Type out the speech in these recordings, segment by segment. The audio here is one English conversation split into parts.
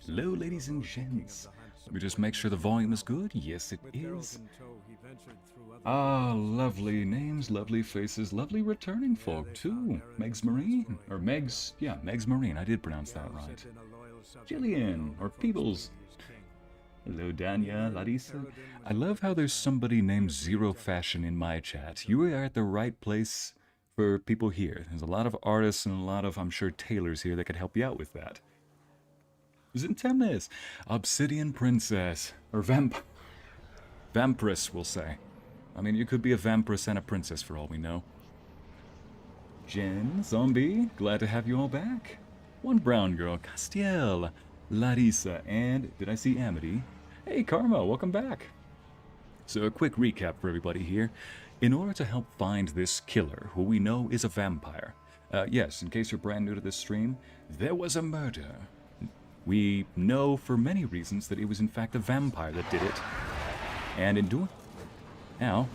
Hello, ladies and gents. Let me just make sure the volume is good. Yes, it is. Ah, lovely names, lovely faces, lovely returning folk, too. Megs Marine, or Megs, yeah, Megs Marine, I did pronounce that right. Jillian, or Peebles. Hello, Danya, Larissa. I love how there's somebody named Zero Fashion in my chat. You are at the right place for people here. There's a lot of artists and a lot of, I'm sure, tailors here that could help you out with that. Zintemis, Obsidian Princess, or Vampiress, we'll say. I mean, you could be a Vampiress and a princess for all we know. Jen, Zombie, glad to have you all back. One Brown Girl, Castiel, Larissa, and did I see Amity? Hey, Karma, welcome back. So a quick recap for everybody here. In order to help find this killer, who we know is a vampire, yes, in case you're brand new to this stream, there was a murder. We know for many reasons that it was in fact a vampire that did it. And in doing... Now,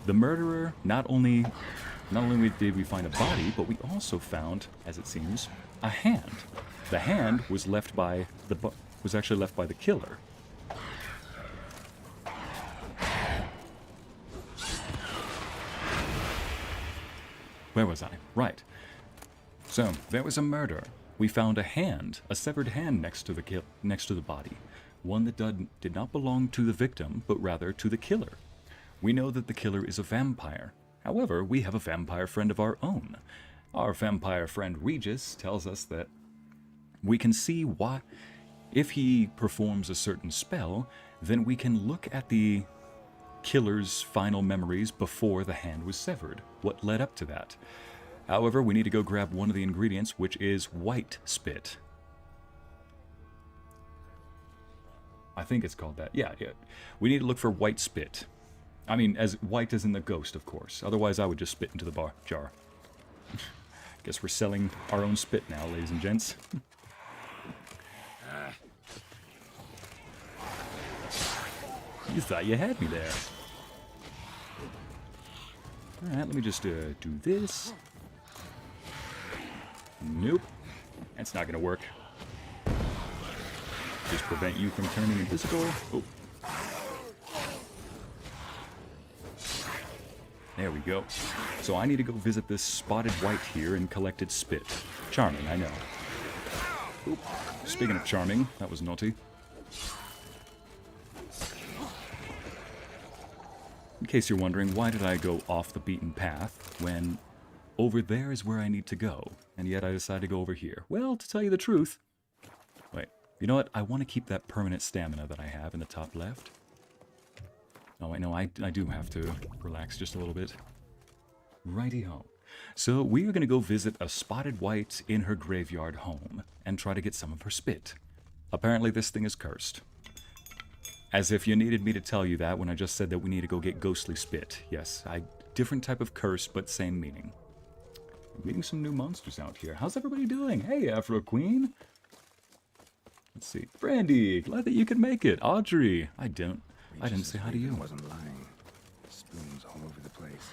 the murderer, not only did we find a body, but we also found, as it seems, a hand. The hand was left by actually left by the killer. Where was I? Right. So, there was a murder. We found a hand, a severed hand next to the body. One that did not belong to the victim, but rather to the killer. we know that the killer is a vampire. However, we have a vampire friend of our own. Our vampire friend Regis tells us that we can see what, if he performs a certain spell, then we can look at the killer's final memories before the hand was severed. What led up to that? However, we need to go grab one of the ingredients, which is white spit. I think it's called that. Yeah. We need to look for white spit. I mean, as white as in the ghost, of course. Otherwise, I would just spit into the jar. Guess we're selling our own spit now, ladies and gents. You thought you had me there. Alright, let me just do this. Nope. That's not gonna work. Just prevent you from turning invisible. Oh. There we go. So I need to go visit this spotted white here and collect its spit. Charming, I know. Oop. Speaking of charming, that was naughty. In case you're wondering, why did I go off the beaten path when over there is where I need to go, and yet I decided to go over here? Well, to tell you the truth... Wait, you know what? I want to keep that permanent stamina that I have in the top left. Oh, I know, I do have to relax just a little bit. Righty-ho. So we are going to go visit a spotted white in her graveyard home and try to get some of her spit. Apparently this thing is cursed. As if you needed me to tell you that when I just said that we need to go get ghostly spit. Yes, different type of curse, but same meaning. Meeting some new monsters out here. How's everybody doing? Hey, Afro Queen. Let's see. Brandy, glad that you could make it. Audrey, I didn't say hi to you. Wasn't lying. Spoons all over the place.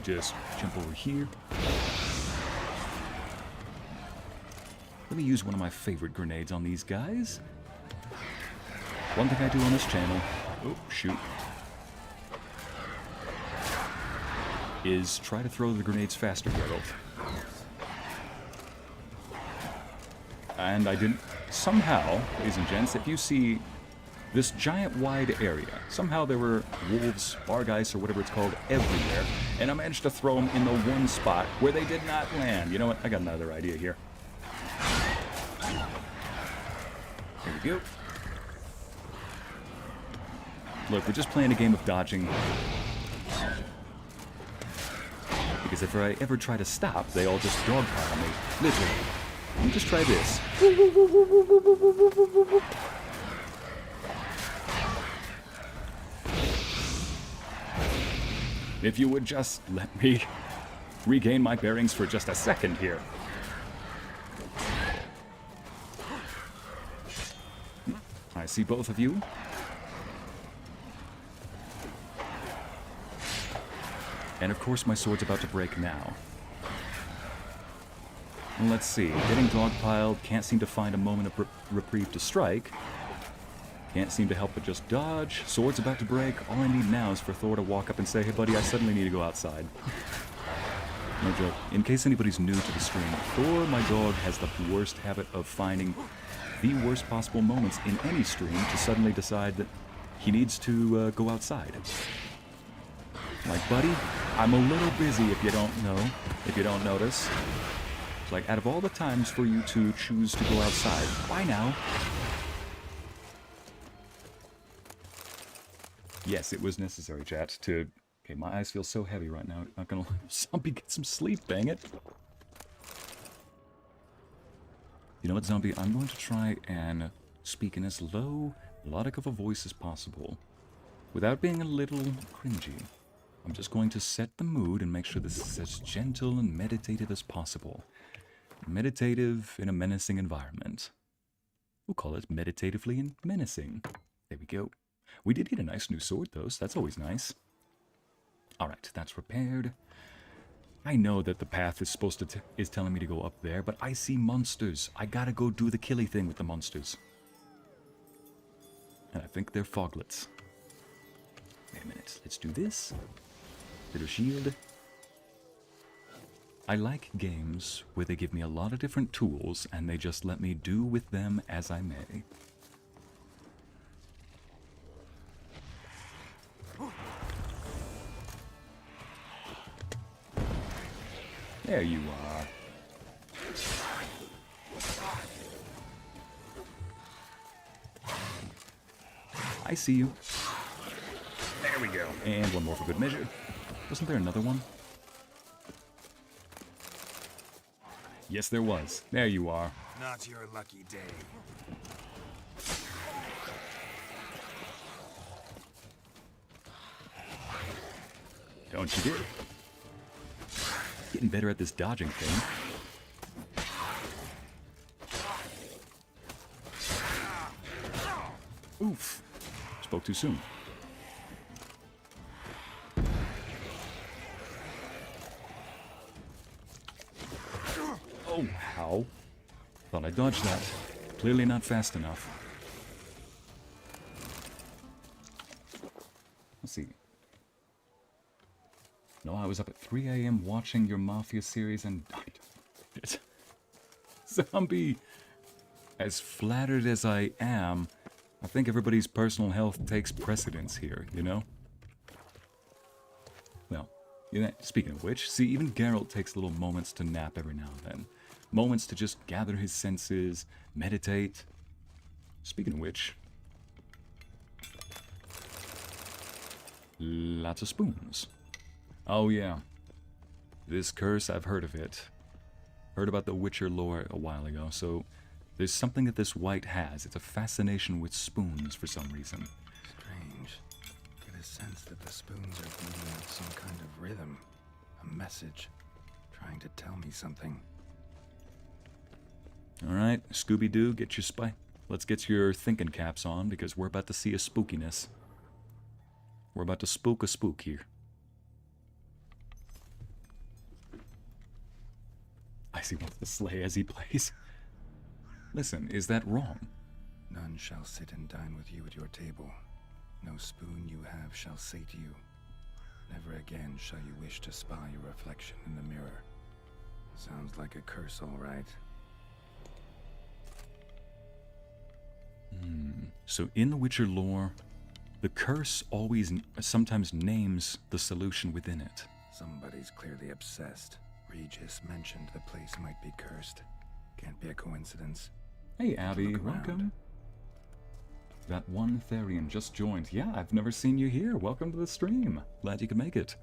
Just jump over here. Let me use one of my favorite grenades on these guys. One thing I do on this channel, oh shoot, is try to throw the grenades faster, Geralt. And I didn't, somehow, ladies and gents, if you see this giant wide area, somehow there were wolves, bargeist, or whatever it's called, everywhere, and I managed to throw them in the one spot where they did not land. You know what? I got another idea here. There we go. Look, we're just playing a game of dodging. Because if I ever try to stop, they all just dogpile me. Literally. Let me just try this. If you would just let me regain my bearings for just a second here. I see both of you. And of course my sword's about to break now. And let's see, getting dogpiled, can't seem to find a moment of reprieve to strike. Can't seem to help but just dodge. Sword's about to break. All I need now is for Thor to walk up and say, hey buddy, I suddenly need to go outside. No joke. In case anybody's new to the stream, Thor, my dog, has the worst habit of finding the worst possible moments in any stream to suddenly decide that he needs to go outside. Like, buddy, I'm a little busy if you don't know, if you don't notice. It's like, out of all the times for you to choose to go outside, why now? Yes, it was necessary, chat, to... Okay, my eyes feel so heavy right now. Not gonna let Zombie get some sleep, dang it. You know what, Zombie? I'm going to try and speak in as low, melodic of a voice as possible, without being a little cringy. I'm just going to set the mood and make sure this is as gentle and meditative as possible. Meditative in a menacing environment. We'll call it meditatively and menacing. There we go. We did get a nice new sword, though, so that's always nice. Alright, that's repaired. I know that the path is supposed to is telling me to go up there, but I see monsters. I gotta go do the killy thing with the monsters. And I think they're foglets. Wait a minute, let's do this. Little shield. I like games where they give me a lot of different tools and they just let me do with them as I may. There you are. I see you. There we go. And one more for good measure. Wasn't there another one? Yes, there was. There you are. Not your lucky day. Don't you dare. Getting better at this dodging thing. Oof. Spoke too soon. Oh, how? Thought I dodged that. Clearly not fast enough. Let's see. No, I was up at 3 a.m. watching your Mafia series and died. Zombie! As flattered as I am, I think everybody's personal health takes precedence here, you know? Well, speaking of which, see, even Geralt takes little moments to nap every now and then. Moments to just gather his senses, meditate. Speaking of which, lots of spoons. Oh yeah, this curse, I've heard of it. Heard about the Witcher lore a while ago, so there's something that this wight has. It's a fascination with spoons for some reason. Strange. Get a sense that the spoons are beating out some kind of rhythm. A message. Trying to tell me something. Alright, Scooby-Doo, get your let's get your thinking caps on, because we're about to see a spookiness. We're about to spook a spook here. Ycey wants to slay as he plays. Listen, is that wrong? None shall sit and dine with you at your table. No spoon you have shall sate you. Never again shall you wish to spy your reflection in the mirror. Sounds like a curse, all right. So in the Witcher lore, the curse always sometimes names the solution within it. Somebody's clearly obsessed. Regis mentioned the place might be cursed. Can't be a coincidence. Hey Abby, Look around. welcome. That one Therian just joined. Yeah, I've never seen you here. Welcome to the stream. Glad you could make it.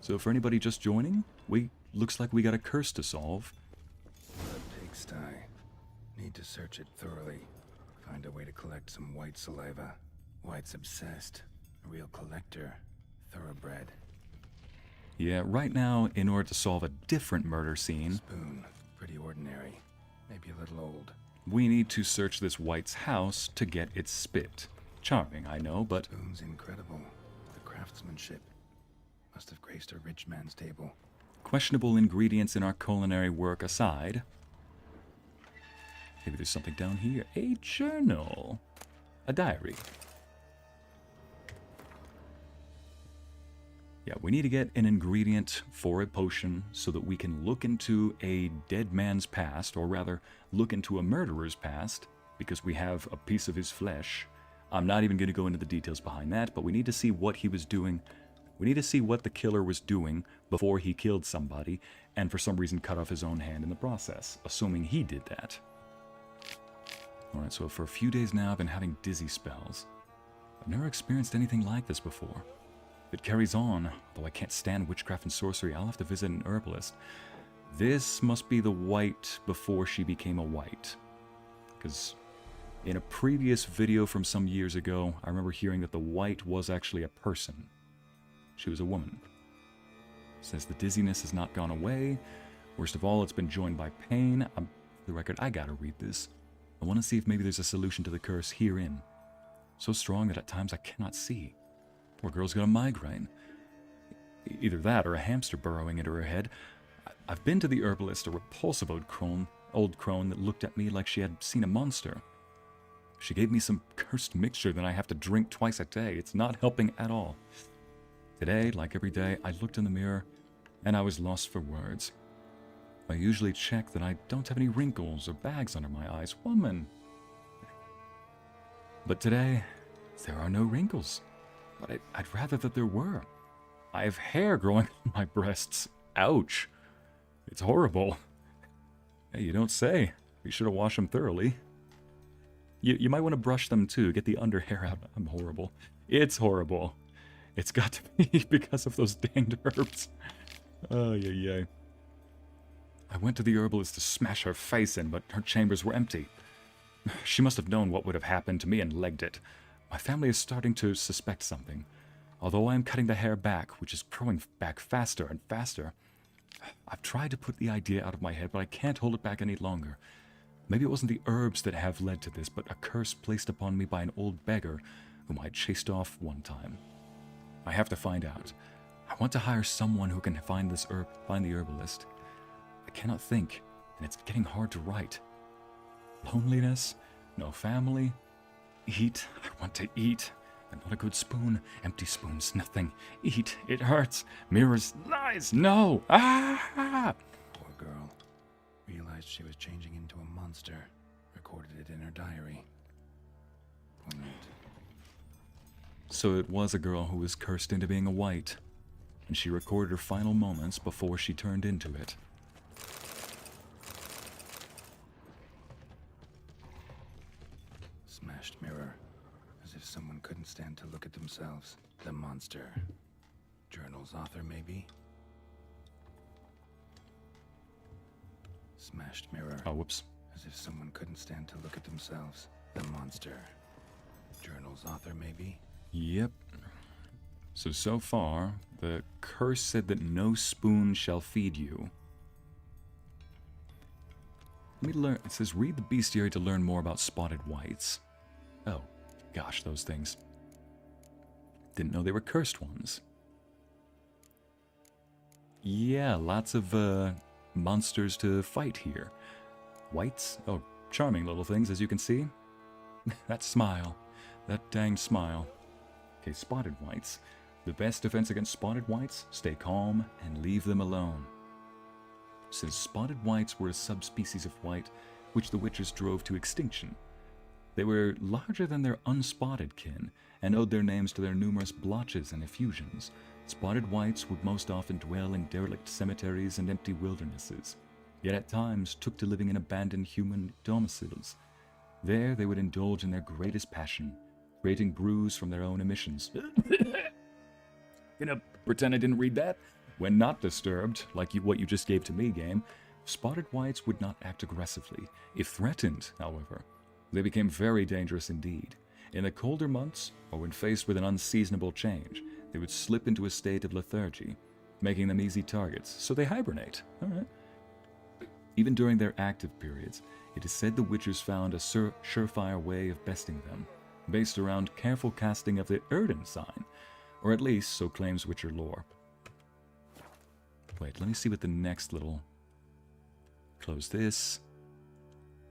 So for anybody just joining, looks like we got a curse to solve. What a pigsty. Need to search it thoroughly. Find a way to collect some white saliva. White's obsessed. A real collector. Thoroughbred. Yeah, right now, in order to solve a different murder scene, Spoon. Pretty ordinary. Maybe a little old. we need to search this wight's house to get its spit. Charming, I know, but Spoon's incredible. The craftsmanship. Must have graced a rich man's table. questionable ingredients in our culinary work aside, maybe there's something down here. A journal. A diary. Yeah, we need to get an ingredient for a potion so that we can look into a dead man's past, or rather, look into a murderer's past, because we have a piece of his flesh. I'm not even going to go into the details behind that, but we need to see what he was doing. We need to see what the killer was doing before he killed somebody, and for some reason cut off his own hand in the process, assuming he did that. Alright, so for a few days now I've been having dizzy spells. I've never experienced anything like this before. If it carries on, though I can't stand witchcraft and sorcery, I'll have to visit an herbalist. This must be the wight before she became a wight. Because in a previous video from some years ago, I remember hearing that the wight was actually a person. She was a woman. Says the dizziness has not gone away. Worst of all, it's been joined by pain. For the record, I gotta read this. I want to see if maybe there's a solution to the curse herein. So strong that at times I cannot see. Poor girl's got a migraine. Either that or a hamster burrowing into her head. I've been to the herbalist, a repulsive old crone that looked at me like she had seen a monster. She gave me some cursed mixture that I have to drink twice a day. It's not helping at all. Today, like every day, I looked in the mirror and I was lost for words. I usually check that I don't have any wrinkles or bags under my eyes. Woman! But today, there are no wrinkles. But I'd rather that there were. I have hair growing on my breasts. Ouch. It's horrible. Hey, you don't say. You should have washed them thoroughly. You might want to brush them too. Get the under hair out. I'm horrible. It's horrible. It's got to be because of those danged herbs. Oh, yeah. I went to the herbalist to smash her face in, but her chambers were empty. She must have known what would have happened to me and legged it. My family is starting to suspect something. Although I am cutting the hair back, which is growing back faster and faster, I've tried to put the idea out of my head, but I can't hold it back any longer. Maybe it wasn't the herbs that have led to this, but a curse placed upon me by an old beggar whom I chased off one time. I have to find out. I want to hire someone who can find the herbalist. I cannot think, and it's getting hard to write. Loneliness, no family, eat, I want to eat, but not a good spoon, empty spoons, nothing. Eat, it hurts, mirrors, lies, no, ah! Poor girl. Realized she was changing into a monster. Recorded it in her diary. Poignant. So it was a girl who was cursed into being a white, and she recorded her final moments before she turned into it. Smashed mirror. As if someone couldn't stand to look at themselves. The monster. Journal's author, maybe? Smashed mirror. Oh, whoops. As if someone couldn't stand to look at themselves. The monster. Journal's author, maybe? Yep. So far, the curse said that no spoon shall feed you. Let me learn. It says, read the bestiary to learn more about spotted whites. Oh, gosh, those things. Didn't know they were cursed ones. Yeah, lots of, monsters to fight here. Whites? Oh, charming little things, as you can see. That smile. That dang smile. Okay, spotted whites. The best defense against spotted whites? Stay calm and leave them alone. Since spotted whites were a subspecies of white, which the witches drove to extinction. They were larger than their unspotted kin, and owed their names to their numerous blotches and effusions. Spotted whites would most often dwell in derelict cemeteries and empty wildernesses, yet at times took to living in abandoned human domiciles. There they would indulge in their greatest passion, creating brews from their own emissions. Gonna pretend I didn't read that? When not disturbed, like what you just gave to me, game, spotted whites would not act aggressively. If threatened, however, they became very dangerous indeed. In the colder months, or when faced with an unseasonable change, they would slip into a state of lethargy, making them easy targets, so they hibernate. All right. Even during their active periods, it is said the witchers found a surefire way of besting them, based around careful casting of the Erden sign, or at least so claims witcher lore. Wait, let me see what the next little... Close this.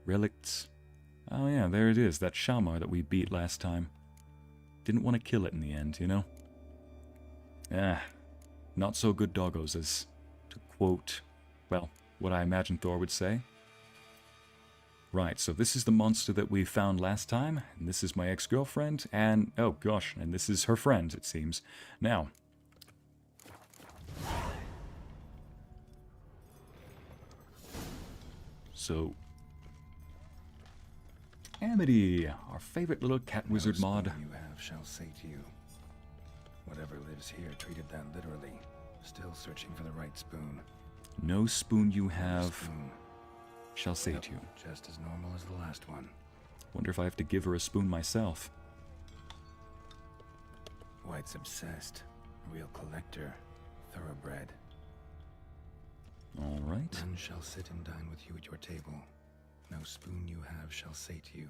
Relicts. Oh yeah, there it is, that Shamar that we beat last time. Didn't want to kill it in the end, you know? Ah, not so good doggos, as to quote, well, what I imagine Thor would say. Right, so this is the monster that we found last time, and this is my ex-girlfriend, and, oh gosh, and this is her friend, it seems. Now, so, Amity, our favorite little cat wizard No mod. spoon you have shall say to you. Whatever lives here treated that literally. Still searching for the right spoon. No spoon you No have spoon. shall say Yep, to you. just as normal as the last one. Wonder if I have to give her a spoon myself. White's obsessed. Real collector. Thoroughbred. All right. None shall sit and dine with you at your table. No spoon you have shall say to you.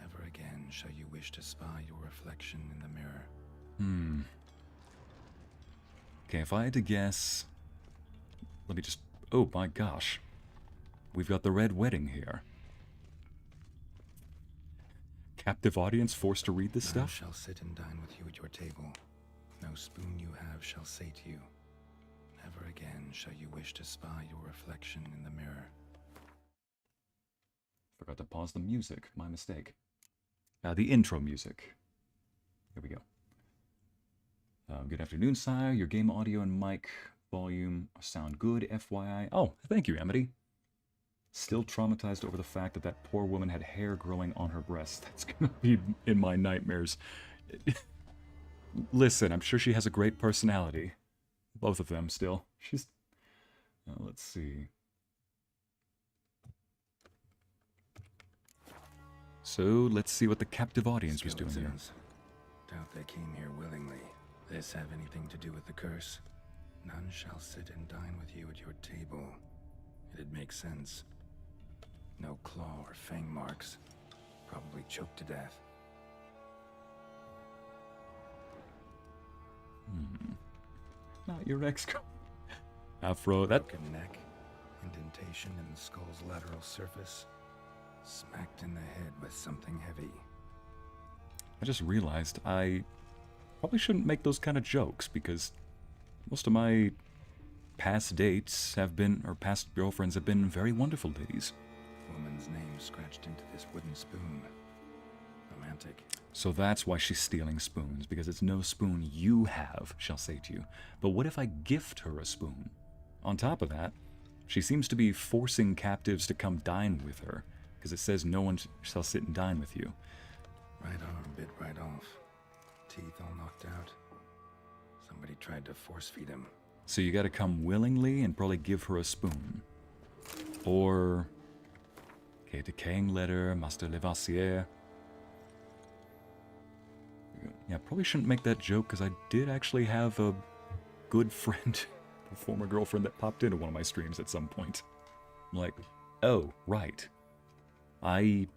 Never again shall you wish to spy your reflection in the mirror. Okay, if I had to guess... Let me just... Oh my gosh. We've got the Red Wedding here. Captive audience forced to read this None stuff? shall sit and dine with you at your table. No spoon you have shall say to you. Never again shall you wish to spy your reflection in the mirror. Forgot to pause the music. My mistake. The intro music. Here we go. Good afternoon, sire. Your game audio and mic volume sound good, FYI. Oh, thank you, Amity. Still traumatized over the fact that that poor woman had hair growing on her breast. That's gonna be in my nightmares. Listen, I'm sure she has a great personality. Both of them, still. She's... let's see. So, let's see what the captive audience was doing here. Doubt they came here willingly. This have anything to do with the curse? None shall sit and dine with you at your table. It'd make sense. No claw or fang marks. Probably choked to death. Not your ex. Afro, that... Broken neck. Indentation in the skull's lateral surface. Smacked in the head with something heavy. I just realized I probably shouldn't make those kind of jokes because most of my past dates have been, or past girlfriends have been very wonderful ladies. Woman's name scratched into this wooden spoon. Romantic. So that's why she's stealing spoons, because it's no spoon you have, she'll say to you. But what if I gift her a spoon? On top of that, she seems to be forcing captives to come dine with her, because it says no one shall sit and dine with you. Right arm bit right off. Teeth all knocked out. Somebody tried to force feed him. So you gotta come willingly and probably give her a spoon. Or... okay, decaying letter, Master Levassier. Yeah, probably shouldn't make that joke because I did actually have a good friend, a former girlfriend that popped into one of my streams at some point. I'm like, oh, right. I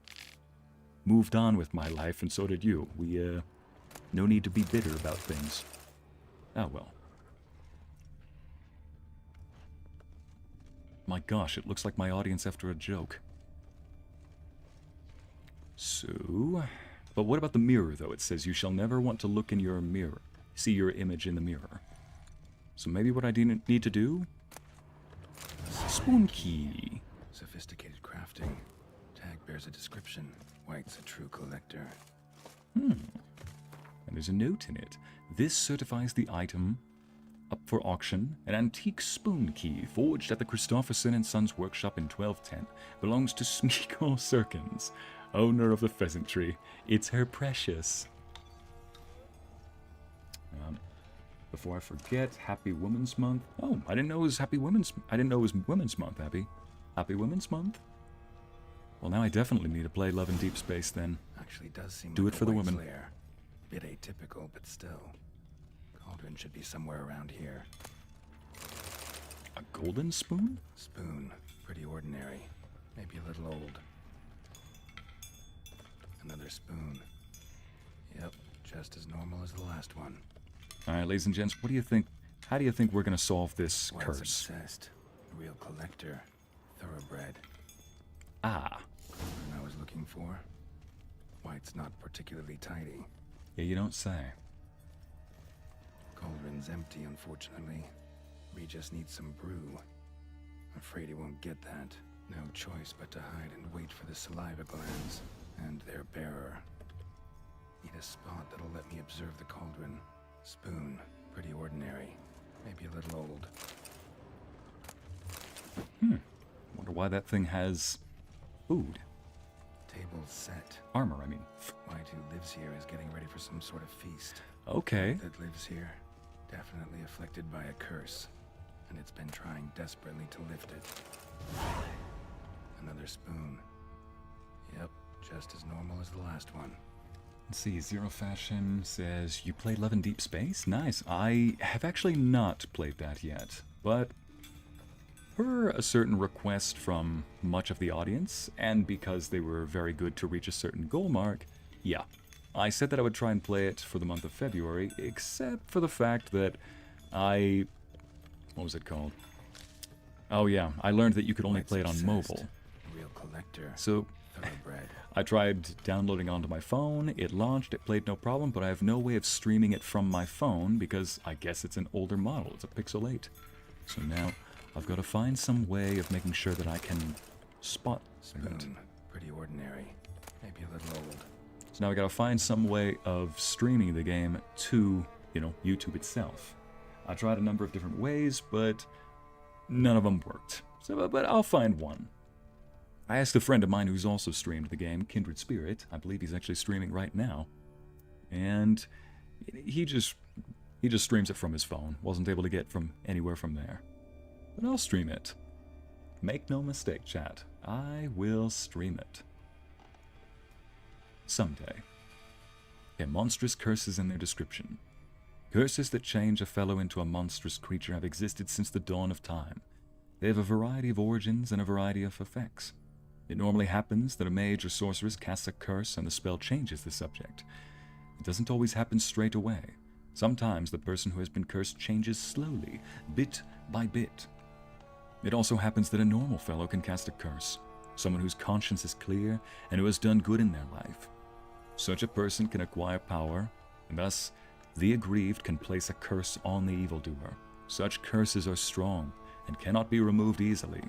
moved on with my life and so did you. We, no need to be bitter about things. Oh, well. My gosh, it looks like my audience after a joke. So... but what about the mirror, though? It says you shall never want to look in your mirror, see your image in the mirror. So maybe what I need to do? Spoon key. Sophisticated crafting. Tag bears a description. White's a true collector. And there's a note in it. This certifies the item up for auction. An antique spoon key forged at the Christopherson & Sons workshop in 1210 belongs to Smeagol Serkins, owner of the pheasantry. It's her precious. Before I forget, Happy Women's Month. Oh, I didn't know it was Happy Women's... I didn't know it was Women's Month, Abby. Happy Women's Month? Well, now I definitely need to play Love in Deep Space, then. Actually does seem Do like it for the White's women. lair. Bit atypical, but still. Cauldron should be somewhere around here. A golden spoon? Spoon. Pretty ordinary. Maybe a little old. Another spoon. Yep, just as normal as the last one. Alright, ladies and gents, what do you think? How do you think we're gonna solve this White's curse? obsessed. A real collector. Thoroughbred. Ah. What I was looking for. White's not particularly tidy. Yeah, you don't say. Cauldron's empty, unfortunately. We just need some brew. Afraid he won't get that. No choice but to hide and wait for the saliva glands and their bearer. Need a spot that'll let me observe the cauldron. Spoon, pretty ordinary. Maybe a little old. Wonder why that thing has food. Table set. Armor, I mean. White, who lives here, is getting ready for some sort of feast. Okay. That lives here, definitely afflicted by a curse, and it's been trying desperately to lift it. Another spoon. Yep, just as normal as the last one. Let's see, Zero Fashion says, you played Love in Deep Space? Nice. I have actually not played that yet, but per a certain request from much of the audience, and because they were very good to reach a certain goal mark, yeah. I said that I would try and play it for the month of February, except for the fact that what was it called? Oh yeah, I learned that you could only play it on mobile. Real collector. So Thoroughbred. I tried downloading onto my phone, it launched, it played no problem, but I have no way of streaming it from my phone because I guess it's an older model, it's a Pixel 8. So now I've got to find some way of making sure that I can spot that. Spoon. Pretty ordinary. Maybe a little old. So now I got to find some way of streaming the game to, you know, YouTube itself. I tried a number of different ways, but none of them worked. So, but I'll find one. I asked a friend of mine who's also streamed the game, Kindred Spirit. I believe he's actually streaming right now. And he just streams it from his phone. Wasn't able to get from anywhere from there. But I'll stream it. Make no mistake, chat. I will stream it. Someday. Their monstrous curses in their description. Curses that change a fellow into a monstrous creature have existed since the dawn of time. They have a variety of origins and a variety of effects. It normally happens that a mage or sorceress casts a curse and the spell changes the subject. It doesn't always happen straight away. Sometimes the person who has been cursed changes slowly, bit by bit. It also happens that a normal fellow can cast a curse, someone whose conscience is clear and who has done good in their life. Such a person can acquire power, and thus the aggrieved can place a curse on the evildoer. Such curses are strong and cannot be removed easily.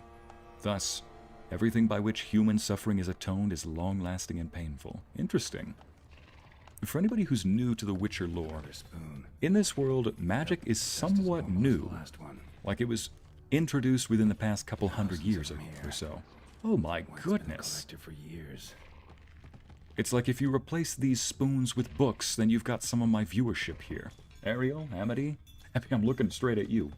Thus, everything by which human suffering is atoned is long-lasting and painful. Interesting. For anybody who's new to the Witcher lore, in this world, magic is somewhat new, like it was introduced within the past couple hundred years or so. Oh my goodness. For years. It's like if you replace these spoons with books, then you've got some of my viewership here. Ariel, Amity, happy I'm looking straight at you.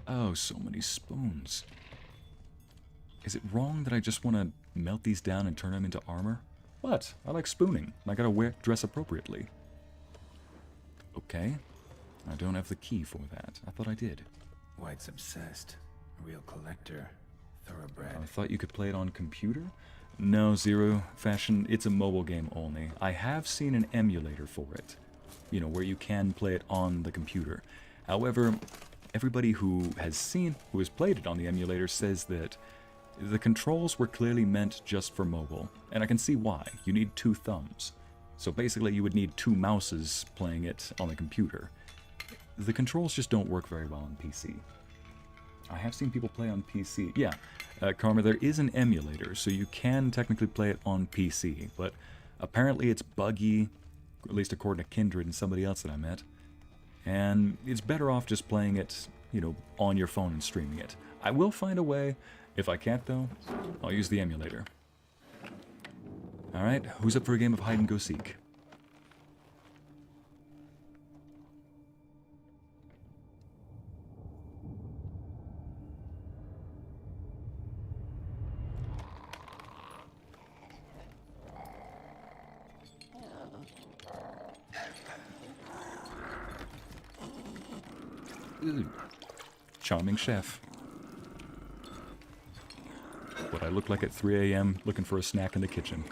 Oh, so many spoons. Is it wrong that I just want to melt these down and turn them into armor? What? I like spooning. I gotta dress appropriately. Okay. I don't have the key for that. I thought I did. White's obsessed. A real collector. Thoroughbred. I thought you could play it on computer? No, Zero Fashion, it's a mobile game only. I have seen an emulator for it. You know, where you can play it on the computer. However, everybody who has played it on the emulator says that the controls were clearly meant just for mobile, and I can see why. You need 2 thumbs. So basically you would need 2 mouses playing it on the computer. The controls just don't work very well on PC. I have seen people play on PC. Yeah, Karma, there is an emulator, so you can technically play it on PC, but apparently it's buggy, at least according to Kindred and somebody else that I met. And it's better off just playing it, you know, on your phone and streaming it. I will find a way. If I can't, though, I'll use the emulator. Alright, who's up for a game of hide-and-go-seek? Ooh. Charming chef. What I look like at 3 a.m. looking for a snack in the kitchen.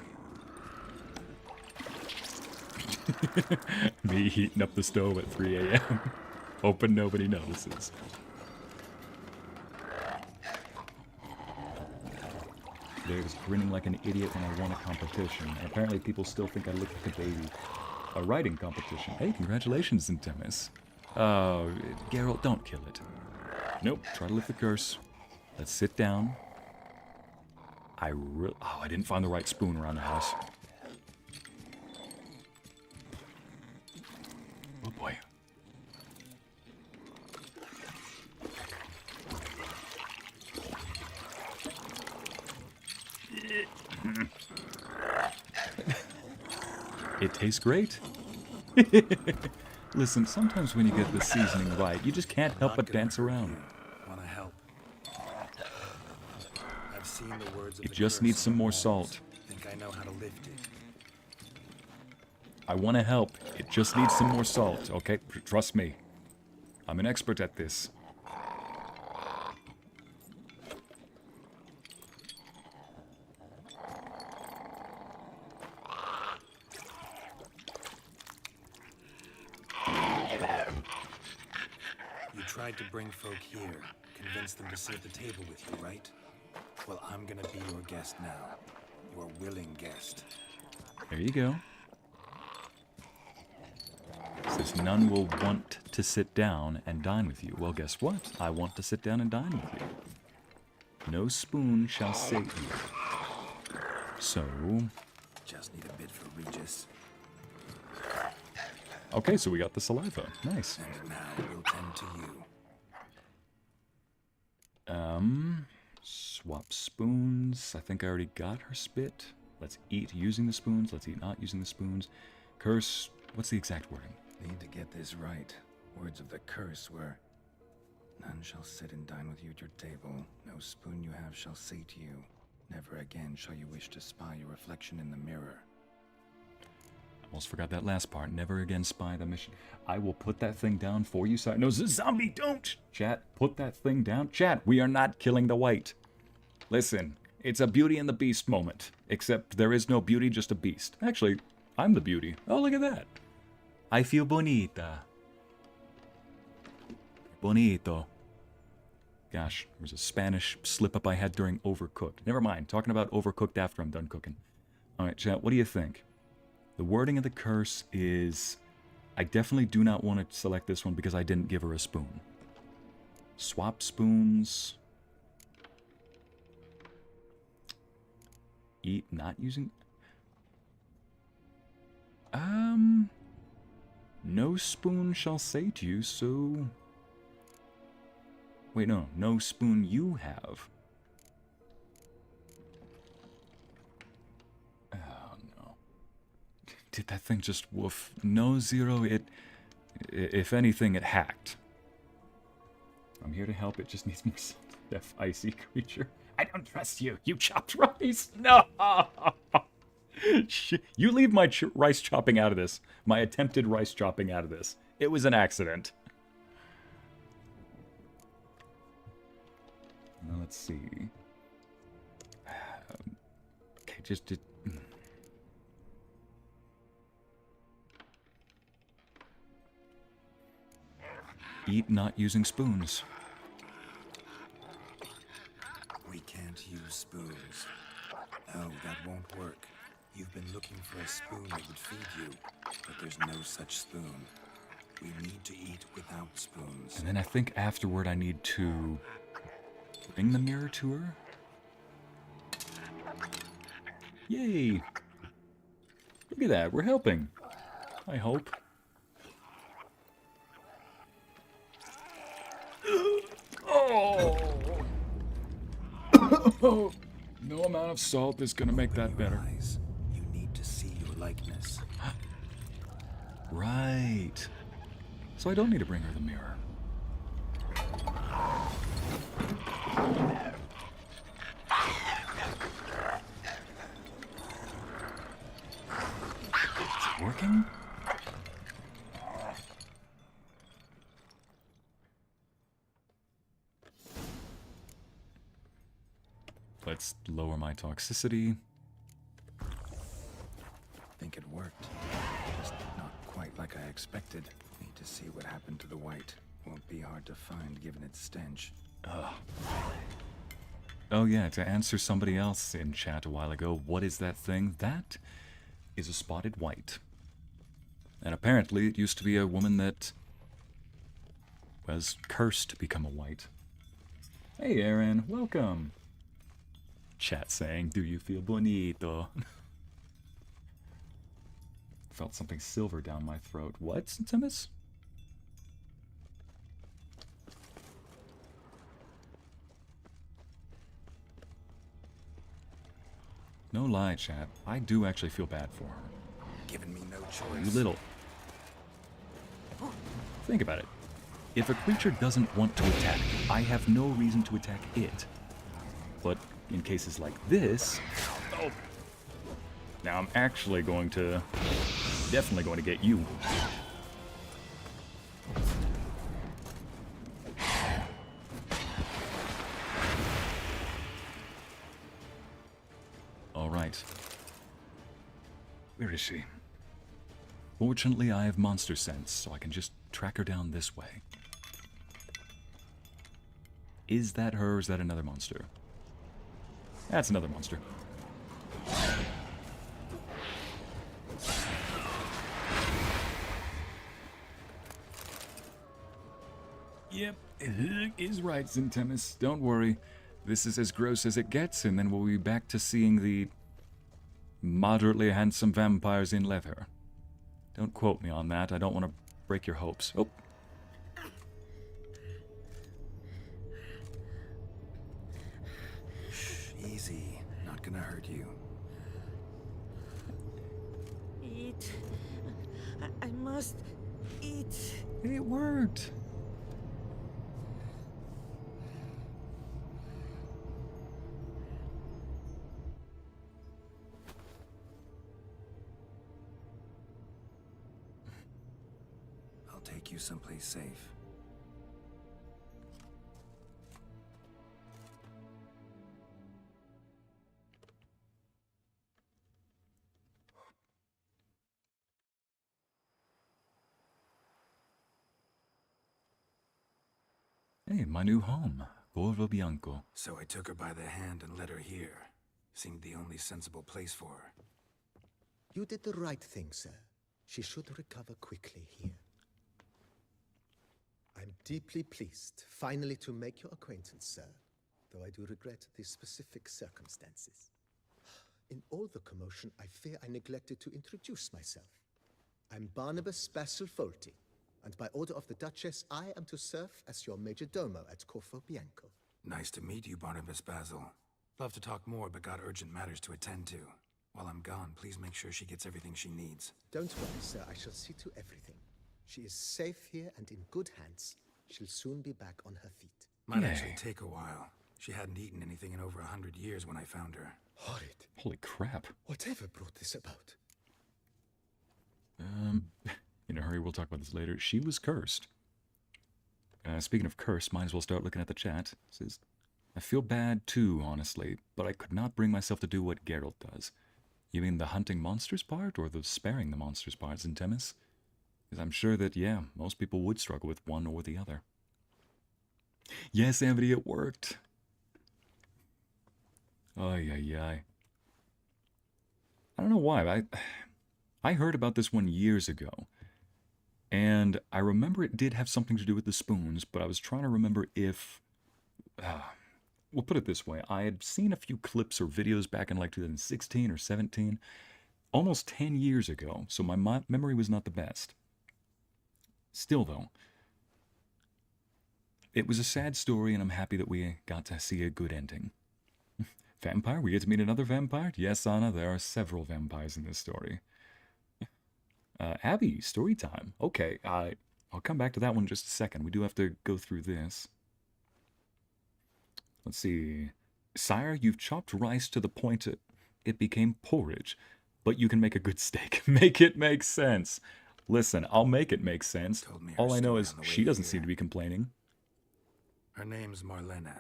Me heating up the stove at 3 a.m. Hoping nobody notices. There's grinning like an idiot when I won a competition. And apparently people still think I look like a baby. A writing competition. Hey, congratulations, Intemis. Oh, Geralt, don't kill it. Nope, try to lift the curse. Let's sit down. I didn't find the right spoon around the house. Oh boy. It tastes great. Listen, sometimes when you get the seasoning right, you just can't help but dance around. Wanna help? I've seen the words of It the just curse needs some on more walls. salt. Think I know how to lift it. I want to help. It just needs some more salt, okay? Trust me. I'm an expert at this. You tried to bring folk here, convince them to sit at the table with you, right? Well, I'm gonna be your guest now. Your willing guest. There you go. Says none will want to sit down and dine with you. Well, guess what? I want to sit down and dine with you. No spoon shall sate you. So... Just need a bit for Regis. Okay, so we got the saliva. Nice. And now we'll tend to you. Swap spoons. I think I already got her spit. Let's eat using the spoons. Let's eat not using the spoons. Curse. What's the exact wording? Need to get this right. Words of the curse were, none shall sit and dine with you at your table. No spoon you have shall sate you. Never again shall you wish to spy your reflection in the mirror. Almost forgot that last part. Never again spy the mission. I will put that thing down for you. No, zombie, don't! Chat, put that thing down. Chat, we are not killing the white. Listen, it's a Beauty and the Beast moment. Except there is no beauty, just a beast. Actually, I'm the beauty. Oh, look at that. I feel bonita. Bonito. Gosh, there was a Spanish slip-up I had during Overcooked. Never mind, talking about Overcooked after I'm done cooking. Alright, chat, what do you think? The wording of the curse is... I definitely do not want to select this one because I didn't give her a spoon. Swap spoons. Eat not using... No spoon shall sate you, so... Wait, no. No spoon you have. Oh, no. Did that thing just woof? No, Zero, it... If anything, it hacked. I'm here to help, it just needs more deaf icy creature. I don't trust you. You chopped rice. No! You leave my rice chopping out of this. My attempted rice chopping out of this. It was an accident. Now, let's see. Okay, just... Eat not using spoons. We can't use spoons. No, that won't work. You've been looking for a spoon that would feed you, but there's no such spoon. We need to eat without spoons. And then I think afterward I need to bring the mirror to her. Yay! Look at that, we're helping. I hope. Oh! No amount of salt is gonna make that better. Eyes. You need to see your likeness. Right. So I don't need to bring her the mirror. Is it working? Let's lower my toxicity. Think it worked. Just not quite like I expected. Need to see what happened to the white. Won't be hard to find given its stench. Ugh. Oh yeah, to answer somebody else in chat a while ago, what is that thing? That is a spotted white. And apparently it used to be a woman that was cursed to become a white. Hey Aaron, welcome. Chat saying, do you feel bonito? Felt something silver down my throat. What, Timus? No lie, chat. I do actually feel bad for her. Given me no You choice. little. Think about it. If a creature doesn't want to attack, I have no reason to attack it. But in cases like this... Oh! Now I'm actually going to... Definitely going to get you. Alright. Where is she? Fortunately, I have monster sense, so I can just track her down this way. Is that her, or is that another monster? That's another monster. Yep, is right, Zintemis. Don't worry. This is as gross as it gets, and then we'll be back to seeing the moderately handsome vampires in leather. Don't quote me on that. I don't want to break your hopes. Oh. Shh, easy. Not gonna hurt you. Eat. I must eat. It worked. I'll take you someplace safe. Hey, my new home, Borgo Bianco. So I took her by the hand and led her here. Seemed the only sensible place for her. You did the right thing, sir. She should recover quickly here. I'm deeply pleased, finally, to make your acquaintance, sir, though I do regret the specific circumstances. In all the commotion, I fear I neglected to introduce myself. I'm Barnabas Basil Folty, and by order of the Duchess, I am to serve as your major domo at Corfo Bianco. Nice to meet you, Barnabas Basil. Love to talk more, but got urgent matters to attend to. While I'm gone, please make sure she gets everything she needs. Don't worry, sir, I shall see to everything. She is safe here and in good hands. She'll soon be back on her feet. Might actually take a while. She hadn't eaten anything in over 100 years when I found her. Horrid. Holy crap. Whatever brought this about? In a hurry, we'll talk about this later. She was cursed. Speaking of curse, might as well start looking at the chat. It says, I feel bad too, honestly, but I could not bring myself to do what Geralt does. You mean the hunting monsters part, or the sparing the monsters part, Zintemis? Because I'm sure that, yeah, most people would struggle with one or the other. Yes, Amity, it worked. Ay, ay, ay. I don't know why. I heard about this one years ago. And I remember it did have something to do with the spoons, but I was trying to remember if... we'll put it this way. I had seen a few clips or videos back in like 2016 or 17, almost 10 years ago, so my memory was not the best. Still, though, it was a sad story, and I'm happy that we got to see a good ending. Vampire? We get to meet another vampire? Yes, Anna, there are several vampires in this story. Abby, story time. Okay, I'll come back to that one in just a second. We do have to go through this. Let's see. Sire, you've chopped rice to the point it became porridge, but you can make a good steak. Make it make sense. Listen, I'll make it make sense. All I know is she doesn't seem to be complaining. Her name's Marlena.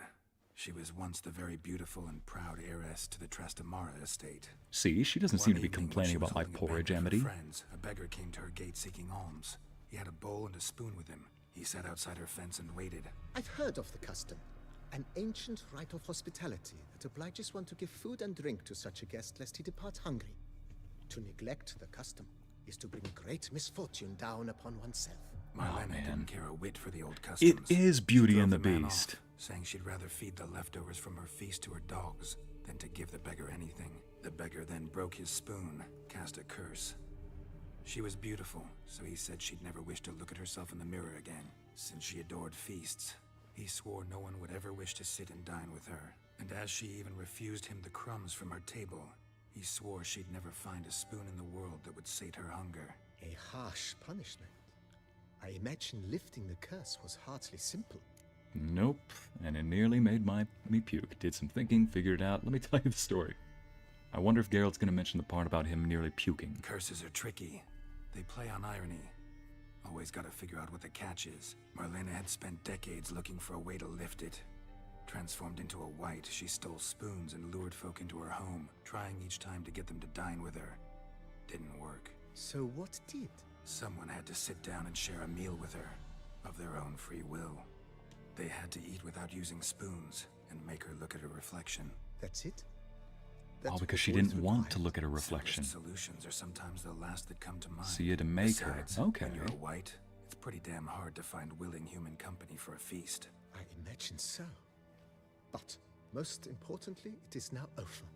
She was once the very beautiful and proud heiress to the Trastamara estate. See, she doesn't seem to be complaining about my porridge, Amity. Friends, a beggar came to her gate seeking alms. He had a bowl and a spoon with him. He sat outside her fence and waited. I've heard of the custom. An ancient rite of hospitality that obliges one to give food and drink to such a guest lest he depart hungry. To neglect the custom is to bring great misfortune down upon oneself. Marlena didn't care a whit for the old customs. It is Beauty and the Beast. Saying she'd rather feed the leftovers from her feast to her dogs than to give the beggar anything. The beggar then broke his spoon, cast a curse. She was beautiful, so he said she'd never wish to look at herself in the mirror again. Since she adored feasts, he swore no one would ever wish to sit and dine with her. And as she even refused him the crumbs from her table, he swore she'd never find a spoon in the world that would sate her hunger. A harsh punishment. I imagine lifting the curse was hardly simple. Nope, and it nearly made me puke. Did some thinking, figured it out. Let me tell you the story. I wonder if Geralt's going to mention the part about him nearly puking. Curses are tricky. They play on irony. Always gotta figure out what the catch is. Marlena had spent decades looking for a way to lift it. Transformed into a wight, she stole spoons and lured folk into her home, trying each time to get them to dine with her. Didn't work. So what did? Someone had to sit down and share a meal with her, of their own free will. They had to eat without using spoons, and make her look at her reflection. That's it? All because she didn't want to look at her reflection. Solutions are sometimes the last that come to mind. So you had to make her. Besides, Okay. when you're a wight, It's pretty damn hard to find willing human company for a feast. I imagine so. But most importantly, it is now over.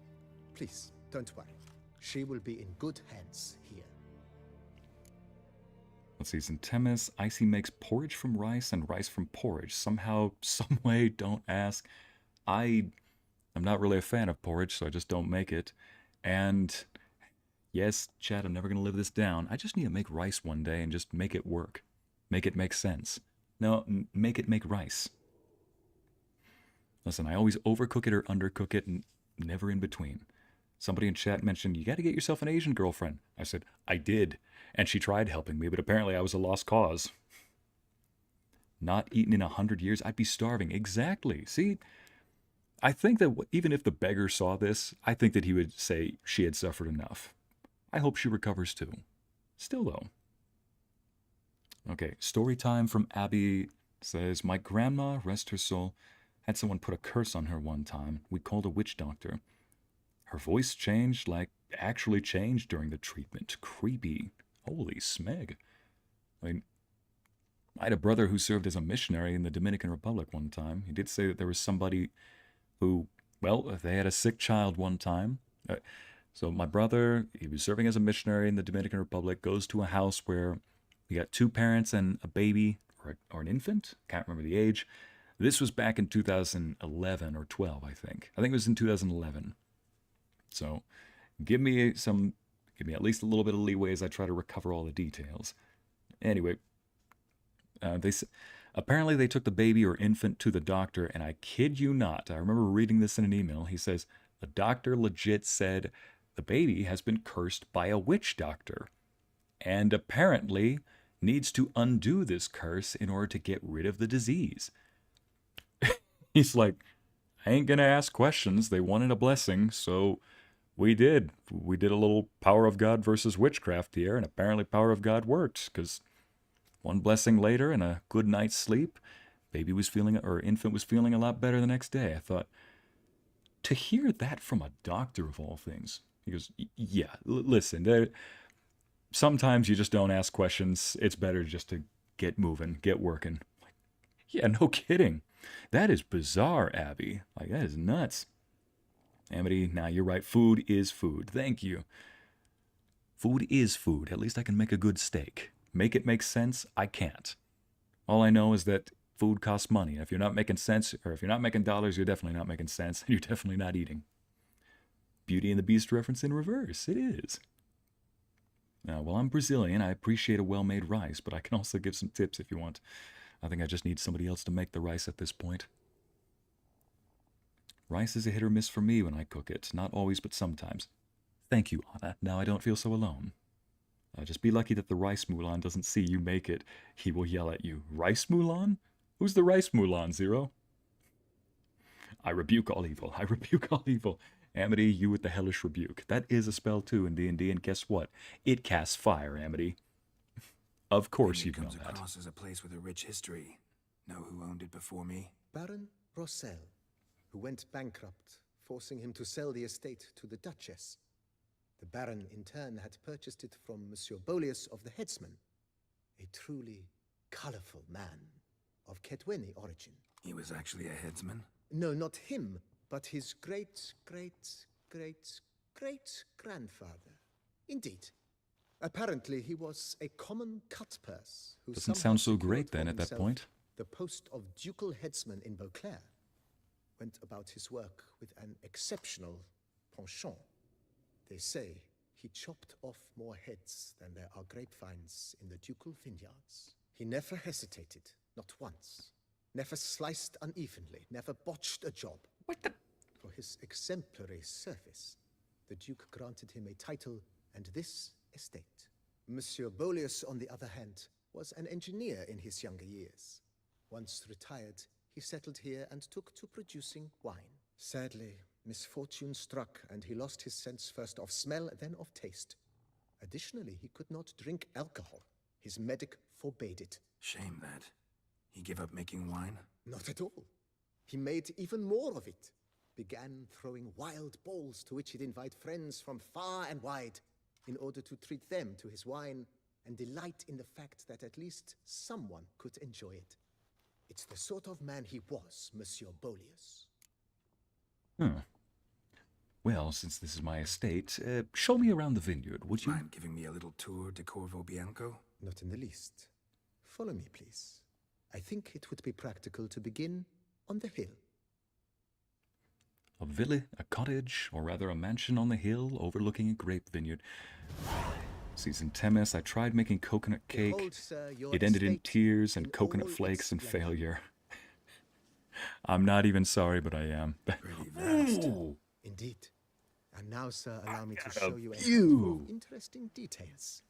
Please, don't worry. She will be in good hands here. Let's see, Temis, Ycey makes porridge from rice and rice from porridge. Somehow, some way, don't ask. I'm not really a fan of porridge, so I just don't make it. And yes, Chad, I'm never going to live this down. I just need to make rice one day and just make it work. Make it make sense. No, make it make rice. Listen, I always overcook it or undercook it, and never in between. Somebody in chat mentioned, you got to get yourself an Asian girlfriend. I said, I did. And she tried helping me, but apparently I was a lost cause. Not eaten in 100 years, I'd be starving. Exactly. See, I think that even if the beggar saw this, I think that he would say she had suffered enough. I hope she recovers too. Still though. Okay, story time from Abby says, my grandma, rest her soul, had someone put a curse on her one time. We called a witch doctor. Her voice changed, like actually changed during the treatment. Creepy. Holy smeg. I mean, I had a brother who served as a missionary in the Dominican Republic one time. He did say that there was somebody who, well, they had a sick child one time. So my brother, he was serving as a missionary in the Dominican Republic, goes to a house where you got two parents and a baby, or an infant. Can't remember the age. This was back in 2011 or 12, I think. I think it was in 2011. So give me at least a little bit of leeway as I try to recover all the details. Anyway, apparently they took the baby or infant to the doctor, and I kid you not, I remember reading this in an email. He says, the doctor legit said the baby has been cursed by a witch doctor, and apparently needs to undo this curse in order to get rid of the disease. He's like, I ain't gonna ask questions. They wanted a blessing, so we did. We did a little power of God versus witchcraft here, and apparently power of God worked, because one blessing later and a good night's sleep, infant was feeling a lot better the next day. I thought, to hear that from a doctor of all things. He goes, yeah, listen, sometimes you just don't ask questions. It's better just to get moving, get working. Like, yeah, no kidding. That is bizarre, Abby. Like, that is nuts. Amity, nah, you're right. Food is food. Thank you. Food is food. At least I can make a good steak. Make it make sense? I can't. All I know is that food costs money. And if you're not making sense, or if you're not making dollars, you're definitely not making sense. And you're definitely not eating. Beauty and the Beast reference in reverse. It is. Now, while I'm Brazilian, I appreciate a well-made rice, but I can also give some tips if you want. I think I just need somebody else to make the rice at this point. Rice is a hit or miss for me when I cook it. Not always, but sometimes. Thank you, Anna. Now I don't feel so alone. Just be lucky that the rice Mulan doesn't see you make it. He will yell at you. Rice Mulan? Who's the rice Mulan, Zero? I rebuke all evil. I rebuke all evil. Amity, you with the hellish rebuke. That is a spell too in D&D, and guess what? It casts fire, Amity. Of course you know that. Comes across as a place with a rich history. Know who owned it before me? Baron Rossel, who went bankrupt, forcing him to sell the estate to the Duchess. The Baron, in turn, had purchased it from Monsieur Bolius of the Headsman, a truly colorful man of Ketweni origin. He was actually a headsman? No, not him, but his great-great-great-great-grandfather. Indeed. Apparently, he was a common cutpurse who Doesn't sound so secured great then for at that himself point. the post of ducal headsman in Beauclair. Went about his work with an exceptional penchant. They say he chopped off more heads than there are grapevines in the ducal vineyards. He never hesitated, not once. Never sliced unevenly, never botched a job. What the? For his exemplary service, the Duke granted him a title and this estate. Monsieur Bolius, on the other hand, was an engineer in his younger years. Once retired, he settled here and took to producing wine. Sadly, misfortune struck, and he lost his sense first of smell, then of taste. Additionally, he could not drink alcohol. His medic forbade it. Shame that. He gave up making wine? Not at all. He made even more of it. Began throwing wild balls to which he'd invite friends from far and wide in order to treat them to his wine and delight in the fact that at least someone could enjoy it. It's the sort of man he was, Monsieur Bolius. Huh. Well, since this is my estate, show me around the vineyard, would you? Mind giving me a little tour de Corvo Bianco? Not in the least. Follow me, please. I think it would be practical to begin on the hill. A villa, a cottage, or rather a mansion on the hill overlooking a grape vineyard. Season Temis, I tried making coconut cake. Behold, sir, your It ended in estate tears and in coconut all flakes and its splendor. failure. I'm not even sorry, but I am. Pretty vast. Ooh. Indeed. And now, sir, allow me to got a show you a view. handful of interesting details.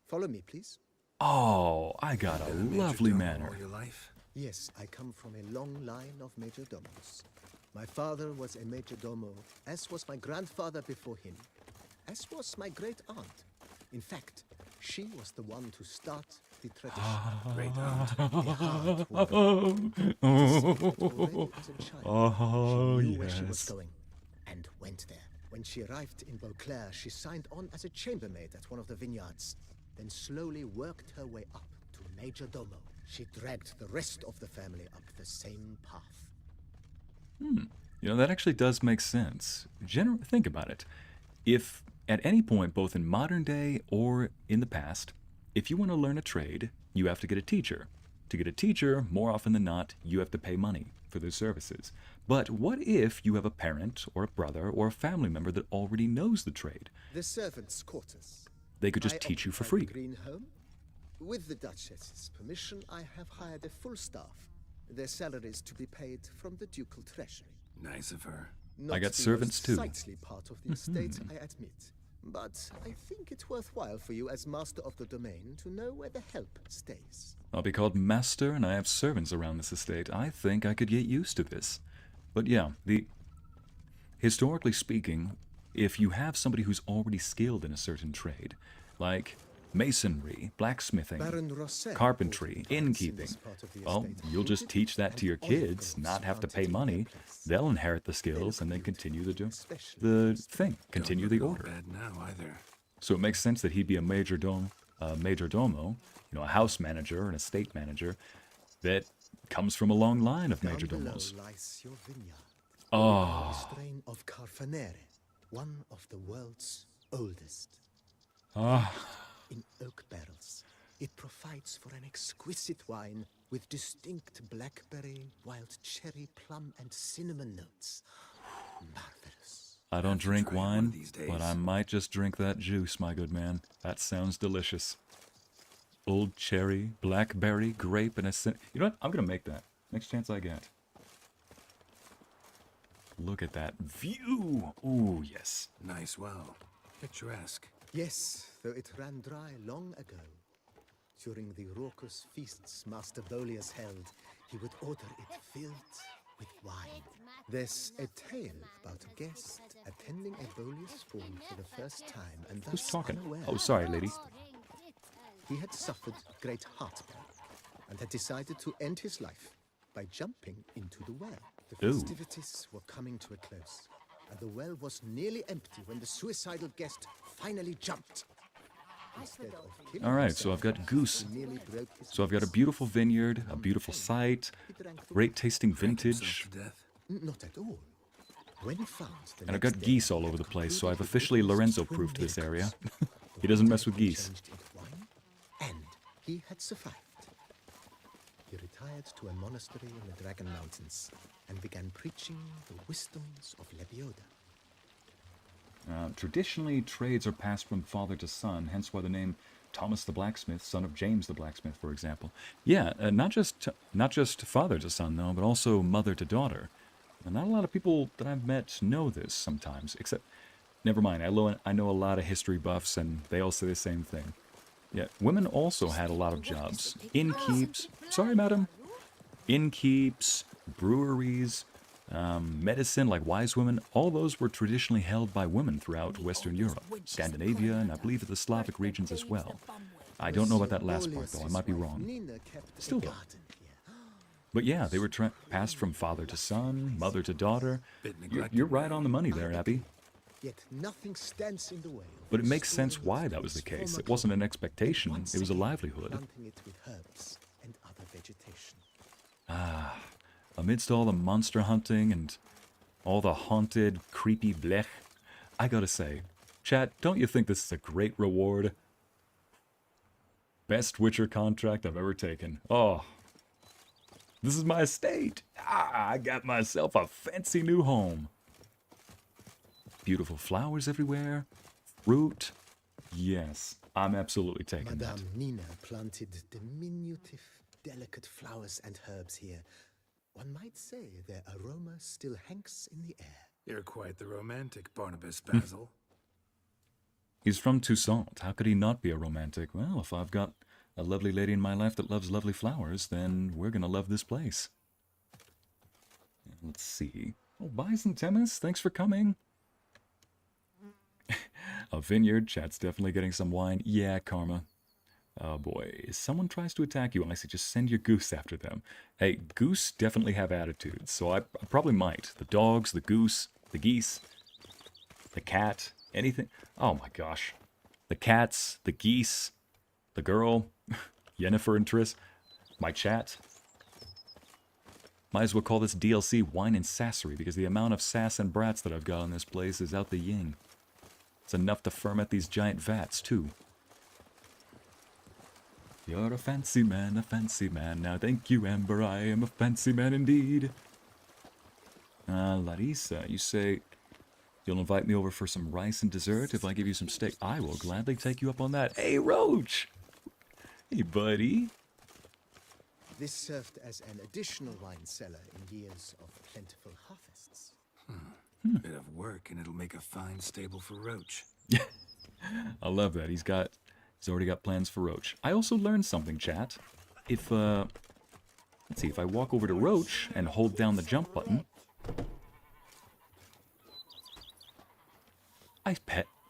Follow me, please. Oh, I got a Been lovely majordomo manor. all your life? Yes, I come from a long line of majordomos. My father was a majordomo, as was my grandfather before him, as was my great aunt. In fact, she was the one to start the tradition. Great aunt. A hard woman. To say that already as a child, Oh, she knew where she was yes. going and went there. When she arrived in Beauclair, she signed on as a chambermaid at one of the vineyards, then slowly worked her way up to majordomo. She dragged the rest of the family up the same path. You know, that actually does make sense. Think about it. If at any point, both in modern day or in the past, if you want to learn a trade, you have to get a teacher. To get a teacher, more often than not, you have to pay money for their services. But what if you have a parent or a brother or a family member that already knows the trade? The servants' quarters. They could just I teach you for occupy free. the green home. With the Duchess's permission, I have hired a full staff. Their salaries to be paid from the ducal treasury. Nice of her. Not got the servants most too. sightly part of the estate, I admit. But I think it's worthwhile for you as master of the domain to know where the help stays. I'll be called master, and I have servants around this estate. I think I could get used to this. But yeah, historically speaking, if you have somebody who's already skilled in a certain trade, like masonry, blacksmithing, Baron Rosset carpentry, bought parts in innkeeping, this part of the well, estate. you'll just Painted teach that to your and olive kids, groves not have to planted pay in their money. place. They'll inherit the skills and then continue the thing, continue the Don't look order. all bad now either. So it makes sense that he'd be a majordomo, you know, a house manager, an estate manager that comes from a long line of Down below majordomos. lies your vineyard. Oh, The strain of Carfanere, one of the world's oldest. ah, In oak barrels, it provides for an exquisite wine with distinct blackberry, wild cherry, plum, and cinnamon notes. Marvelous. I don't drink try it one of wine, these but days. I might just drink that juice, my good man. That sounds delicious. Old cherry, blackberry, grape, and you know what? I'm gonna make that next chance I get. Look at that view. Ooh, yes. Nice well. Picturesque. Yes, though it ran dry long ago. During the raucous feasts Master Bolius held, he would order it filled with wine. There's a tale about a guest attending a Bolius ball for the first time and thus Who's talking? unaware Oh, sorry, lady. he had suffered great heartburn and had decided to end his life by jumping into the well. The Ooh. festivities were coming to a close, and the well was nearly empty when the suicidal guest finally jumped. Instead of killing All right, himself, so I've got goose. he nearly broke his So I've got a wrist. beautiful vineyard, a beautiful site, He drank the great tasting Drank himself vintage, to death. Not at all. When found the and I've next got day, geese all he over had the place, so I've concluded officially it was Lorenzo-proofed twin this area. miracles. The He doesn't water mess with had been geese. changed into wine, and he had survived. He retired to a monastery in the Dragon Mountains and began preaching the wisdoms of Lebioda. Traditionally, trades are passed from father to son, hence why the name Thomas the Blacksmith, son of James the Blacksmith, for example. Yeah, not just father to son, though, but also mother to daughter. And not a lot of people that I've met know this sometimes, except, never mind, I know a lot of history buffs, and they all say the same thing. Yeah, women also had a lot of jobs. Innkeeps, sorry, madam. Innkeeps, breweries, medicine, like wise women, all those were traditionally held by women throughout Western Europe, Scandinavia, and I believe the Slavic regions as well. I don't know about that last part, though. I might be wrong. Nina kept Still a though. garden here. But yeah, they were passed from father to son, mother to daughter. Bit You're neglected. right on the money there, Abby. Yet nothing stands in the way. But it makes sense why that was the case. It wasn't an expectation, it was a livelihood. Planting it with herbs and other vegetation. Ah, amidst all the monster hunting and all the haunted, creepy blech, I gotta say, chat, don't you think this is a great reward? Best Witcher contract I've ever taken. Oh, this is my estate. Ah, I got myself a fancy new home. Beautiful flowers everywhere. Fruit. Yes, I'm absolutely taking that. Madame Nina planted diminutive, delicate flowers and herbs here. One might say their aroma still hangs in the air. You're quite the romantic, Barnabas Basil. He's from Toussaint. How could he not be a romantic? Well, if I've got a lovely lady in my life that loves lovely flowers, then we're gonna love this place. Let's see. Oh, Bison Temis, thanks for coming. A vineyard, chat's definitely getting some wine. Yeah, Karma. Oh boy, if someone tries to attack you, I say just send your goose after them. Hey, goose definitely have attitudes, so I probably might. The dogs, the goose, the geese, the cat, anything. Oh my gosh. The cats, the geese, the girl, Yennefer and Triss, my chat. Might as well call this DLC Wine and Sassery, because the amount of sass and brats that I've got in this place is out the yin. It's enough to ferment these giant vats, too. You're a fancy man, now thank you, Amber, I am a fancy man indeed. Larissa, you say you'll invite me over for some rice and dessert if I give you some steak. I will gladly take you up on that. Hey, Roach! Hey, buddy. This served as an additional wine cellar in years of plentiful harvests. Bit of work, and it'll make a fine stable for Roach. I love that. He's already got plans for Roach. I also learned something, chat. If, let's see, if I walk over to Roach and hold down the jump button,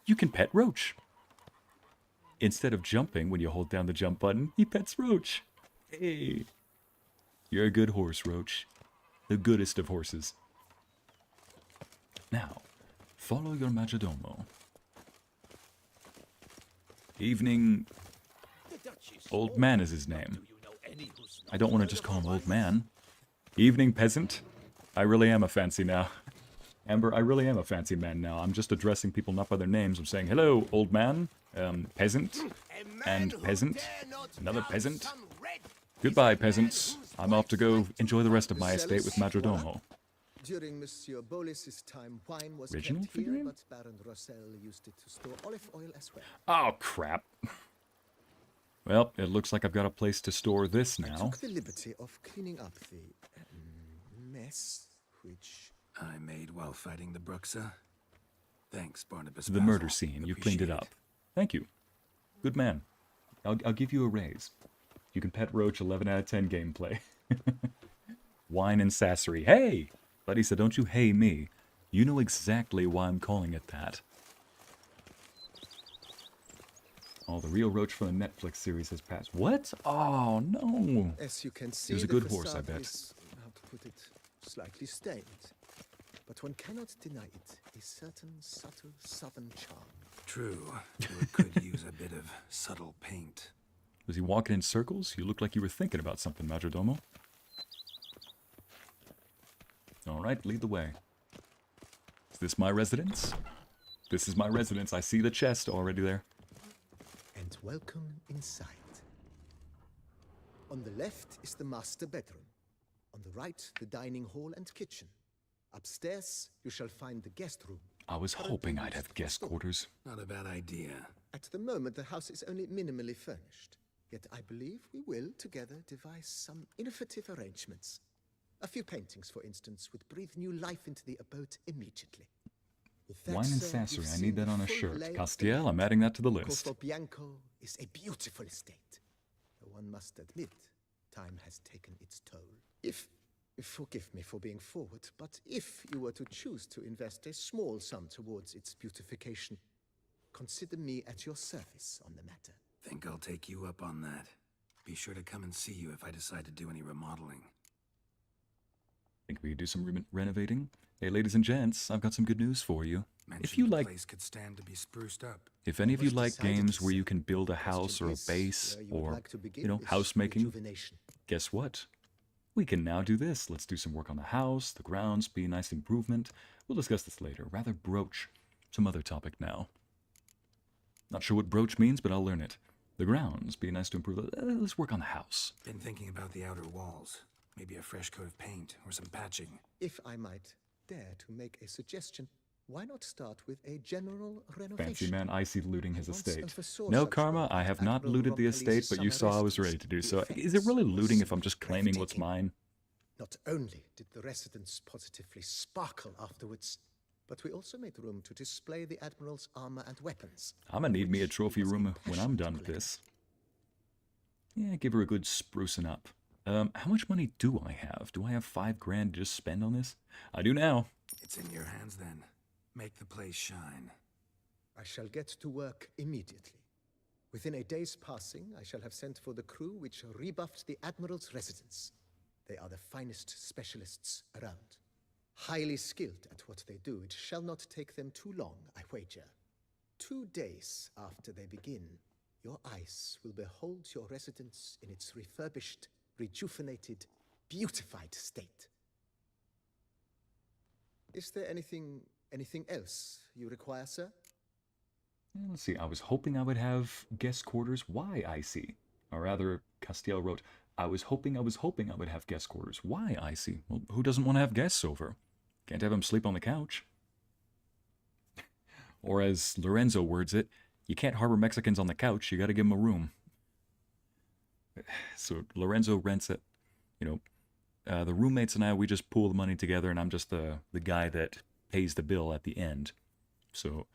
you can pet Roach. Instead of jumping when you hold down the jump button, he pets Roach. Hey, you're a good horse, Roach. The goodest of horses. Now, follow your majordomo. Evening. Old Man is his name. I don't want to just call him Old Man. Evening, peasant. I really am a fancy now. Amber, I really am a fancy man now. I'm just addressing people not by their names. I'm saying, hello, old man, peasant, and peasant, another peasant. Goodbye, peasants. I'm off to go enjoy the rest of my estate with majordomo. During Monsieur Bolis's time, wine was Original kept here, figurine? but Baron Rossel used it to store olive oil as well. Oh, crap. Well, it looks like I've got a place to store this I now. took the liberty of cleaning up the mess, which... I made while fighting the Bruxa. Thanks, Barnabas The Basil. murder scene. You cleaned it Appreciate up. Thank you. Good man. I'll give you a raise. You can pet Roach 11 out of 10 gameplay. Wine and Sassery. Hey! Buddy said, don't you hey me. You know exactly why I'm calling it that. Oh, the real Roach from the Netflix series has passed. What? Oh, no. As you can see, He was a the good horse, I facade bet. is, how to put it, slightly stained. But one cannot deny it a certain subtle southern charm. True. It could use a bit of subtle paint. Was he walking in circles? You looked like you were thinking about something, Majordomo. All right, lead the way. Is this my residence? This is my residence. I see the chest already there. And welcome inside. On the left is the master bedroom. On the right, the dining hall and kitchen. Upstairs, you shall find the guest room. I was hoping I'd have guest quarters. Not a bad idea. At the moment, the house is only minimally furnished. Yet I believe we will, together, devise some innovative arrangements. A few paintings, for instance, would breathe new life into the abode immediately. With that, Wine and sir, you've Sassery. I seen need that the on a full shirt. lay of the Castiel, land. I'm adding that to the list. Corvo Bianco is a beautiful estate. Though one must admit, time has taken its toll. Forgive me for being forward, but if you were to choose to invest a small sum towards its beautification, consider me at your service on the matter. Think I'll take you up on that. Be sure to come and see you if I decide to do any remodeling. Think we could do some renovating? Hey, ladies and gents, I've got some good news for you. Mentioned the place could stand to be spruced up. if any of you was like decided games to where say. you can build a house or a Question is, base where you would or, like to begin you know, this house making, rejuvenation. guess what? We can now do this. Let's do some work on the house, the grounds, be a nice improvement. We'll discuss this later. Rather broach some other topic now. Not sure what broach means, but I'll learn it. The grounds, be nice to improve. Let's work on the house. Been thinking about the outer walls. Maybe a fresh coat of paint or some patching. If I might dare to make a suggestion, why not start with a general renovation? Fancy man Ycey looting his Once estate. oversaw No, such Karma, work I have not Admiral looted the Rumpeli's estate, but you summer saw I was residence. ready to do The so. Is it effects really were looting if I'm just simply claiming what's breathtaking. mine? Not only did the residence positively sparkle afterwards, but we also made room to display the Admiral's armor and weapons. I'm gonna need me a which he trophy was room when I'm impassioned done to with collect. this. Yeah, give her a good sprucing up. How much money do I have? Do I have $5 grand to just spend on this? I do now. It's in your hands then. Make the place shine. I shall get to work immediately. Within a day's passing, I shall have sent for the crew which rebuffed the Admiral's residence. They are the finest specialists around. Highly skilled at what they do, it shall not take them too long, I wager. 2 days after they begin, your eyes will behold your residence in its refurbished, rejuvenated, beautified state. Is there anything else you require, sir? Let's see, I was hoping I would have guest quarters. Why, Ycey? Or rather, Castiel wrote, I was hoping I would have guest quarters. Why, Ycey? Well, who doesn't want to have guests over? Can't have them sleep on the couch. Or as Lorenzo words it, you can't harbor Mexicans on the couch, you gotta give them a room. So Lorenzo rents it, you know, the roommates and I, we just pool the money together, and I'm just the guy that pays the bill at the end. So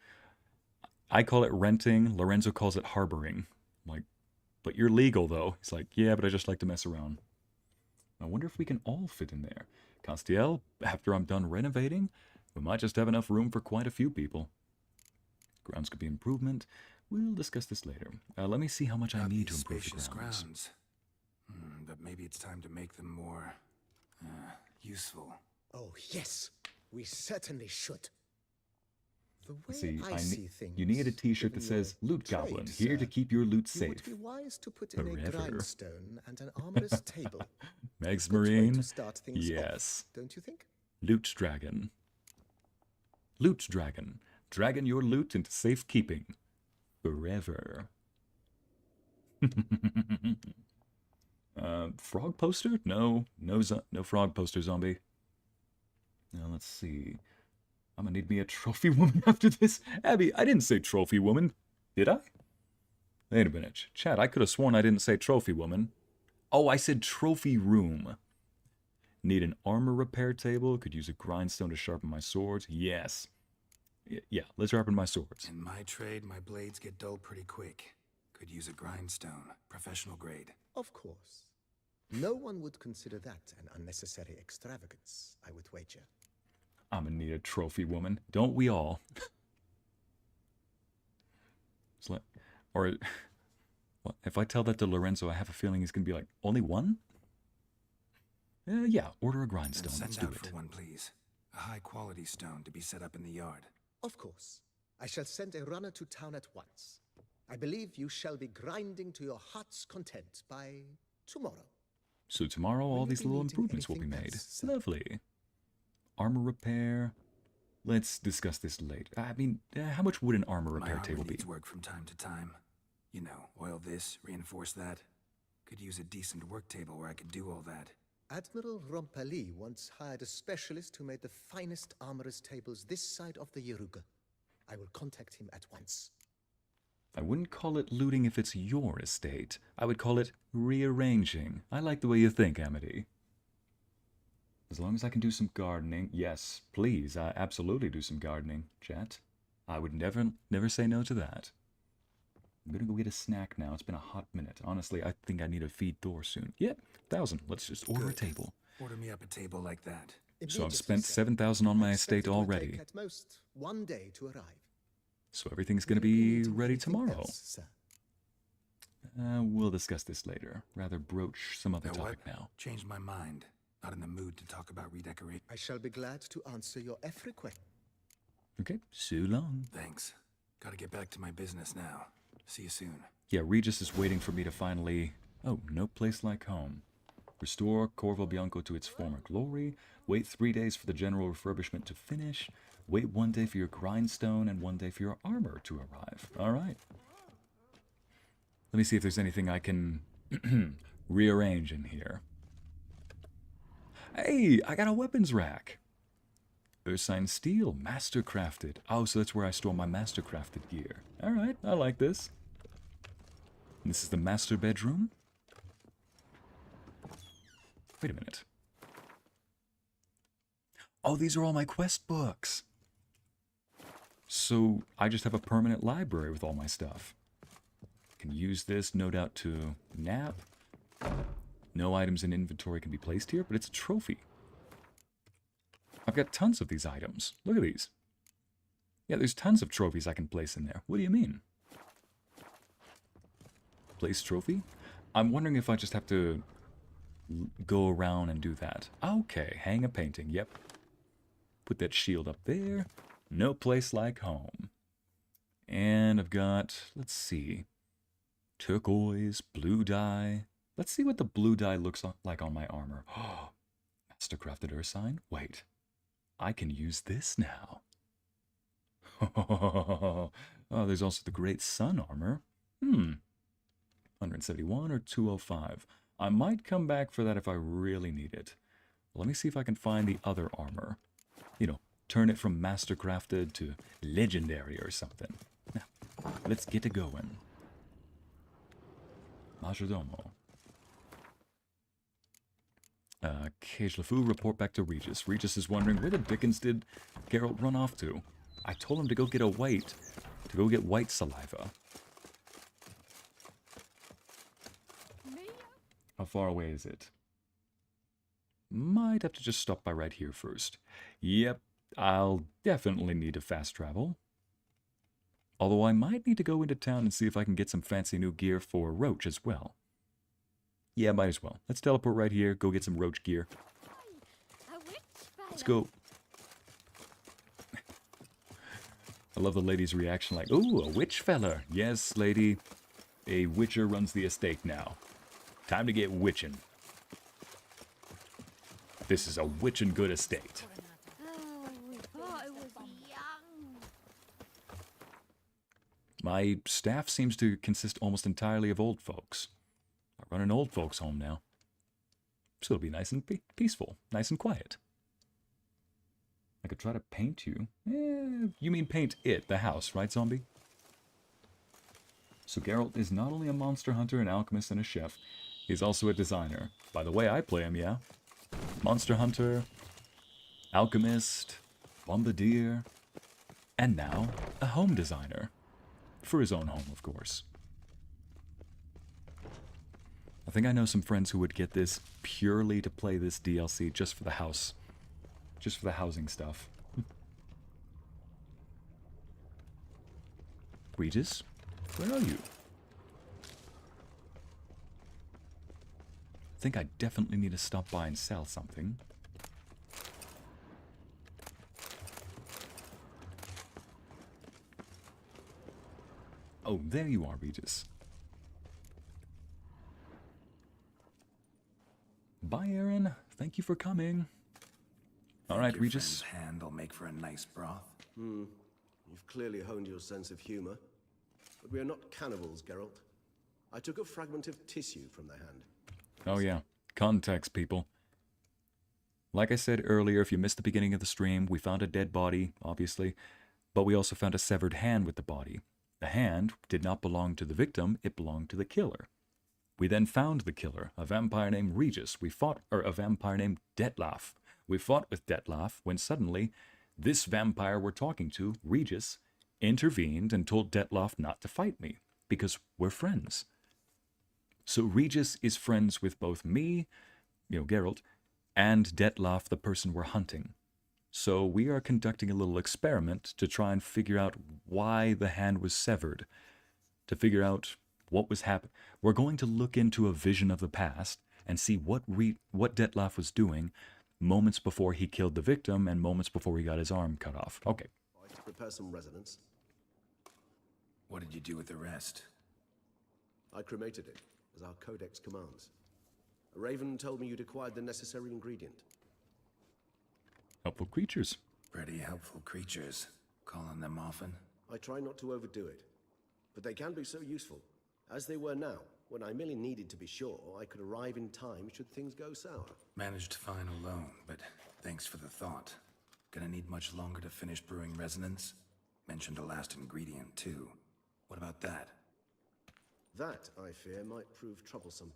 I call it renting, Lorenzo calls it harboring. I'm like, but you're legal though. He's like, yeah, but I just like to mess around. I wonder if we can all fit in there. Castiel, after I'm done renovating, we might just have enough room for quite a few people. Grounds could be improvement. We'll discuss this later. Let me see how much I Got need to these improve the spacious grounds. But maybe it's time to make them more useful. Oh, yes, we certainly should. The way See, I see things, you need a t-shirt that given your says, Loot trade, Goblin, here to sir, keep your loot you safe. would be wise to put in a Forever. grindstone and an armorer's table. Megs Good way Marine? to start things Yes. off, don't you think? Loot Dragon. Loot Dragon. Dragon your loot into safekeeping. Forever. Frog poster? No frog poster, zombie. Now let's see. I'm gonna need me a trophy woman after this. Abby, I didn't say trophy woman. Did I? Wait a minute. Chat, I could have sworn I didn't say trophy woman. Oh, I said trophy room. Need an armor repair table. Could use a grindstone to sharpen my swords. Yes. Yeah, let's sharpen my swords. In my trade, my blades get dull pretty quick. Could use a grindstone, professional grade. Of course. No one would consider that an unnecessary extravagance, I would wager. I'm gonna need a trophy woman. Don't we all? Or what, if I tell that to Lorenzo, I have a feeling he's gonna be like, only one? Yeah, order a grindstone. Send Let's do out it. for one, please. A high-quality stone to be set up in the yard. Of course. I shall send a runner to town at once. I believe you shall be grinding to your heart's content by tomorrow. So tomorrow, Will all you these be little needing improvements will be anything made. else, sir? Lovely. Armor repair. Let's discuss this later. I mean, how much would an armor My repair armor table be? needs work from time to time. You know, oil this, reinforce that. Could use a decent work table where I could do all that. Admiral Rompali once hired a specialist who made the finest armorer's tables this side of the Yaruga. I will contact him at once. I wouldn't call it looting if it's your estate. I would call it rearranging. I like the way you think, Amity. As long as I can do some gardening. Yes, please, I absolutely do some gardening, chat. I would never say no to that. I'm gonna go get a snack now. It's been a hot minute. Honestly, I think I need to feed Thor soon. Yep, 1,000. Let's just order a Good. table. Order me up a table like that. So I've Immediately, spent sir. 7,000 on my I expect estate it will already. take at most 1 day to arrive. So everything's gonna Will you be needing ready anything tomorrow. else, sir? We'll discuss this later. Rather broach some other Know topic what? now. Changed my mind. Not in the mood to talk about redecorating. I shall be glad to answer your every question. Okay, so long. Thanks. Gotta get back to my business now. See you soon. Yeah, Regis is waiting for me to finally... Oh, no place like home. Restore Corvo Bianco to its former glory. Wait 3 days for the general refurbishment to finish. Wait 1 day for your grindstone and 1 day for your armor to arrive. Alright. Let me see if there's anything I can rearrange in here. Hey, I got a weapons rack. Ursine steel, mastercrafted. Oh, so that's where I store my mastercrafted gear. Alright, I like this. And this is the master bedroom. Wait a minute. Oh, these are all my quest books. So I just have a permanent library with all my stuff. Can use this, no doubt, to nap. No items in inventory can be placed here, but it's a trophy. I've got tons of these items. Look at these. Yeah, there's tons of trophies I can place in there. What do you mean? Place trophy? I'm wondering if I just have to go around and do that. Okay, hang a painting. Yep. Put that shield up there. No place like home. And I've got, let's see, turquoise, blue dye. Let's see what the blue dye looks like on my armor. Oh, mastercrafted Ursine. Wait, I can use this now. Oh, there's also the Great Sun armor. 171 or 205. I might come back for that if I really need it. Let me see if I can find the other armor. You know, turn it from mastercrafted to legendary or something. Now, let's get it going. Majordomo. Cage LeFou, report back to Regis. Regis is wondering where the dickens did Geralt run off to. I told him to go get white saliva. How far away is it? Might have to just stop by right here first. Yep, I'll definitely need to fast travel. Although I might need to go into town and see if I can get some fancy new gear for Roach as well. Yeah, might as well. Let's teleport right here, go get some Roach gear. Let's go. I love the lady's reaction like, ooh, a witch feller. Yes, lady. A witcher runs the estate now. Time to get witching. This is a witchin' good estate. My staff seems to consist almost entirely of old folks. I run an old folks' home now. So it'll be nice and peaceful, nice and quiet. I could try to paint you. You mean paint it, the house, right, zombie? So Geralt is not only a monster hunter, an alchemist, and a chef, he's also a designer. By the way I play him, yeah? Monster hunter, alchemist, bombardier, and now a home designer. For his own home, of course. I think I know some friends who would get this purely to play this DLC just for the house. Just for the housing stuff. Regis, where are you? I think I definitely need to stop by and sell something. Oh, there you are, Regis. Bye, Aaron. Thank you for coming. All right, Regis. Your friend's hand will make for a nice broth. You've clearly honed your sense of humor. But we are not cannibals, Geralt. I took a fragment of tissue from their hand. Oh yeah, context, people. Like I said earlier, if you missed the beginning of the stream, we found a dead body, obviously, but we also found a severed hand with the body. The hand did not belong to the victim, it belonged to the killer. We then found the killer, a vampire named Regis. A vampire named Detlaf. We fought with Detlaf when suddenly this vampire we're talking to, Regis, intervened and told Detlaf not to fight me, because we're friends. So Regis is friends with both me, Geralt, and Detlaf, the person we're hunting. So we are conducting a little experiment to try and figure out why the hand was severed, to figure out what was happening. We're going to look into a vision of the past and see what Detlaf was doing moments before he killed the victim and moments before he got his arm cut off. Okay. I prepare some resonance. What did you do with the rest? I cremated it, as our codex commands. A raven told me you'd acquired the necessary ingredient. Helpful creatures. Pretty helpful creatures. Call on them often? I try not to overdo it, but they can be so useful, as they were now, when I merely needed to be sure I could arrive in time should things go sour. Managed fine alone, but thanks for the thought. Gonna need much longer to finish brewing resonance? Mentioned a last ingredient, too. What about that? That, I fear, might prove troublesome.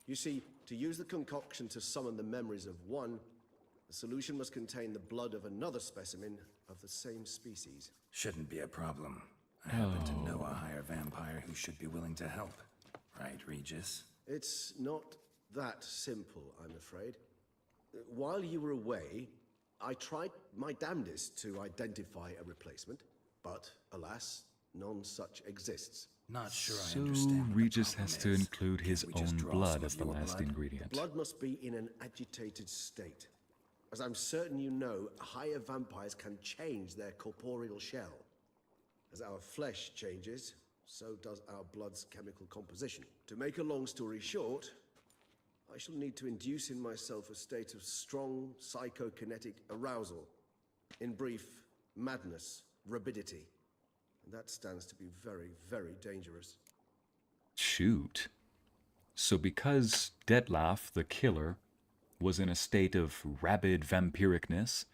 You see, to use the concoction to summon the memories of one, the solution must contain the blood of another specimen of the same species. Shouldn't be a problem. I happen to know a higher vampire who should be willing to help. Right, Regis? It's not that simple, I'm afraid. While you were away, I tried my damnedest to identify a replacement, but alas, none such exists. Not sure I So understand what the Regis problem has to is. include his Can't we just own draw blood some as of the your last blood? ingredient. Blood must be in an agitated state. As I'm certain you know, higher vampires can change their corporeal shell. As our flesh changes, so does our blood's chemical composition. To make a long story short, I shall need to induce in myself a state of strong psychokinetic arousal. In brief, madness, rabidity. And that stands to be very, very dangerous. Shoot. So because Detlef, the killer, was in a state of rabid vampiricness,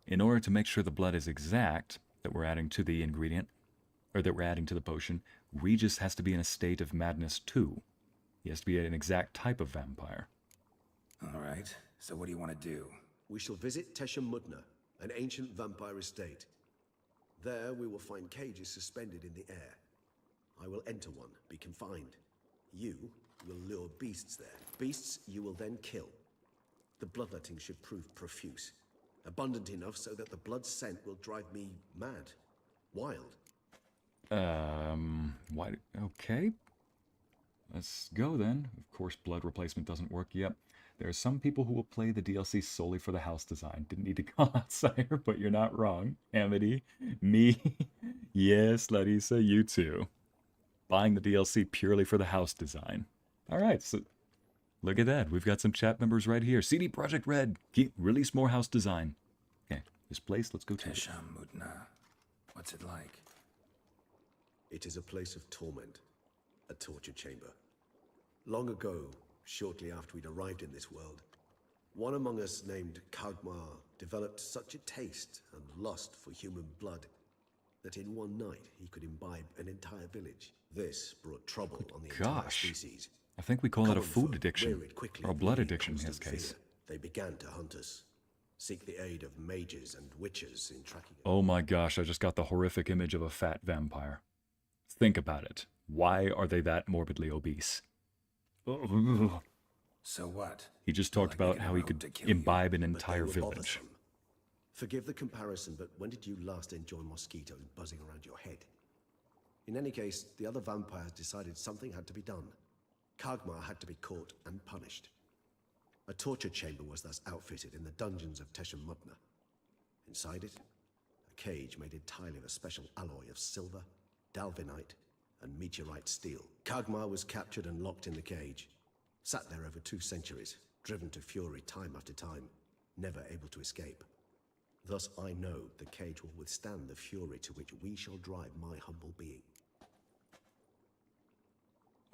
in order to make sure the blood is exact that we're adding to the ingredient, or that we're adding to the potion, Regis has to be in a state of madness too. He has to be an exact type of vampire. All right, so what do you want to do? We shall visit Tesha Mudna, an ancient vampire estate. There we will find cages suspended in the air. I will enter one, be confined. You will lure beasts there. Beasts you will then kill. The bloodletting should prove profuse. Abundant enough so that the blood scent will drive me mad. Wild. Why? Okay. Let's go then. Of course, blood replacement doesn't work. Yep. There are some people who will play the DLC solely for the house design. Didn't need to call out Sire, but you're not wrong. Amity, me, yes, Larissa, you too. Buying the DLC purely for the house design. All right, so look at that. We've got some chat members right here. CD Projekt Red, release more house design. Okay, this place, let's go to it. Tesha Mudna. What's it like? It is a place of torment. A torture chamber. Long ago, shortly after we'd arrived in this world, one among us named Kagmar developed such a taste and lust for human blood that in one night he could imbibe an entire village. This brought trouble on the entire Gosh. species. I think we call it a Common food folk addiction, wearied quickly or a of blood living in addiction in his constant case. fear. They began to hunt us, seek the aid of mages and witches in tracking us. Oh my gosh, I just got the horrific image of a fat vampire. Think about it. Why are they that morbidly obese? Ugh. So what? He just talked Like they about get how he around could to kill you, imbibe an But they entire were village. bothersome. Forgive the comparison, but when did you last enjoy mosquitoes buzzing around your head? In any case, the other vampires decided something had to be done. Kagmar had to be caught and punished. A torture chamber was thus outfitted in the dungeons of Tesha Mudna. Inside it, a cage made entirely of a special alloy of silver, dalvinite, and meteorite steel. Kagmar was captured and locked in the cage. Sat there over 2 centuries, driven to fury time after time, never able to escape. Thus I know the cage will withstand the fury to which we shall drive my humble being.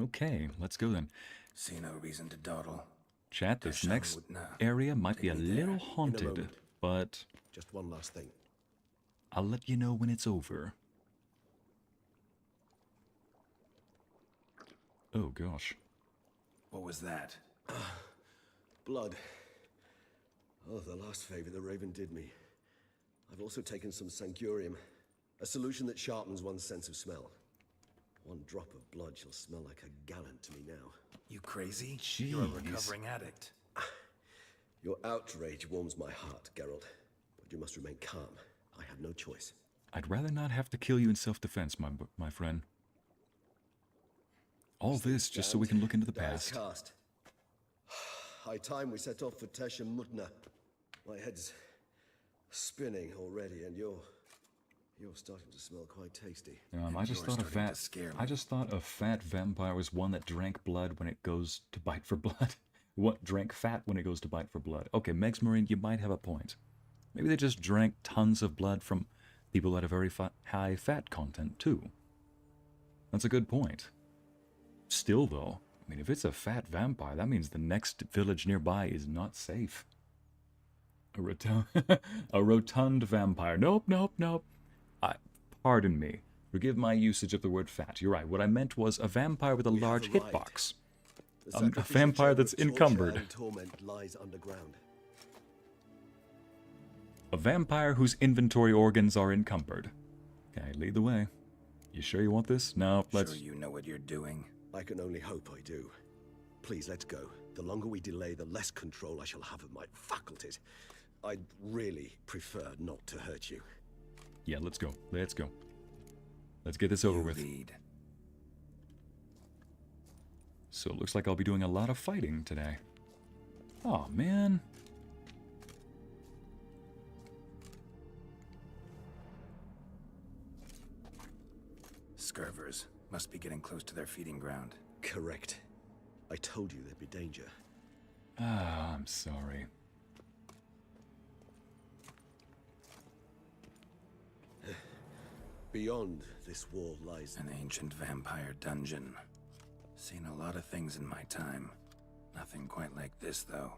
Okay, let's go then. See no reason to dawdle. Chat, this Tesha next Mudna. area might be a Take me there. little In a haunted, moment. but Just one last thing. I'll let you know when it's over. Oh gosh. What was that? Blood. Oh, the last favor the Raven did me. I've also taken some Sancurium, a solution that sharpens one's sense of smell. One drop of blood shall smell like a gallon to me now. You crazy? You're a Jeez. recovering addict. Your outrage warms my heart, Geralt, but you must remain calm. I have no choice. I'd rather not have to kill you in self-defense, my friend. All this just so we can look into the Die past. cast. High time we set off for Tesha Mudna. My head's spinning already, and you're You're starting to smell quite tasty. I just thought I just thought a fat vampire was one that drank blood when it goes to bite for blood. What drank fat when it goes to bite for blood? Okay, Megs Marine, you might have a point. Maybe they just drank tons of blood from people that have very high fat content too. That's a good point. Still though, I mean, if it's a fat vampire, that means the next village nearby is not safe. A rotund vampire. Nope, nope, nope. Pardon me. Forgive my usage of the word fat. You're right. What I meant was a vampire with a large hitbox. A vampire that's encumbered. Torment lies underground. A vampire whose inventory organs are encumbered. Okay, lead the way. You sure you want this? No, let's... Sure you know what you're doing. I can only hope I do. Please, let's go. The longer we delay, the less control I shall have of my faculties. I'd really prefer not to hurt you. Yeah, let's go. Let's go. Let's get this over with. Lead. So it looks like I'll be doing a lot of fighting today. Oh man. Scurvers must be getting close to their feeding ground. Correct. I told you there'd be danger. Ah, I'm sorry. Beyond this wall lies An ancient vampire dungeon. Seen a lot of things in my time. Nothing quite like this, though.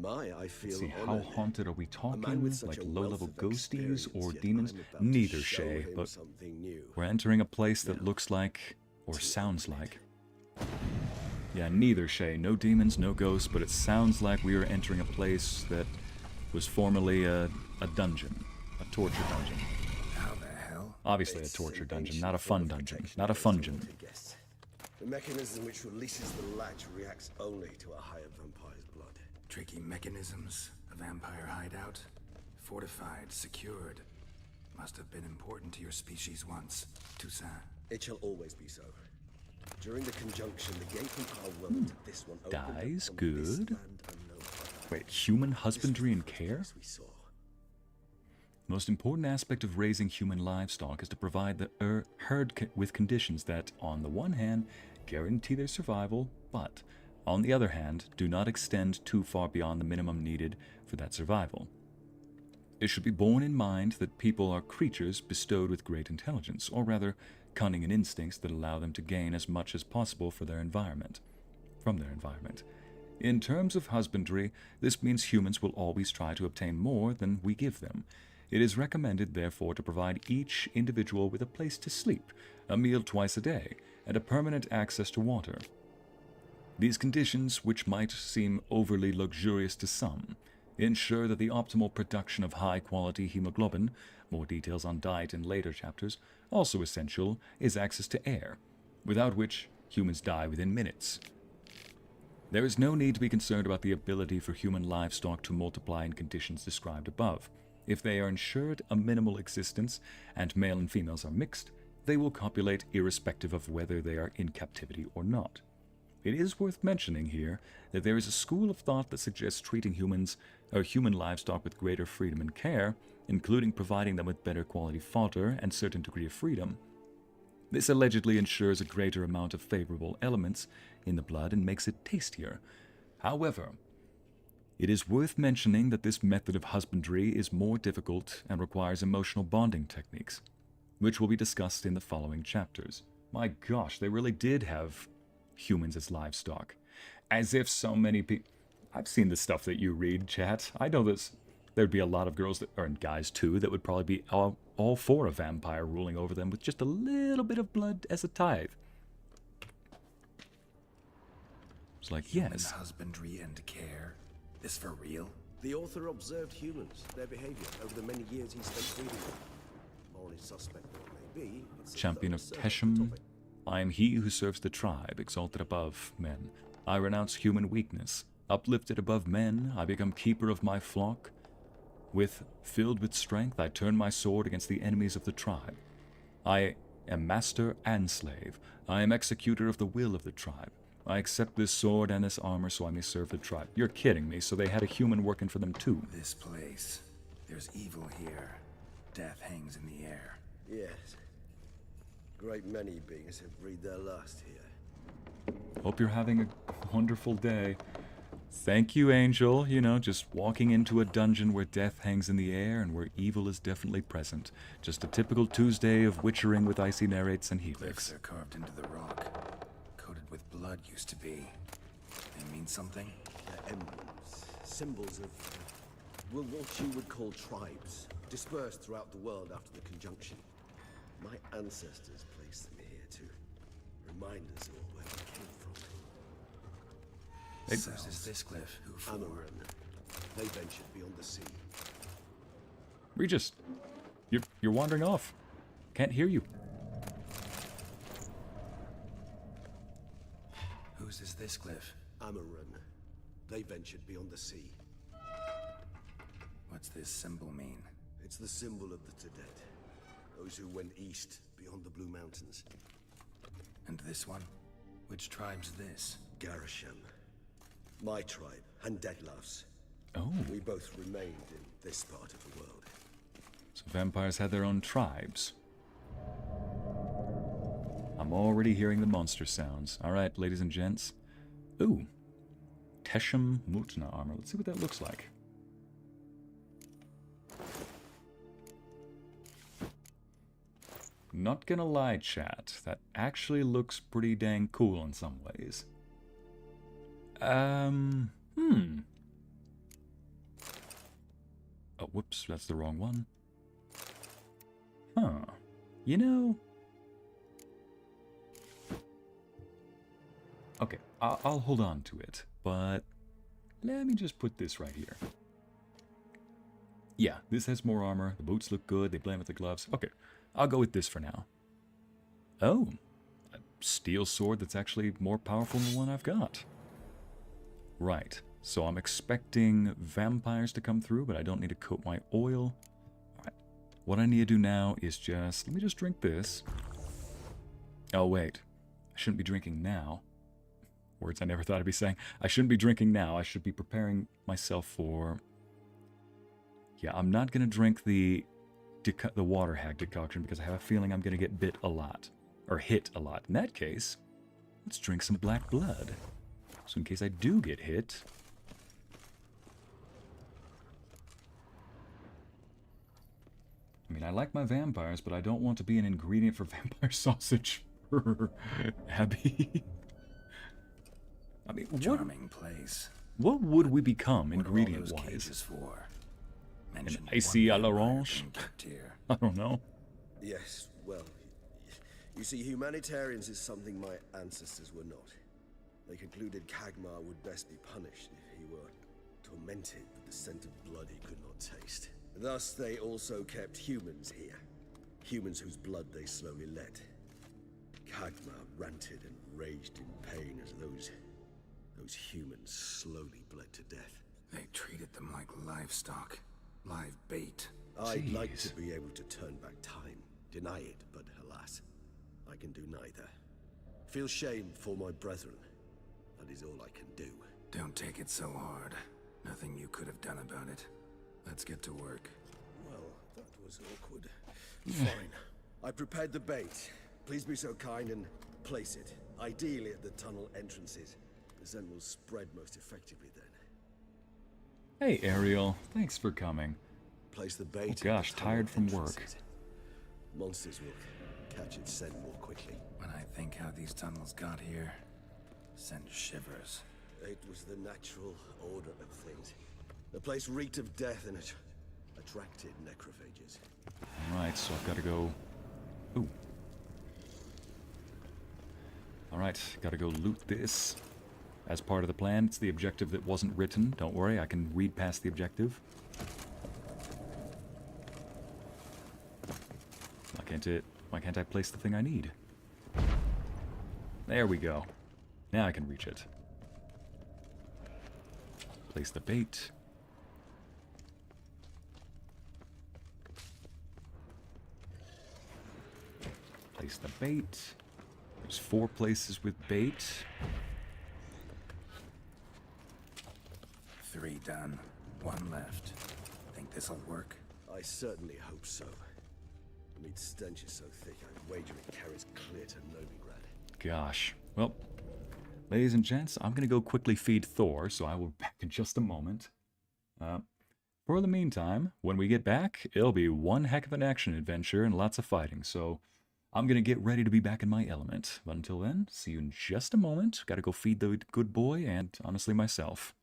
I feel Let's see, how honored. haunted are we A man talking? with such Like a low-level wealth of ghosties or experience, yet demons? I'm about to Neither, show Shay, him but something new. we're entering a place that looks like, or sounds like... Yeah, neither, Shay. No demons, no ghosts, but it sounds like we are entering a place that was formerly a dungeon. A torture dungeon. How the hell? Obviously a It's torture an dungeon, ancient not a form fun of dungeon. protection Not a against fungeon. unwanted guests. The mechanism which releases the latch reacts only to a higher vampire's blood. Tricky mechanisms. A vampire hideout. Fortified, secured. Must have been important to your species once. Toussaint. It shall always be so. During the conjunction, the gaping parallel to this one opened up Dies, on this good. land unknown by Wait, human This was husbandry the and first care? place we saw. Most important aspect of raising human livestock is to provide the herd with conditions that, on the one hand, guarantee their survival, but, on the other hand, do not extend too far beyond the minimum needed for that survival. It should be borne in mind that people are creatures bestowed with great intelligence, or rather, cunning and instincts that allow them to gain as much as possible from their environment. In terms of husbandry, this means humans will always try to obtain more than we give them. It is recommended, therefore, to provide each individual with a place to sleep, a meal twice a day, and a permanent access to water. These conditions, which might seem overly luxurious to some, ensure that the optimal production of high-quality hemoglobin, more details on diet in later chapters, also essential is access to air, without which humans die within minutes. There is no need to be concerned about the ability for human livestock to multiply in conditions described above. If they are ensured a minimal existence and male and females are mixed, they will copulate irrespective of whether they are in captivity or not. It is worth mentioning here that there is a school of thought that suggests treating human livestock with greater freedom and care, including providing them with better quality fodder and certain degree of freedom. This allegedly ensures a greater amount of favorable elements in the blood and makes it tastier. However, it is worth mentioning that this method of husbandry is more difficult and requires emotional bonding techniques, which will be discussed in the following chapters. My gosh, they really did have humans as livestock. As if so many people... I've seen the stuff that you read, chat. I know there'd be a lot of girls, and guys too, that would probably be all for a vampire ruling over them with just a little bit of blood as a tithe. It's like, Human yes. husbandry and care. This for real? The author observed humans, their behavior, over the many years he spent feeding them. Morally suspect though it may be, it's a Champion of thorough search Teshem, topic. I am he who serves the tribe, exalted above men. I renounce human weakness. Uplifted above men, I become keeper of my flock. Filled with strength, I turn my sword against the enemies of the tribe. I am master and slave. I am executor of the will of the tribe. I accept this sword and this armor so I may serve the tribe. You're kidding me, so they had a human working for them too. This place. There's evil here. Death hangs in the air. Yes. Great many beings have breathed their last here. Hope you're having a wonderful day. Thank you, Angel. You know, just walking into a dungeon where death hangs in the air and where evil is definitely present. Just a typical Tuesday of witchering with Ycey narrates and Glyphs Helix. are carved into the rock. Coated with blood used to be. They mean something? They're emblems, symbols of, well, what you would call tribes, dispersed throughout the world after the conjunction. My ancestors placed them here to remind us all where we came from. So is this glyph? Who for? Amaran. They ventured beyond the sea. Regis, you're wandering off. Can't hear you. Whose is this glyph? Amaran. They ventured beyond the sea. What's this symbol mean? It's the symbol of the Tedet. Those who went east beyond the Blue Mountains. And this one? Which tribe's this? Garisham. My tribe, and Detlef's. Oh, We both remained in this part of the world. so vampires had their own tribes. I'm already hearing the monster sounds. All right, ladies and gents. Ooh, Teshem Mutna armor. Let's see what that looks like. Not gonna lie, chat. That actually looks pretty dang cool in some ways. Oh, whoops, that's the wrong one. Huh. You know... Okay, I'll hold on to it, but let me just put this right here. Yeah, this has more armor, the boots look good, they blend with the gloves. Okay, I'll go with this for now. Oh, a steel sword that's actually more powerful than the one I've got. Right, so I'm expecting vampires to come through, but I don't need to coat my oil. Alright, what I need to do now is just, let me just drink this. Oh wait, I shouldn't be drinking now. Words I never thought I'd be saying. I shouldn't be drinking now, I should be preparing myself for... Yeah, I'm not going to drink the water hag decoction because I have a feeling I'm going to get bit a lot. Or hit a lot. In that case, let's drink some black blood. So in case I do get hit... I mean, I like my vampires, but I don't want to be an ingredient for vampire sausage for Abby. I mean, Charming place. what would we become What are all those ingredient-wise? cages for? An Mention Ycey one à vampire l'orange? being kept here. I don't know. Yes, well, you see, humanitarians is something my ancestors were not. They concluded Kagmar would best be punished if he were tormented with the scent of blood he could not taste. Thus, they also kept humans here. Humans whose blood they slowly let. Kagmar ranted and raged in pain as those humans slowly bled to death. They treated them like livestock. Live bait. I'd like Jeez. to be able to turn back time, deny it, but alas, I can do neither. Feel shame for my brethren. That is all I can do. Don't take it so hard. Nothing you could have done about it. Let's get to work. Well, that was awkward. Fine. I prepared the bait. Please be so kind and place it, ideally at the tunnel entrances. The scent will spread most effectively then. Hey, Ariel. Thanks for coming. Place the bait. Oh at the gosh, tunnel tired from work. entrances. Monsters will catch its scent more quickly. When I think how these tunnels got here, send shivers. It was the natural order of things. The place reeked of death and it attracted necrophages. Alright, so I've got to go... Ooh. Alright, gotta go loot this. As part of the plan, it's the objective that wasn't written. Don't worry, I can read past the objective. Why can't I place the thing I need? There we go. Now I can reach it. Place the bait. Place the bait. There's 4 places with bait. 3 done. 1 left. Think this'll work? I certainly hope so. meat stench is so thick, I'd wager it carries clear to Novigrad. Gosh. Well, ladies and gents, I'm going to go quickly feed Thor, so I will be back in just a moment. For the meantime, when we get back, it'll be one heck of an action adventure and lots of fighting, so I'm going to get ready to be back in my element. But until then, see you in just a moment. Gotta go feed the good boy and, honestly, myself.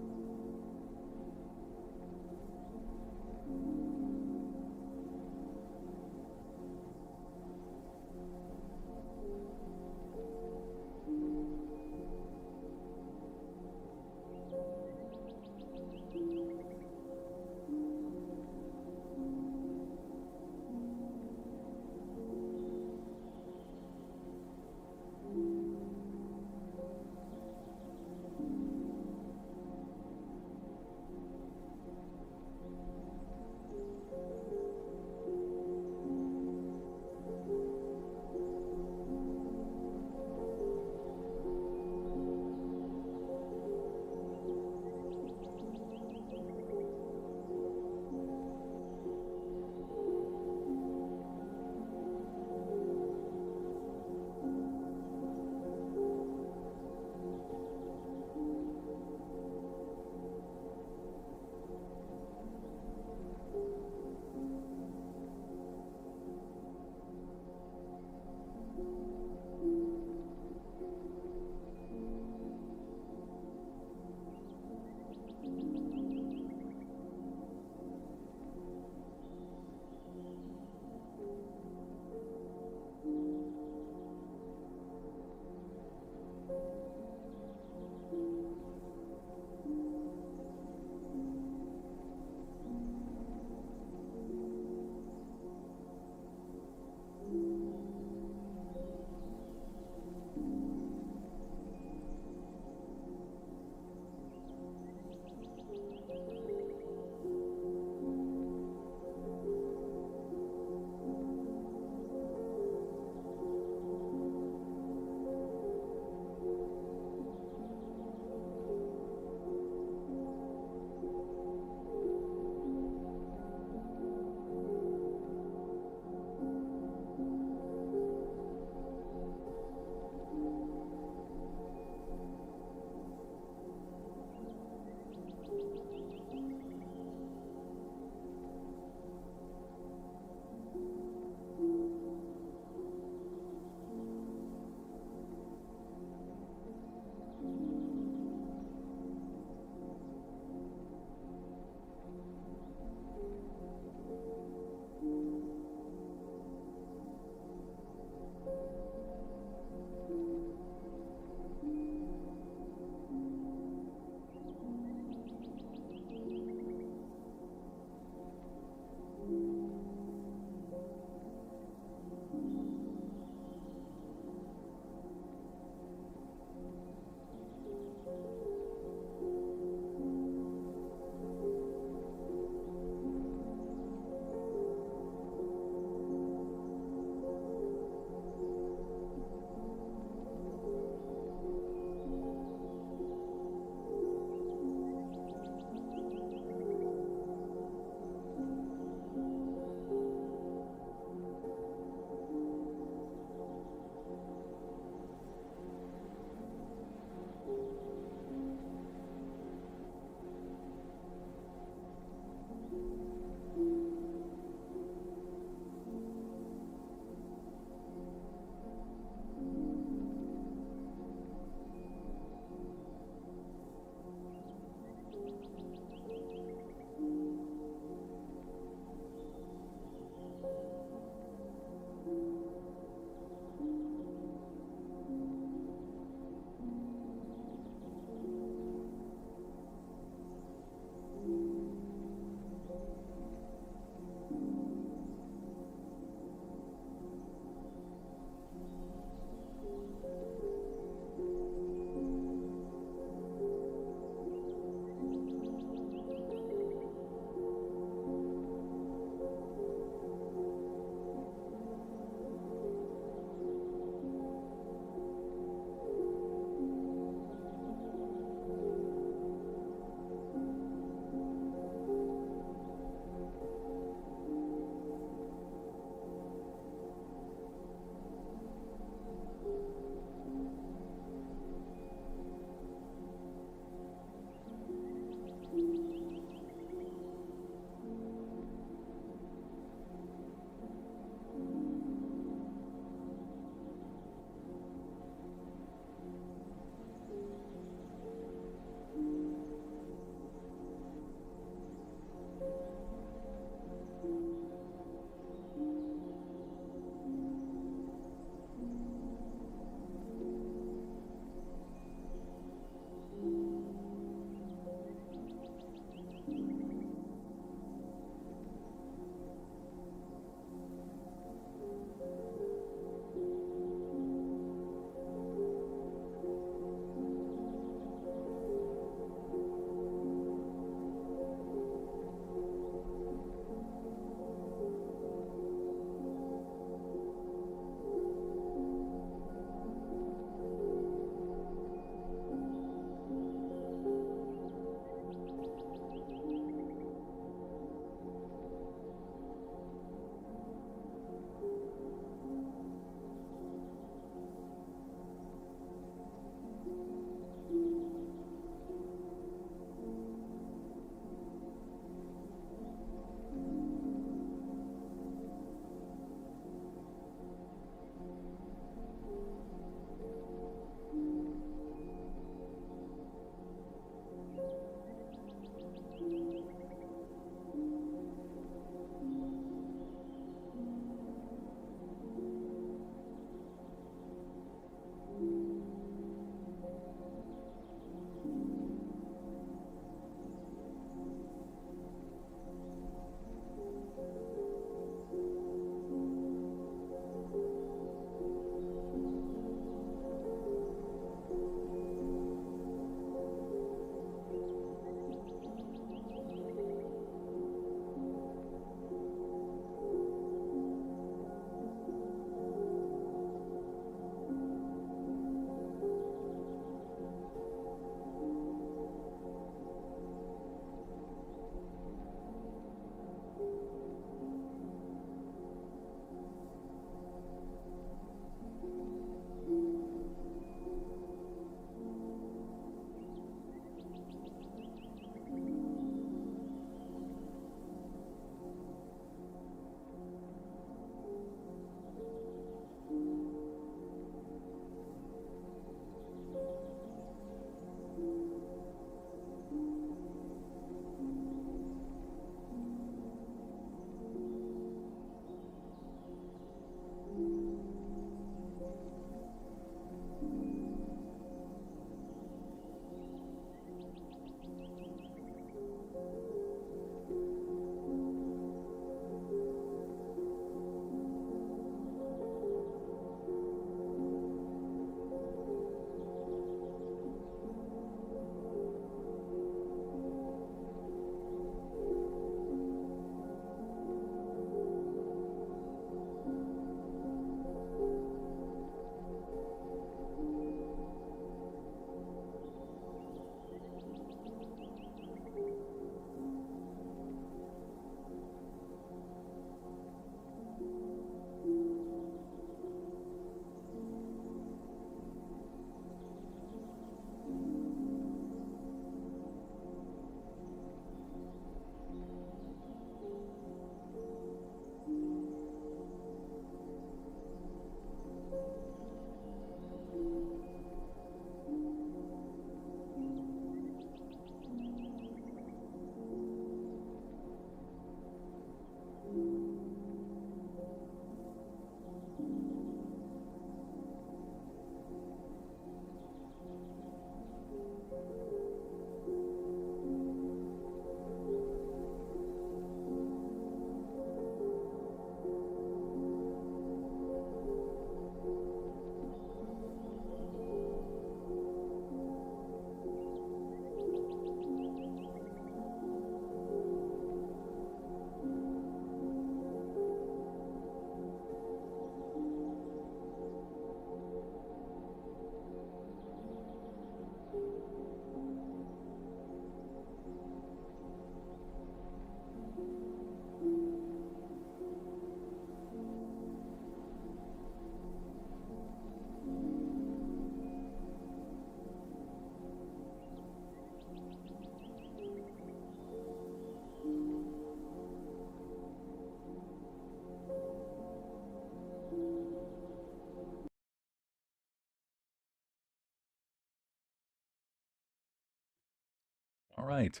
All right.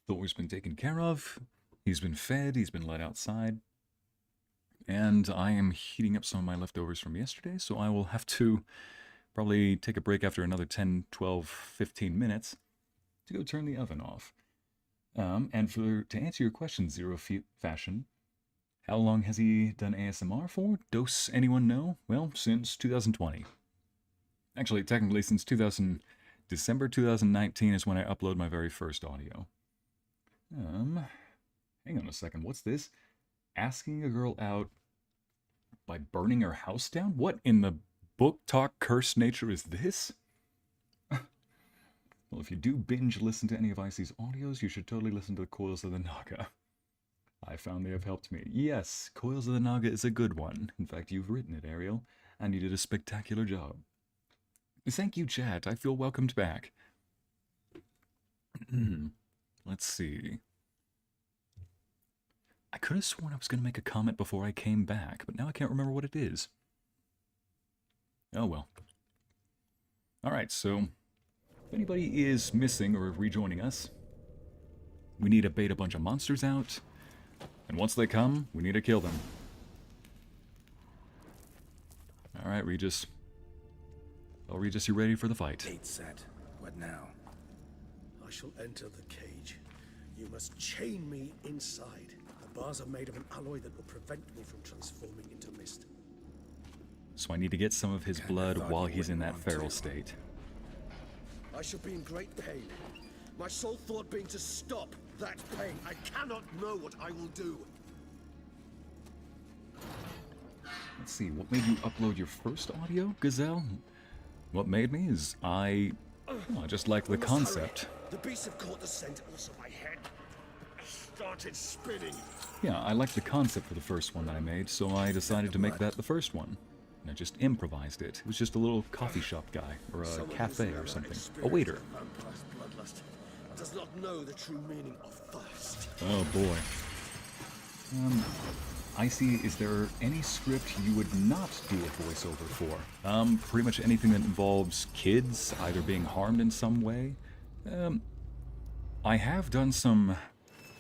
Thor's been taken care of. He's been fed. He's been let outside. And I am heating up some of my leftovers from yesterday, so I will have to probably take a break after another 10, 12, 15 minutes to go turn the oven off. And to answer your question, Zero Fashion, how long has he done ASMR for? Does anyone know? Well, since 2020. Actually, technically since December 2019 is when I upload my very first audio. Hang on a second, what's this? Asking a girl out by burning her house down? What in the book talk cursed nature is this? Well, if you do binge listen to any of Ycey's audios, you should totally listen to the Coils of the Naga. I found they have helped me. Yes, Coils of the Naga is a good one. In fact, you've written it, Ariel, and you did a spectacular job. Thank you, chat. I feel welcomed back. Let's see. I could have sworn I was going to make a comment before I came back, but now I can't remember what it is. Oh well. Alright, so if anybody is missing or rejoining us, we need to bait a bunch of monsters out, and once they come, we need to kill them. Alright, Regis. Oh, Regis, you ready for the fight? Gate set. What now? I shall enter the cage. You must chain me inside. The bars are made of an alloy that will prevent me from transforming into mist. So I need to get some of his blood while he's in that feral state. I shall be in great pain. My sole thought being to stop that pain. I cannot know what I will do. Let's see, what made you upload your first audio, Gazelle? What made me is I just like the concept. The beasts have caught the scent, also my head started spinning. Yeah, I liked the concept for the first one that I made, so I decided to make that the first one. And I just improvised it. It was just a little coffee shop guy, or a cafe or something. A waiter. Vampire's bloodlust does not know the true meaning of thirst. Oh boy. Ycey, is there any script you would not do a voiceover for? Pretty much anything that involves kids, either being harmed in some way. I have done some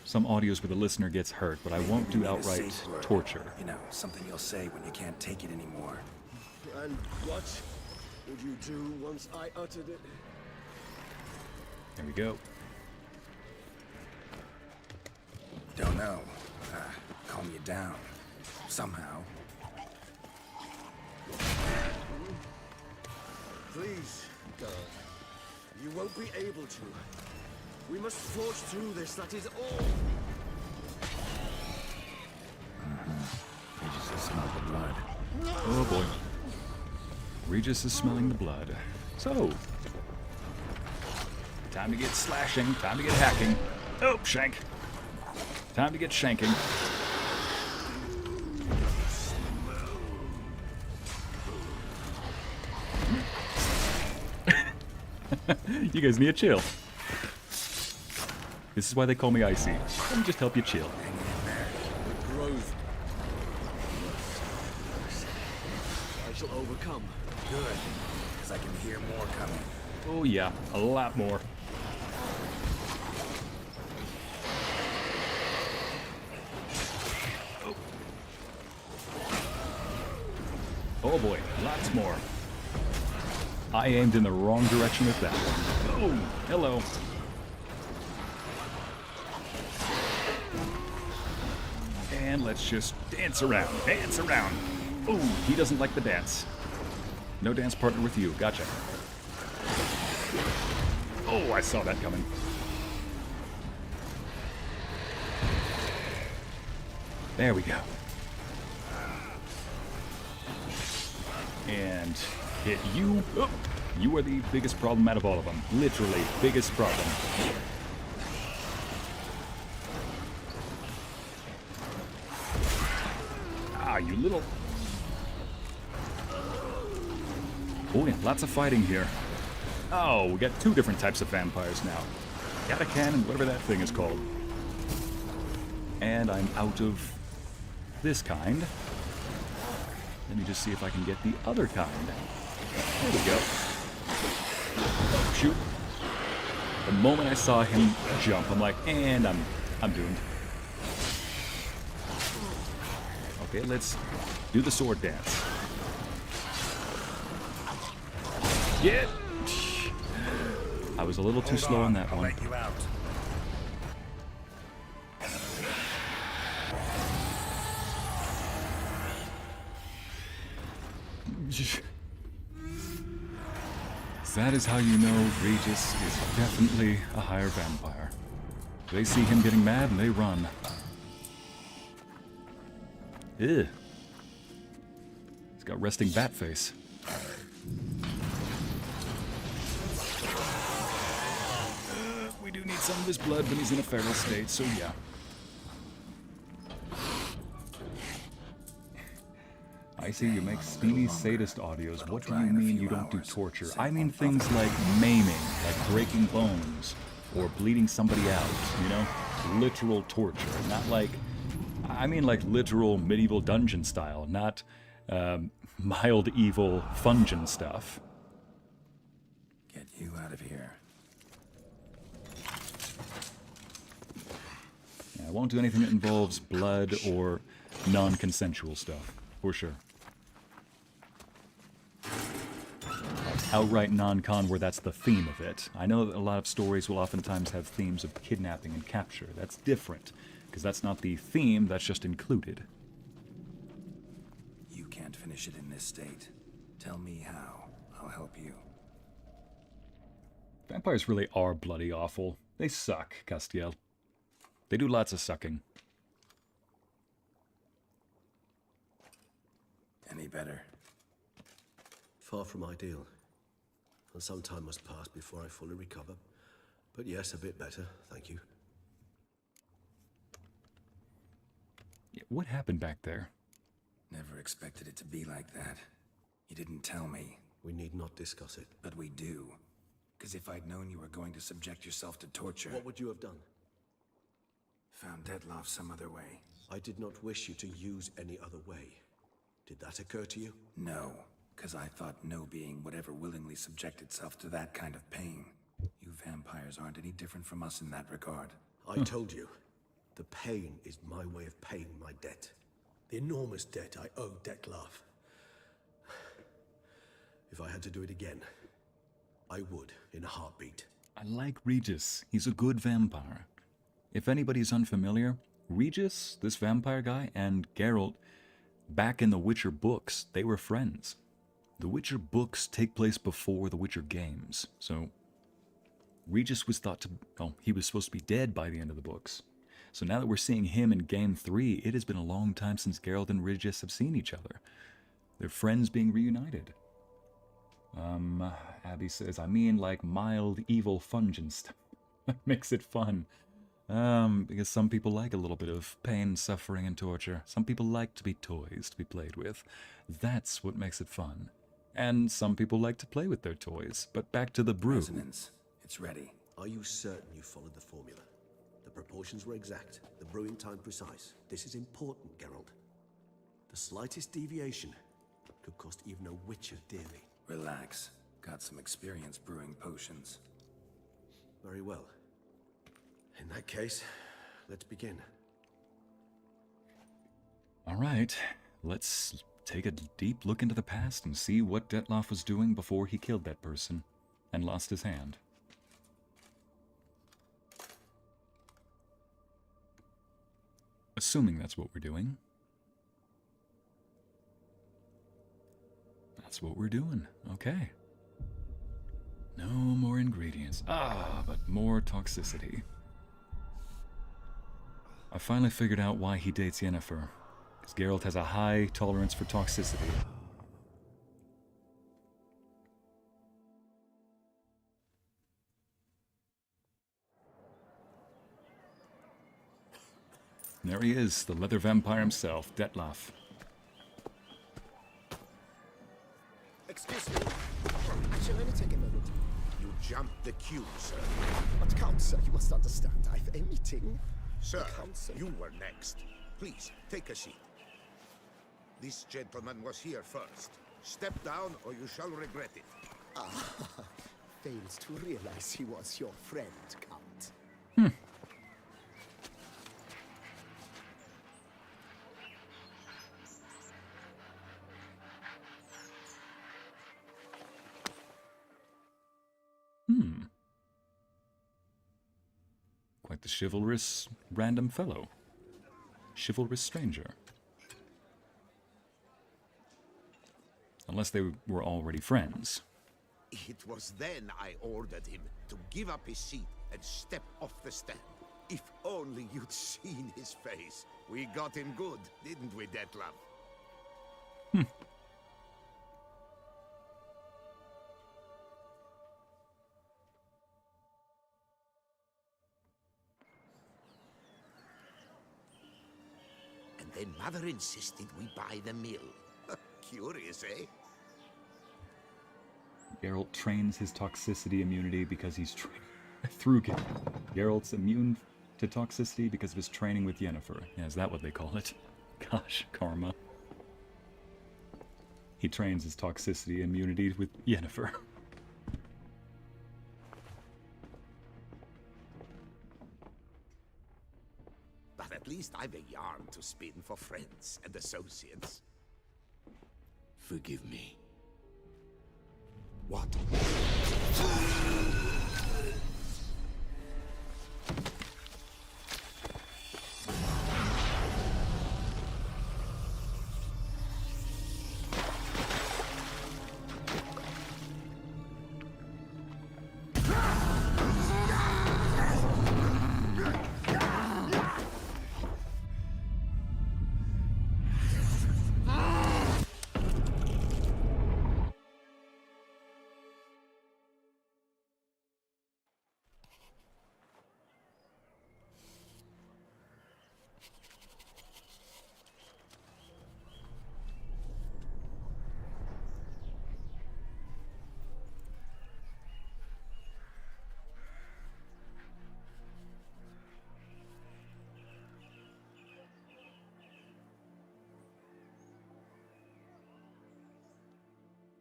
audios where the listener gets hurt, but I won't do outright torture. You know, something you'll say when you can't take it anymore. And what would you do once I uttered it? There we go. Don't know. Calm you down. Somehow. Please, girl. You won't be able to. We must forge through this, that is all. Regis has smelled the blood. Oh boy. Regis is smelling the blood. So, time to get slashing, time to get hacking. Oh, shank. Time to get shanking. You guys need to chill. This is why they call me Ycey. Let me just help you chill. The growth. I shall overcome. Good, because I can hear more coming. Oh yeah, a lot more. Oh boy, lots more. I aimed in the wrong direction with that one. Oh, hello. And let's just dance around, dance around. Oh, he doesn't like the dance. No dance partner with you, gotcha. Oh, I saw that coming. There we go. And hit you. Oh, you are the biggest problem out of all of them. Literally, biggest problem. Ah, you little... Oh yeah, lots of fighting here. Oh, we got two different types of vampires now. Catacan and whatever that thing is called. And I'm out of this kind. Let me just see if I can get the other kind. There we go. Oh, shoot. The moment I saw him jump, I'm like, and I'm doomed. Okay, let's do the sword dance. Yeah. I was a little too slow on that I'll one. let you out. That is how you know Regis is definitely a higher vampire. They see him getting mad and they run. Ew. He's got resting bat face. We do need some of his blood when he's in a feral state, so yeah. Ycey, you make steamy sadist audios. What do you mean you don't do torture? I mean things like maiming, like breaking bones, or bleeding somebody out, you know? Literal torture, not like... I mean like literal medieval dungeon style, not mild evil fungin stuff. Get you out of here. Yeah, I won't do anything that involves blood or non-consensual stuff, for sure. Outright non-con where that's the theme of it. I know that a lot of stories will oftentimes have themes of kidnapping and capture. That's different, because that's not the theme, that's just included. You can't finish it in this state. Tell me how. I'll help you. Vampires really are bloody awful. They suck, Castiel. They do lots of sucking. Any better? Far from ideal. And some time must pass before I fully recover. But yes, a bit better, thank you. Yeah, what happened back there? Never expected it to be like that. You didn't tell me. We need not discuss it. But we do. Because if I'd known you were going to subject yourself to torture... What would you have done? Found Dettlaff some other way. I did not wish you to use any other way. Did that occur to you? No, because I thought no being would ever willingly subject itself to that kind of pain. You vampires aren't any different from us in that regard. I told you, the pain is my way of paying my debt. The enormous debt I owe Dettlaff. If I had to do it again, I would, in a heartbeat. I like Regis. He's a good vampire. If anybody's unfamiliar, Regis, this vampire guy, and Geralt, back in the Witcher books, they were friends. The Witcher books take place before the Witcher games, so Regis was thought to... oh, he was supposed to be dead by the end of the books. So now that we're seeing him in Game 3, it has been a long time since Geralt and Regis have seen each other. They're friends being reunited. Abby says, I mean like mild evil fungin stuff. Makes it fun. Because some people like a little bit of pain, suffering, and torture. Some people like to be toys to be played with. That's what makes it fun. And some people like to play with their toys. But back to the brew. Resonance. It's ready. Are you certain you followed the formula? The proportions were exact, the brewing time precise. This is important, Geralt. The slightest deviation could cost even a Witcher dearly. Relax. Got some experience brewing potions. Very well. In that case, let's begin. All right, let's take a deep look into the past and see what Dettlaff was doing before he killed that person and lost his hand. Assuming that's what we're doing. That's what we're doing. Okay. No more ingredients. But more toxicity. I finally figured out why he dates Yennefer. Because Geralt has a high tolerance for toxicity. There he is, the leather vampire himself, Dettlaff. Excuse me. Shall I take a moment? You jumped the queue, sir. But Count, sir, you must understand. I've a meeting. Sir, Counsel. you were next. Please, take a seat. This gentleman was here first. Step down or you shall regret it. fails to realize he was your friend, Count. Quite the chivalrous random fellow. Chivalrous stranger. Unless they were already friends. It was then I ordered him to give up his seat and step off the stand. If only you'd seen his face. We got him good, didn't we, Detlef? And then Mother insisted we buy the mill. Curious, eh? Geralt trains his toxicity immunity because he's through Geralt's immune to toxicity because of his training with Yennefer. Yeah, is that what they call it? Gosh, karma. He trains his toxicity immunity with Yennefer. But at least I've a yarn to spin for friends and associates. Forgive me. What?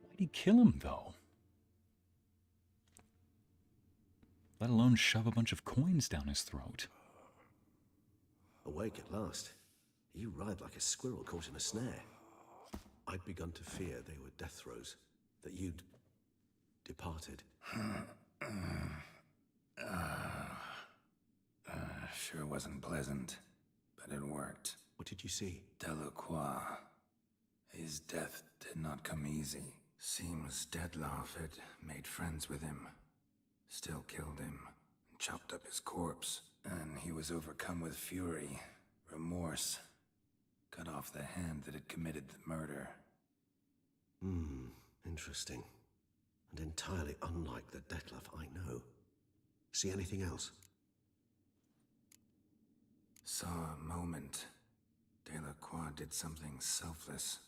Why'd he kill him, though? Let alone shove a bunch of coins down his throat. Awake at last. You writhed like a squirrel caught in a snare. I'd begun to fear they were death throes, that you'd departed. Sure wasn't pleasant, but it worked. What did you see? Delacroix. His death did not come easy. Seems Detlef had made friends with him. Still killed him, and chopped up his corpse. And he was overcome with fury, remorse. Cut off the hand that had committed the murder. Interesting. And entirely unlike the Detlef I know. See anything else? Saw a moment. Delacroix did something selfless.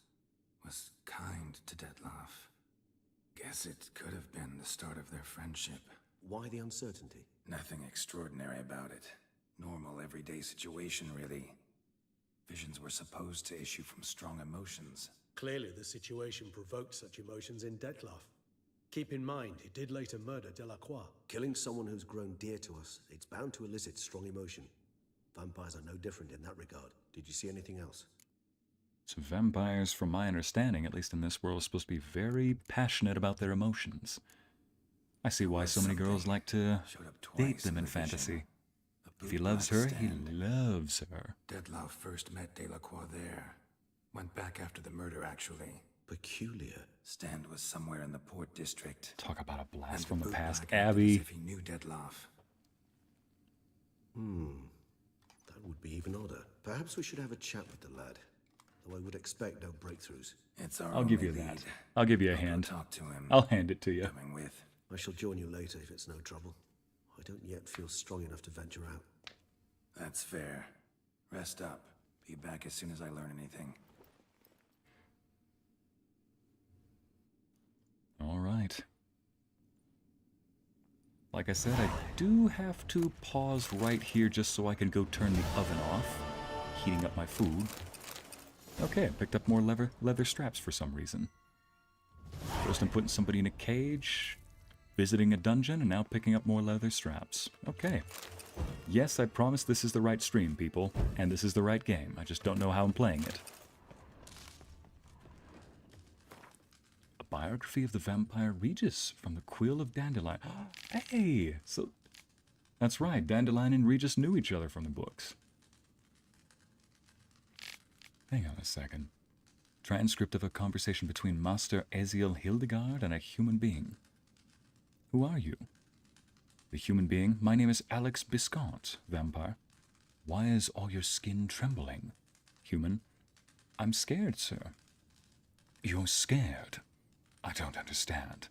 Was kind to Detlef. Guess it could have been the start of their friendship. Why the uncertainty? Nothing extraordinary about it. Normal, everyday situation, really. Visions were supposed to issue from strong emotions. Clearly, the situation provoked such emotions in Detlef. Keep in mind, he did later murder Delacroix. Killing someone who's grown dear to us, it's bound to elicit strong emotion. Vampires are no different in that regard. Did you see anything else? So vampires, from my understanding, at least in this world, are supposed to be very passionate about their emotions. I see why so many girls like to date them in fantasy. If he loves her, he loves her. Detlef first met Delacroix there. Went back after the murder, actually. Peculiar. Stand was somewhere in the Port District. Talk about a blast And from the boot past. back acted as Abby. if he knew Detlef. That would be even odder. Perhaps we should have a chat with the lad. Though I would expect no breakthroughs. It's our I'll give only you lead. that. I'll give you a I'll go hand. talk to him. I'll hand it to you. Coming with. I shall join you later if it's no trouble. I don't yet feel strong enough to venture out. That's fair. Rest up. Be back as soon as I learn anything. All right. Like I said, I do have to pause right here just so I can go turn the oven off, heating up my food. Okay, I picked up more leather straps for some reason. First I'm putting somebody in a cage, visiting a dungeon and now picking up more leather straps. Okay. Yes, I promise this is the right stream, people, and this is the right game. I just don't know how I'm playing it. A biography of the vampire Regis from the Quill of Dandelion. Hey! So, that's right, Dandelion and Regis knew each other from the books. Hang on a second. Transcript of a conversation between Master Eziel Hildegard and a human being. Who are you? The human being, my name is Alex Biscont, vampire. Why is all your skin trembling? Human, I'm scared, sir. You're scared? I don't understand.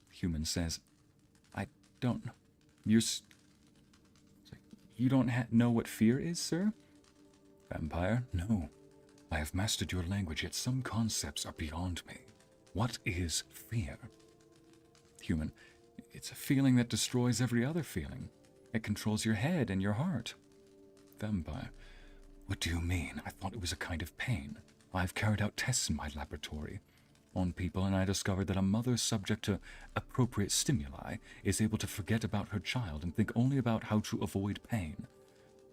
Human says, I don't... You don't know what fear is, sir? Vampire, no. I have mastered your language, yet some concepts are beyond me. What is fear? Human, it's a feeling that destroys every other feeling. It controls your head and your heart. Vampire, what do you mean? I thought it was a kind of pain. I've carried out tests in my laboratory on people, and I discovered that a mother subject to appropriate stimuli is able to forget about her child and think only about how to avoid pain.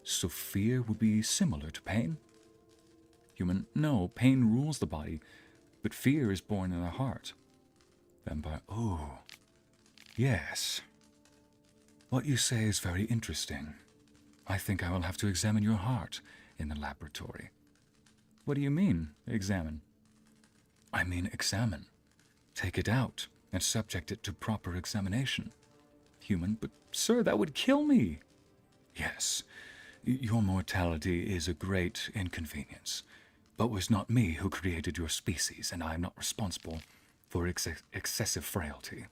So fear would be similar to pain? Human, no, pain rules the body, but fear is born in the heart. Vampire, oh, yes. What you say is very interesting. I think I will have to examine your heart in the laboratory. What do you mean, examine? I mean examine. Take it out and subject it to proper examination. Human, but sir, that would kill me. Yes, your mortality is a great inconvenience, but it was not me who created your species, and I am not responsible for excessive frailty.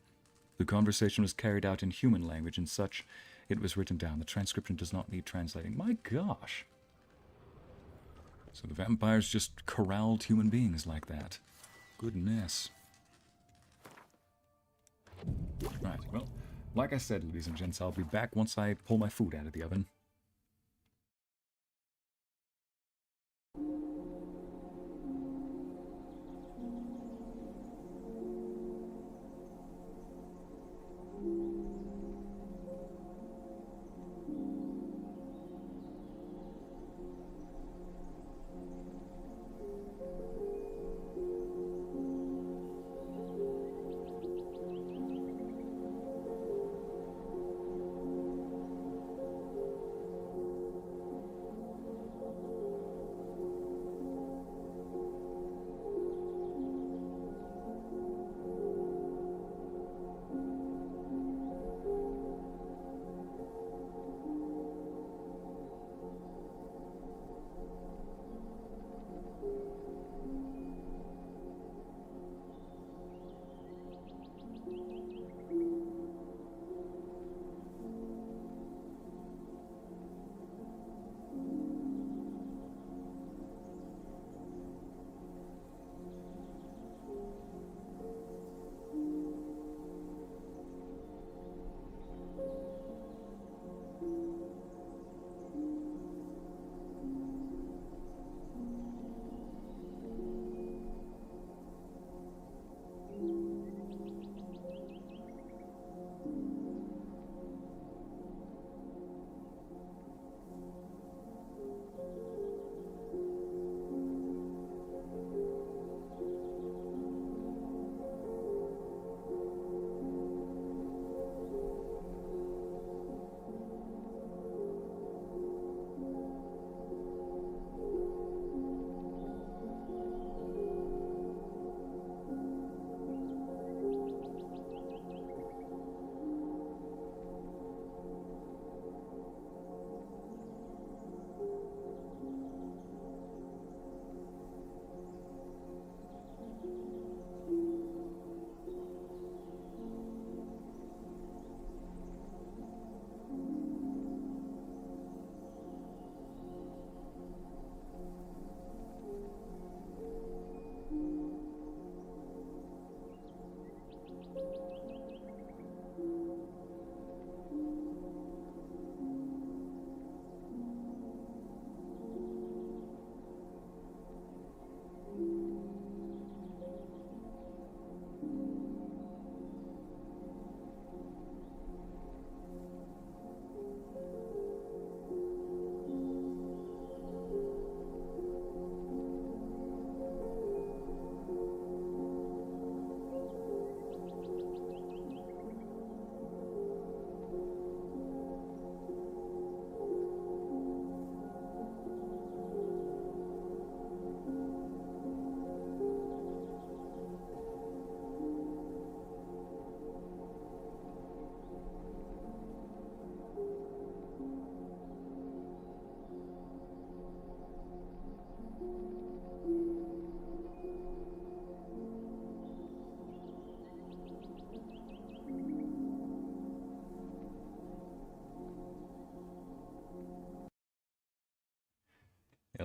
The conversation was carried out in human language and such. It was written down. The transcription does not need translating. My gosh. So the vampires just corralled human beings like that. Goodness. Right, well, like I said, ladies and gents, I'll be back once I pull my food out of the oven.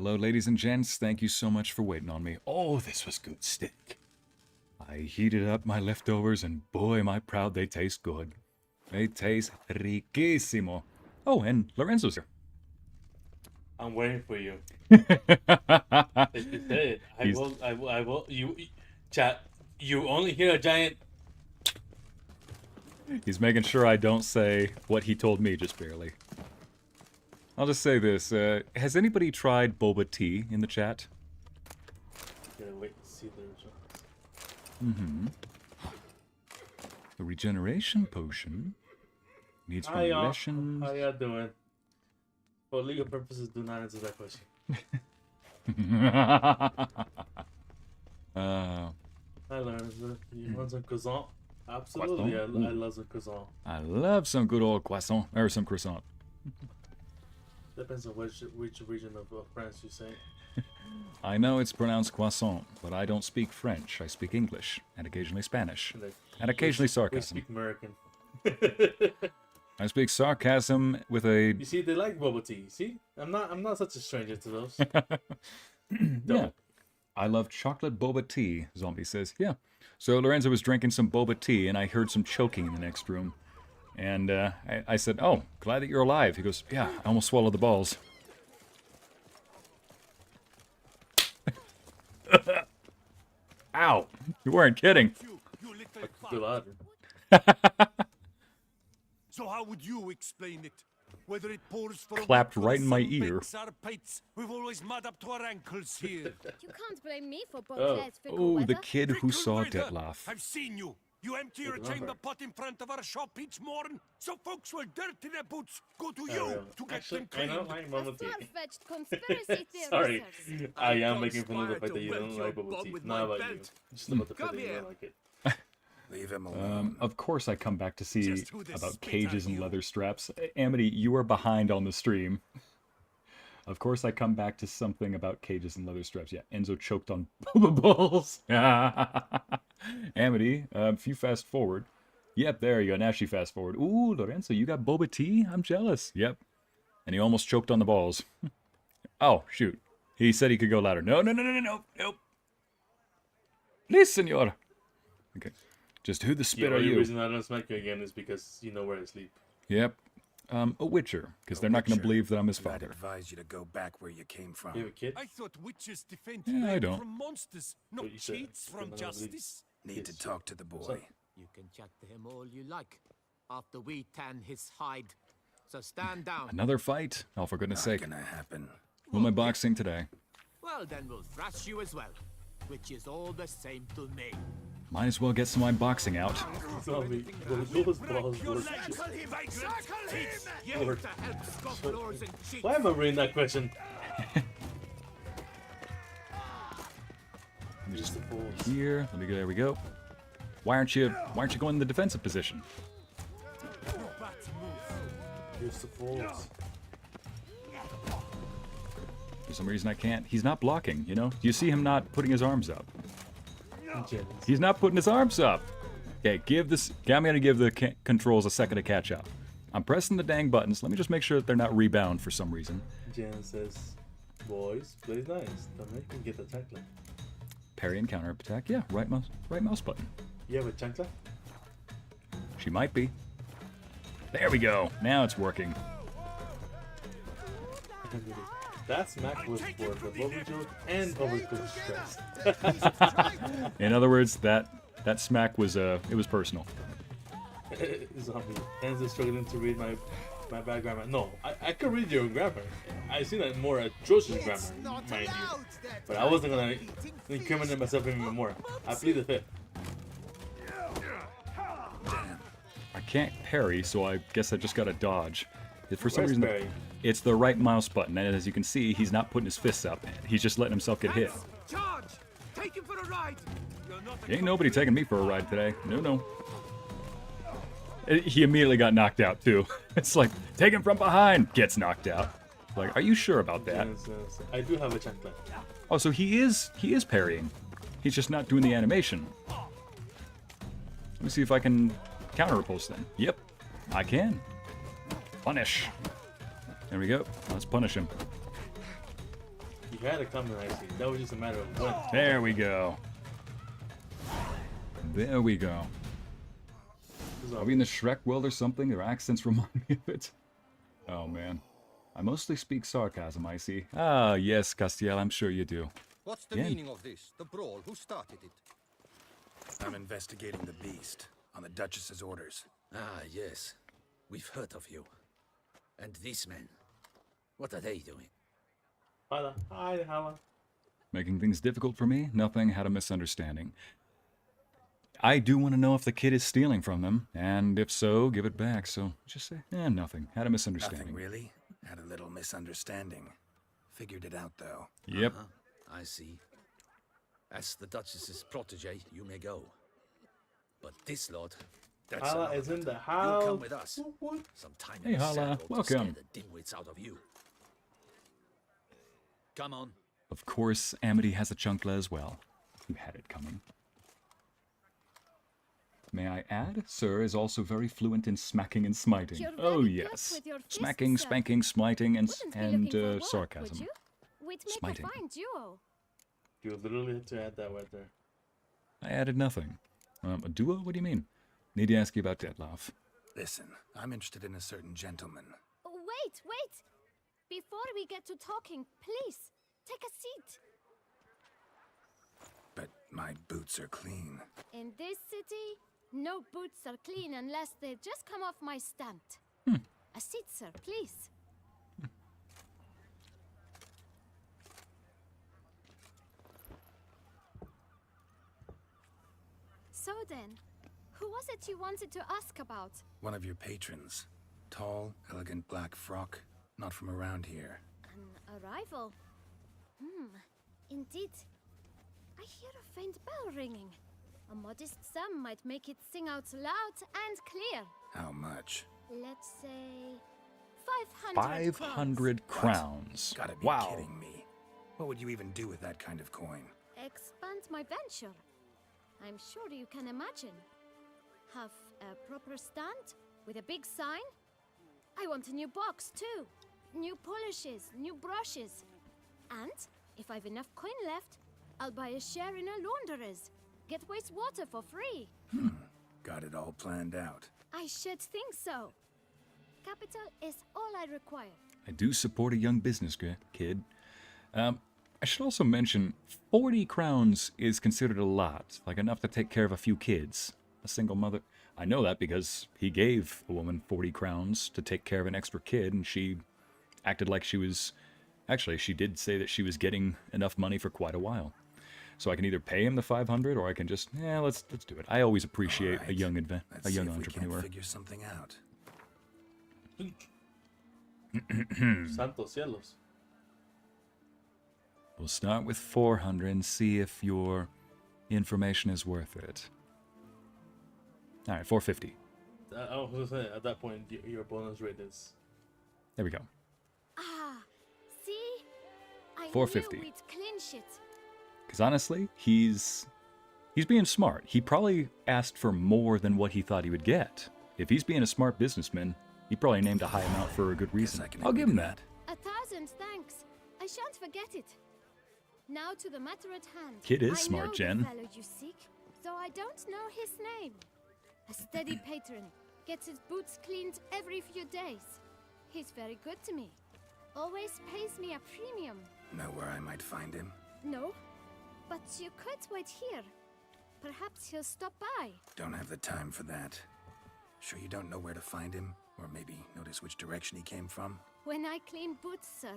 Hello, ladies and gents. Thank you so much for waiting on me. Oh, this was good steak. I heated up my leftovers, and boy, am I proud they taste good. They taste riquísimo. Oh, and Lorenzo's here. I'm waiting for you. Like you said, I will. Chat. You only hear a giant. He's making sure I don't say what he told me just barely. I'll just say this. Has anybody tried boba tea in the chat? Gotta wait to see the results. Mm-hmm. The regeneration potion needs How y'all doing? For legal purposes, do not answer that question. Hi, Lorenzo. You want some croissant? Absolutely, I love some croissant. I love some good old croissant, or some croissant. Depends on which region of France you say. I know it's pronounced croissant, but I don't speak French. I speak English, and occasionally Spanish, Like, and occasionally we sarcasm. speak American. I speak sarcasm with a... You see, they like bubble tea. See, I'm not such a stranger to those. Yeah. I love chocolate boba tea, Zombie says. Yeah. So Lorenzo was drinking some boba tea, and I heard some choking in the next room. And I said, oh, glad that you're alive. He goes, yeah, I almost swallowed the balls. Ow. You weren't kidding. Too loud. So how would you explain it? Whether it pours for Clapped right in my ear. We've always mud up to our ankles here. You can't blame me for Beauclair's fickle Oh, weather. the kid who saw Fickle weather. Dettlaff. I've seen you. You empty your chamber pot in front of our shop each morning, so folks will dirty their boots. Go to you to get Actually, them I cleaned. don't like A bubble tea. far-fetched conspiracy Sorry, theory. I am making fun of the fact that you don't like bubble tea. Not about you. Just about the fact that you don't like it. Leave him alone. Of course I come back to see Just who the about spit cages are and you? leather straps. Amity, you are behind on the stream. Of course I come back to something about cages and leather straps. Yeah, Enzo choked on boba balls. Amity, if you fast forward. Yep, there you go. Now she fast forward. Ooh, Lorenzo, you got boba tea? I'm jealous. Yep. And he almost choked on the balls. Oh, shoot. He said he could go louder. No. Nope. Please, senor. Okay. Just who the The spit are only you? reason I don't smack you again is because you know where I sleep. Yep. A Witcher, because they're not going to Witcher. believe that I'm his I'd father. advise you to go back where you came from. You have a kid? I thought witches defend Yeah, I land don't. from monsters, not But you said cheats you're from not gonna believe- justice. Need to Yes. talk to the boy. So- You can chat to him all you like, after we tan his hide. So stand down. Another fight? Oh, for goodness Not sake. gonna happen. Who am I boxing today? Well, then we'll thrash you as well, which is all the same to me. Might as well get some boxing out. Zombie, those balls were Circle him! Circle him! You Lord. to help scofflaws and cheats. Why am I reading that question? Let me just The fools. here. Let me go. There we go. Why aren't you going in the defensive position? Here's the fools. For some reason I can't. He's not blocking, you know? Do you see him not putting his arms up? Jealous. He's not putting his arms up. Okay, I'm gonna give the controls a second to catch up. I'm pressing the dang buttons. Let me just make sure that they're not rebound for some reason. Jan says, boys, play nice. Don't make me get the chancla. Parry and counter attack. Yeah, right mouse button. You have a chancla? She might be. There we go. Now it's working. That smack was for the bubble joke and overcooked stress. In other words, that smack was it was personal. Zombie. Enzo's struggling to read my bad grammar. No, I could read your grammar. I see that more atrocious grammar, mind you. But I wasn't gonna incriminate myself even more. I plead the fifth. I can't parry, so I guess I just gotta dodge. For some Where's reason, parry? it's the right mouse button, and as you can see, he's not putting his fists up. He's just letting himself get hit. Charge! Take him for a ride! You're not Ain't nobody taking me for a ride today. No. He immediately got knocked out too. It's like, take him from behind, gets knocked out. Like, are you sure about that? Jan says, I do have a chancla. Oh, so he is parrying. He's just not doing the animation. Let me see if I can counter riposte then. Yep, I can. Punish. There we go. Let's punish him. You had it coming, Ycey. That was just a matter of when. There we go. There we go. Are we in the Shrek world or something? Their accents remind me of it. Oh, man. I mostly speak sarcasm, Ycey. Ah, yes, Castiel, I'm sure you do. What's the meaning of this? The brawl? Who started it? I'm investigating the beast on the Duchess's orders. Ah, yes. We've heard of you. And these men, what are they doing? Hala. Hi, Hala. Making things difficult for me? Nothing. Had a misunderstanding. I do want to know if the kid is stealing from them, and if so, give it back. So just say, nothing. Had a misunderstanding. Nothing really. Had a little misunderstanding. Figured it out, though. Yep. I see. As the Duchess's protege, you may go. But this lord, that's Hala another is in the matter. house. You come with us. Some time Hey, in the Hala. saddle to Welcome. scare the dimwits out of you. Come on. Of course, Amity has a chunkla as well. You had it coming. May I add, Sir is also very fluent in smacking and smiting. You're Oh very yes, good with your fists, smacking, sir. spanking, smiting, and Wouldn't be looking for work, sarcasm. would you? We'd make Smiting. a fine duo. You literally had to add that right there. I added nothing. A duo? What do you mean? Need to ask you about Detlef. Listen, I'm interested in a certain gentleman. Wait, wait! Before we get to talking, please, take a seat. But my boots are clean. In this city, no boots are clean unless they just come off my stand. A seat, sir, please. So then, who was it you wanted to ask about? One of your patrons. Tall, elegant black frock. Not from around here. An arrival? Indeed. I hear a faint bell ringing. A modest sum might make it sing out loud and clear. How much? Let's say 500 500 crowns. Gotta be Wow. kidding me. What would you even do with that kind of coin? Expand my venture. I'm sure you can imagine. Have a proper stand with a big sign. I want a new box too. New polishes, new brushes. And if I've enough coin left, I'll buy a share in a launderer's. Get wastewater for free. Got it all planned out. I should think so. Capital is all I require. I do support a young business kid. I should also mention, 40 crowns is considered a lot, like enough to take care of a few kids. A single mother. I know that because he gave a woman 40 crowns to take care of an extra kid, and she acted like she was... Actually, she did say that she was getting enough money for quite a while. So I can either pay him the 500, or I can just, let's do it. I always appreciate All right. a young Let's see if entrepreneur. we can figure something out. Santos cielos. We'll start with 400 and see if your information is worth it. All right, 450. I was gonna say, at that point, your bonus rate is... There we go. Ah, see? I 450. knew we'd clinch it. Because honestly, he's being smart. He probably asked for more than what he thought he would get. If he's being a smart businessman, he probably named a high amount for a good reason. I'll give him that. 1,000 thanks. I shan't forget it. Now to the matter at hand. Kid is smart, I know Jen. the fellow you seek, though I don't know his name. A steady patron, gets his boots cleaned every few days. He's very good to me. Always pays me a premium. Know where I might find him? No, but you could wait here. Perhaps he'll stop by. Don't have the time for that. Sure you don't know where to find him? Or maybe notice which direction he came from? When I clean boots, sir,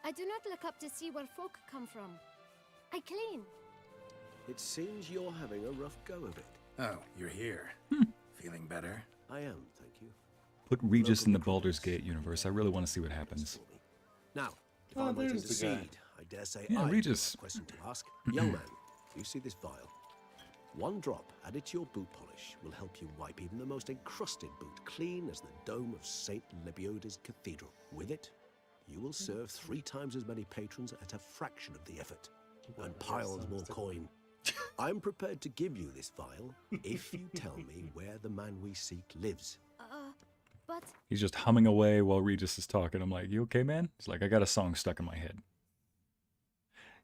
I do not look up to see where folk come from. I clean. It seems you're having a rough go of it. Oh, you're here. Feeling better? I am, thank you. Put Regis in the Baldur's Gate universe. I really want to see what happens. Now, if Oh, I'm waiting there's to the see, guy. I dare say Yeah, I have Regis. a question to ask. Young man, you see this vial? One drop added to your boot polish will help you wipe even the most encrusted boot clean as the dome of St. Lebioda's Cathedral. With it, you will serve 3 times as many patrons at a fraction of the effort. And piles more coin. I'm prepared to give you this vial if you tell me where the man we seek lives. But He's just humming away while Regis is talking. I'm like, you okay, man? He's like, I got a song stuck in my head.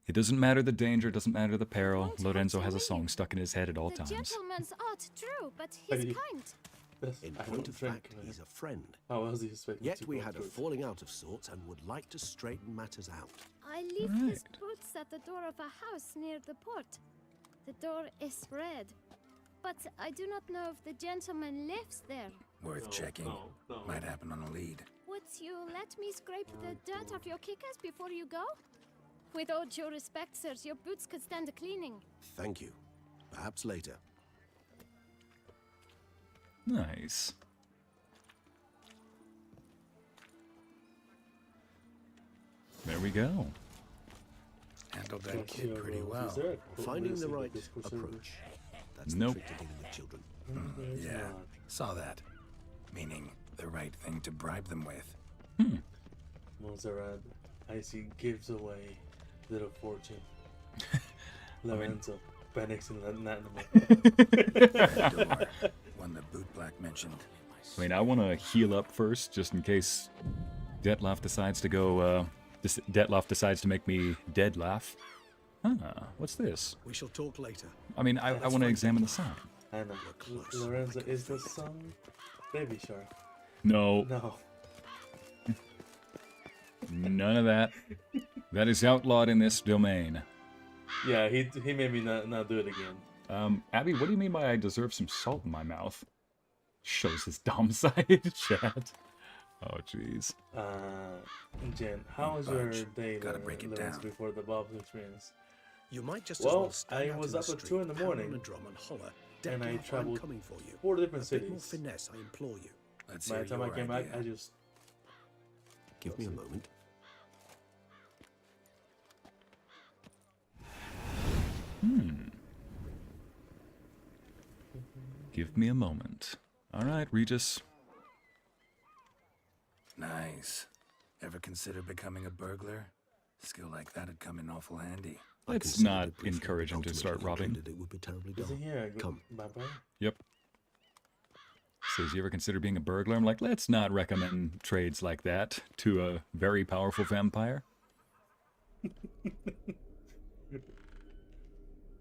It doesn't matter the danger, it doesn't matter the peril. Lorenzo has a song stuck in his head at all The times. gentleman's art true, but he's kind. In point of fact, he's a friend. How else do you expect me Yet to we go had a through it? falling out of sorts and would like to straighten matters out. I leave his boots at the door of a house near the port. The door is red, but I do not know if the gentleman lives there. Worth checking. Might happen on a lead. Would you let me scrape the dirt off your kickers before you go? With all due respect, sirs, your boots could stand a cleaning. Thank you. Perhaps later. Nice. There we go. Handled that kid pretty well. Finding the right approach. That's Nope. the trick to dealing with children. Yeah, saw that. Meaning the right thing to bribe them with. Montserrat, Ycey gives away little fortune. Lorenzo panics in that Door, one the boot black mentioned. I mean, I want to heal up first, just in case Dettlaff decides to go, Dettlaff decides to make me dead laugh. What's this? We shall talk later. I mean, I want to examine the sign. I know. Lorenzo is the son. Baby shark. No, No. none of that. That is outlawed in this domain. Yeah, he made me not do it again. Abby, what do you mean by I deserve some salt in my mouth? Shows his dumb side, chat. Oh, jeez. Jen, how was your Budge. day Gotta break it Lorenzo, down. before the Bob's experience? You might just as Well, well stand I out was in up the at 2 street, in the pound morning, on a drum and holler, and I "Dettlaff, I'm traveled coming for you." 4 different A bit more cities. finesse, I implore you. Let's By hear the time I your came back, idea. I just Give me a moment. Give me a moment. All right, Regis. Nice. Ever consider becoming a burglar? Skill like that'd come in awful handy. I Let's considered not it briefly, encourage but him to start ultimately robbing. concluded It would be terribly is dull. he here? Come. Vampire? Yep. Says, you ever consider being a burglar? I'm like, let's not recommend trades like that to a very powerful vampire.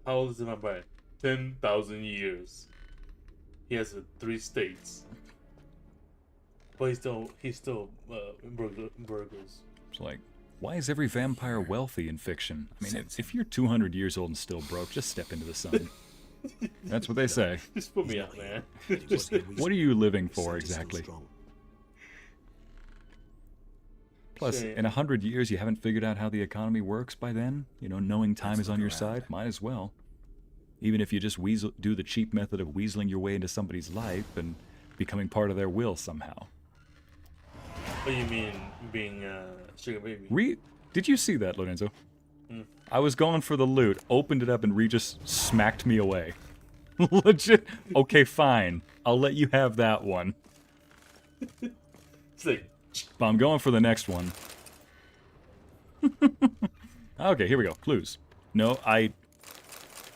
How old is the vampire? 10,000 years. He has 3 states. But he's still burglars. It's like, why is every vampire wealthy in fiction? I mean, Sense if you're 200 years old and still broke, just step into the sun. That's what they say. Just put me out, man. But it was the reason What are you living the for scent is still exactly? strong. Plus, Shame. in 100 years, you haven't figured out how the economy works by then? You know, knowing time Let's is on look your around. side? Might as well. Even if you just do the cheap method of weaseling your way into somebody's life and becoming part of their will somehow. What do you mean being sugar baby? Did you see that, Lorenzo? I was going for the loot, opened it up, and Regis smacked me away. Legit. Okay, fine. I'll let you have that one. It's like, But I'm going for the next one. Okay, here we go. Clues. No,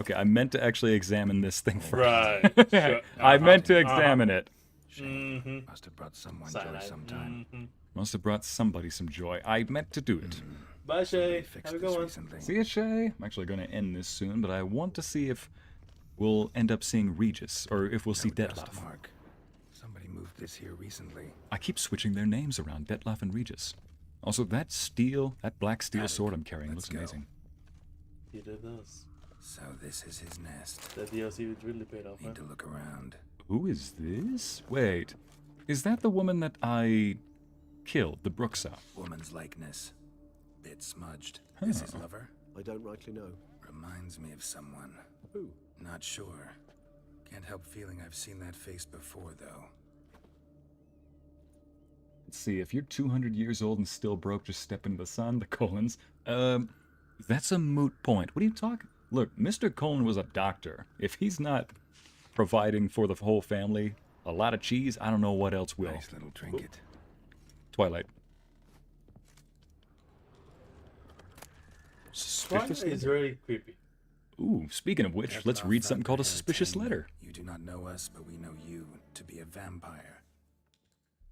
Okay, I meant to actually examine this thing first. right. Sure. I meant to examine it. Shame. Must have brought someone joy Cyanide. sometime. Must have brought somebody some joy. I meant to do it. Bye, Shay. Fixed Have a this good one. recently. See you, Shay? I'm actually going to end this soon, but I want to see if we'll end up seeing Regis, or if we'll see No dust Dettlaff. mark. Somebody moved this here recently. I keep switching their names around, Dettlaff and Regis. Also, that black steel sword I'm carrying Let's looks go. amazing. He did this. So this is his nest. That DLC was really paid off, huh? Need to look around. Who is this? Wait, is that the woman that I killed, the Brooksa? Woman's likeness. Bit smudged. Is his lover? I don't rightly know. Reminds me of someone. Who? Not sure. Can't help feeling I've seen that face before, though. Let's see, if you're 200 years old and still broke, just step into the sun, the Colons. That's a moot point. What are you talking? Look, Mr. Colon was a doctor. If he's not providing for the whole family a lot of cheese, I don't know what else will. Nice little trinket. Twilight. Twilight Suspicious is letter. very creepy. Ooh, speaking of which, let's read something called a suspicious letter. You do not know us, but we know you to be a vampire.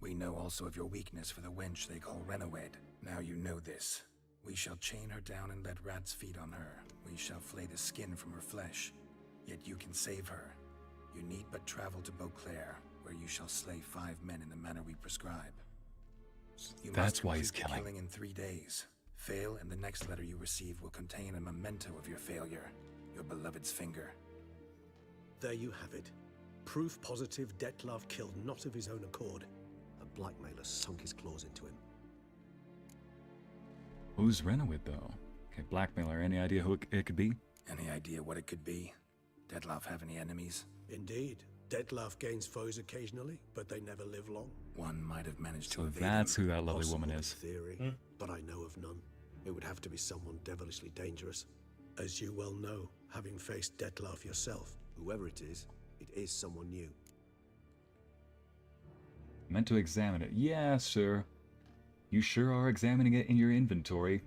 We know also of your weakness for the wench they call Renowed. Now you know this. We shall chain her down and let rats feed on her. We shall flay the skin from her flesh. Yet you can save her. You need but travel to Beauclair, where you shall slay 5 men in the manner we prescribe. You That's must why he's complete the killing. killing in 3 days. Fail, and the next letter you receive will contain a memento of your failure. Your beloved's finger. There you have it. Proof positive Dettlaff killed not of his own accord. A blackmailer sunk his claws into him. Who's Renowid, though? Okay, blackmailer. Any idea who it could be? Any idea what it could be? Dettlaff have any enemies? Indeed. Dettlaff gains foes occasionally, but they never live long. One might have managed to So evade that's him. who that lovely Possible woman in is. theory, but I know of none. It would have to be someone devilishly dangerous. As you well know, having faced Dettlaff yourself. Whoever it is someone new. Meant to examine it. Yeah, sir. You sure are examining it in your inventory.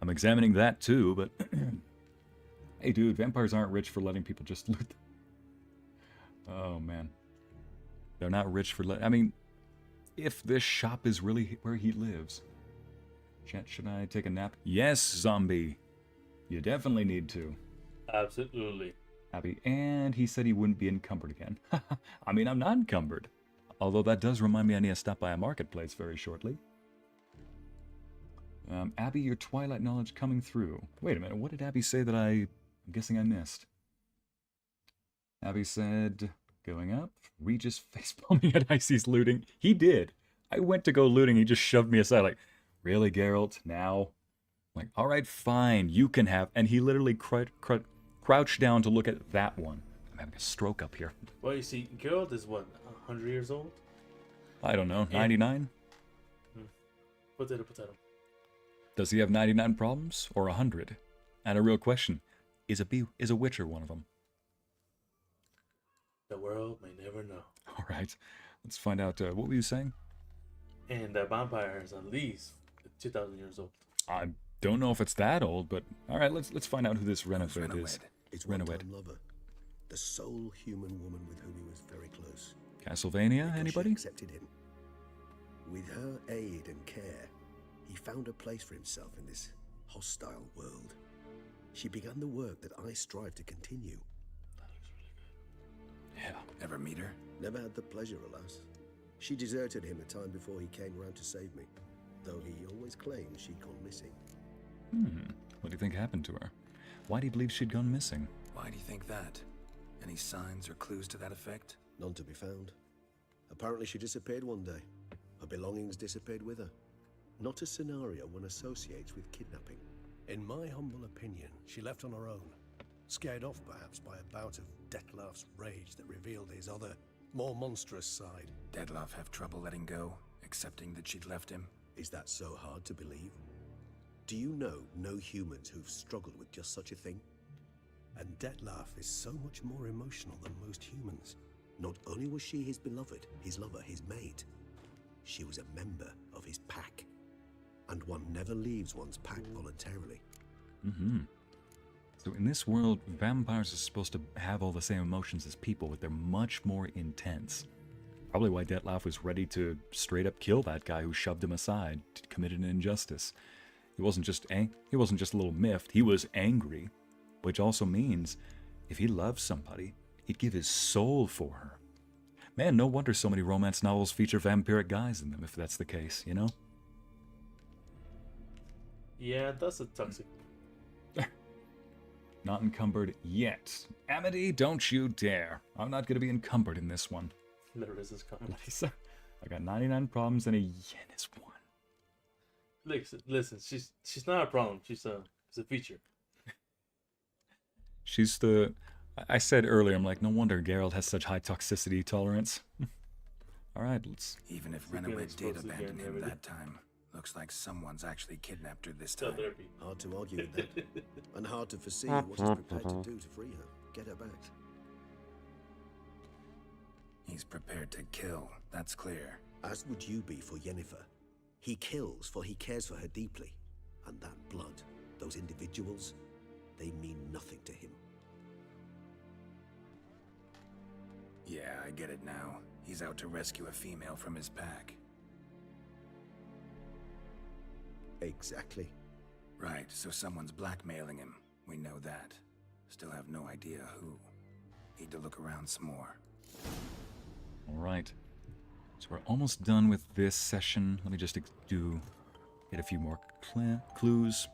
I'm examining that too, but... Hey, dude, vampires aren't rich for letting people just loot them. Oh, man. They're not rich for I mean, if this shop is really where he lives. Chat, should I take a nap? Yes, zombie. You definitely need to. Absolutely. Happy. And he said he wouldn't be encumbered again. I mean, I'm not encumbered. Although that does remind me I need to stop by a marketplace very shortly. Abby, your Twilight knowledge coming through. Wait a minute, what did Abby say that I'm guessing I missed? Abby said, going up, Regis facepalming at Ycey's looting. He did. I went to go looting, he just shoved me aside like, really, Geralt, now? I'm like, alright, fine, you can have... And he literally crouched down to look at that one. I'm having a stroke up here. Well, you see, Geralt is what, 100 years old? I don't know, 99? Potato. Does he have 99 problems or 100? And a real question, is a Witcher one of them? The world may never know. All right, let's find out. What were you saying? And the vampire is at least 2,000 years old. I don't know if it's that old, but all right, let's find out who this Renowid is. His Renowid. one-time lover. The sole human woman with whom he was very close. Castlevania, Because anybody? She accepted him. With her aid and care, he found a place for himself in this hostile world. She began the work that I strive to continue. Yeah. Ever meet her? Never had the pleasure, alas. She deserted him a time before he came round to save me, though he always claimed she'd gone missing. What do you think happened to her? Why do you believe she'd gone missing? Why do you think that? Any signs or clues to that effect? None to be found. Apparently she disappeared one day. Her belongings disappeared with her. Not a scenario one associates with kidnapping. In my humble opinion, she left on her own. Scared off, perhaps, by a bout of Dettlaff's rage that revealed his other, more monstrous side. Dettlaff have trouble letting go, accepting that she'd left him? Is that so hard to believe? Do you know no humans who've struggled with just such a thing? And Dettlaff is so much more emotional than most humans. Not only was she his beloved, his lover, his mate, she was a member of his pack. And one never leaves one's pack voluntarily. So in this world, vampires are supposed to have all the same emotions as people, but they're much more intense. Probably why Dettlaff was ready to straight up kill that guy who shoved him aside, committed an injustice. He wasn't just a little miffed, he was angry. Which also means, if he loved somebody, he'd give his soul for her. Man, no wonder so many romance novels feature vampiric guys in them, if that's the case, you know? Yeah, that's a toxic. Not encumbered yet. Amity, don't you dare. I'm not going to be encumbered in this one. Literally is coming. I got 99 problems and a yen is one. Listen, she's not a problem. She's a feature. She's the... I said earlier, I'm like, no wonder Geralt has such high toxicity tolerance. Alright, let's... Even if Renowid did abandon him that time, looks like someone's actually kidnapped her this time. Hard to argue with that. And hard to foresee what he's prepared to do to free her, get her back. He's prepared to kill, that's clear. As would you be for Yennefer. He kills for he cares for her deeply. And that blood, those individuals, they mean nothing to him. Yeah, I get it now. He's out to rescue a female from his pack. Exactly. Right, so someone's blackmailing him. We know that. Still have no idea who. Need to look around some more. All right. So we're almost done with this session. Let me just get a few more clues.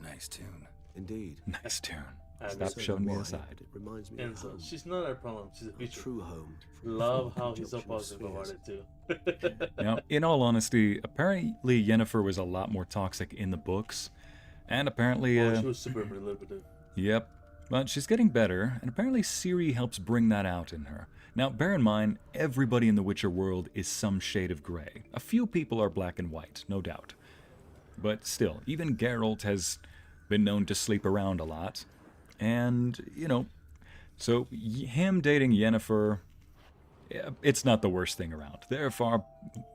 Nice tune. Indeed. Nice tune. And Stop Say showing me why, the side. but it reminds me And of so home. she's not our problem. She's a A feature. true home. Love how From he's so junction of positive about spheres. it too. Now, in all honesty, apparently Yennefer was a lot more toxic in the books. And apparently, She was super manipulative. yep. But she's getting better, and apparently Ciri helps bring that out in her. Now, bear in mind, everybody in the Witcher world is some shade of gray. A few people are black and white, no doubt. But still, even Geralt has been known to sleep around a lot. And, you know, so him dating Yennefer, it's not the worst thing around. There are far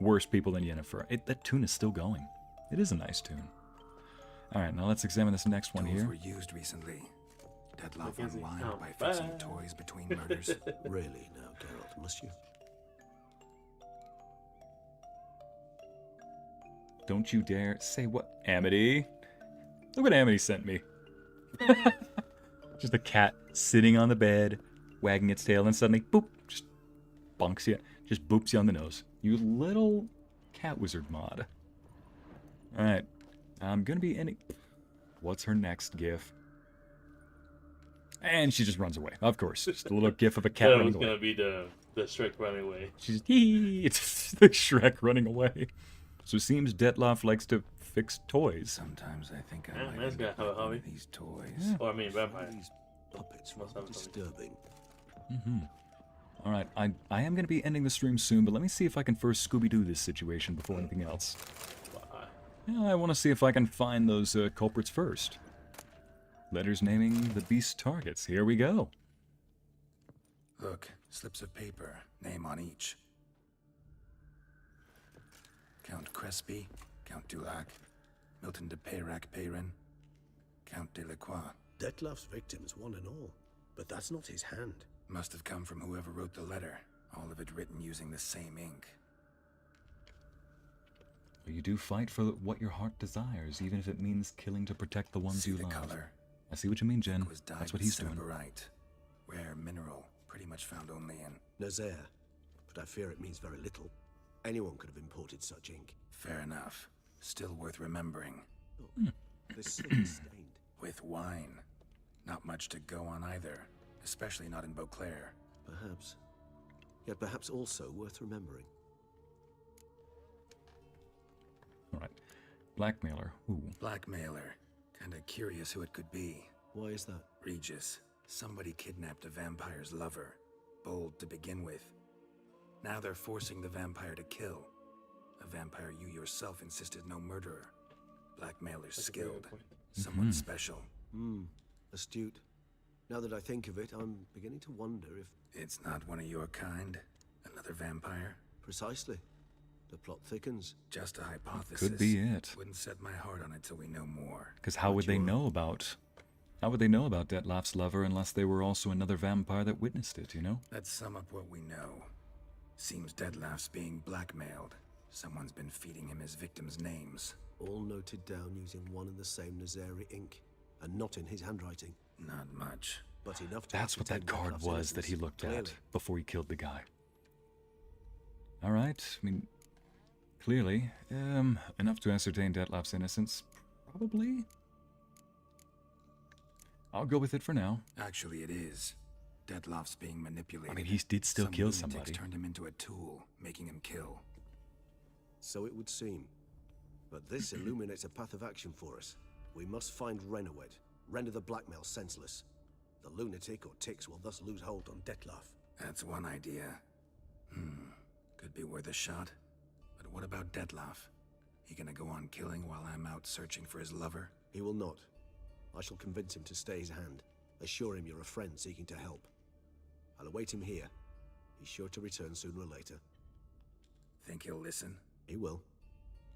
worse people than Yennefer. That tune is still going. It is a nice tune. Alright, now let's examine this next one Tools here. were used recently. Dettlaff Mackenzie, unwind come by fixing back. toys between murders. Really now, Geralt, must you? Don't you dare say what... Amity. Look what Amity sent me. Just a cat sitting on the bed, wagging its tail, and suddenly, boop, just bonks you, just boops you on the nose. You little cat wizard mod. Alright, I'm gonna be ending... What's her next gif? And she just runs away. Of course, just a little gif of a cat That running was away. gonna be the Shrek running away. She's it's the Shrek running away. So it seems Dettlaff likes to fix toys. Sometimes I think I Yeah, might nice end guy, up have a like one hobby. of these toys. Yeah. Or I mean, vampire. These puppets Must were have something. disturbing. All right, I am going to be ending the stream soon, but let me see if I can first Scooby-Doo this situation before anything else. Yeah, I want to see if I can find those culprits first. Letters naming the beast targets. Here we go. Look, slips of paper, name on each. Count Crespi, Count Dulac, Milton de Peyrac-Peyrin, Count Delacroix. Dettlaff's victims, one and all. But that's not his hand. Must have come from whoever wrote the letter, all of it written using the same ink. You do fight for what your heart desires, even if it means killing to protect the ones See you the love. color? I see what you mean, Jen. Ink was dyed That's what with he's doing. cinnabarite, rare mineral, pretty much found only in. Nazaire, but I fear it means very little. Anyone could have imported such ink. Fair enough. Still worth remembering. This silk is stained. With wine. Not much to go on either, especially not in Beauclair. Perhaps. Yet perhaps also worth remembering. All right. Blackmailer. Ooh. Blackmailer. Kinda curious who it could be. Why is that? Regis. Somebody kidnapped a vampire's lover. Bold to begin with. Now they're forcing the vampire to kill. A vampire you yourself insisted no murderer. Blackmailer's That's a very good skilled. point. Someone special. Astute. Now that I think of it, I'm beginning to wonder if... It's not one of your kind. Another vampire. Precisely. The plot thickens. Just a hypothesis. Could be it. Wouldn't set my heart on it till we know more. Because how would they know about... How would they know about Dettlaff's lover unless they were also another vampire that witnessed it, you know? Let's sum up what we know. Seems Dettlaff's being blackmailed. Someone's been feeding him his victims' names. All noted down using one and the same Nazari ink. And not in his handwriting. Not much. But enough to That's what that ascertain card Dettlaff's was that he innocence. looked Clearly. at before he killed the guy. Alright, I mean... Clearly, enough to ascertain Dettlaff's innocence. Probably? I'll go with it for now. Actually, it is. Dettlaff's being manipulated. I mean, he did still Some kill lunatics somebody. Turned him into a tool, making him kill. So it would seem. But this illuminates a path of action for us. We must find Renowed, render the blackmail senseless. The lunatic or ticks will thus lose hold on Dettlaff. That's one idea. Could be worth a shot. But what about Dettlaff? He gonna go on killing while I'm out searching for his lover? He will not. I shall convince him to stay his hand. Assure him you're a friend seeking to help. I'll await him here. He's sure to return sooner or later. Think he'll listen? He will.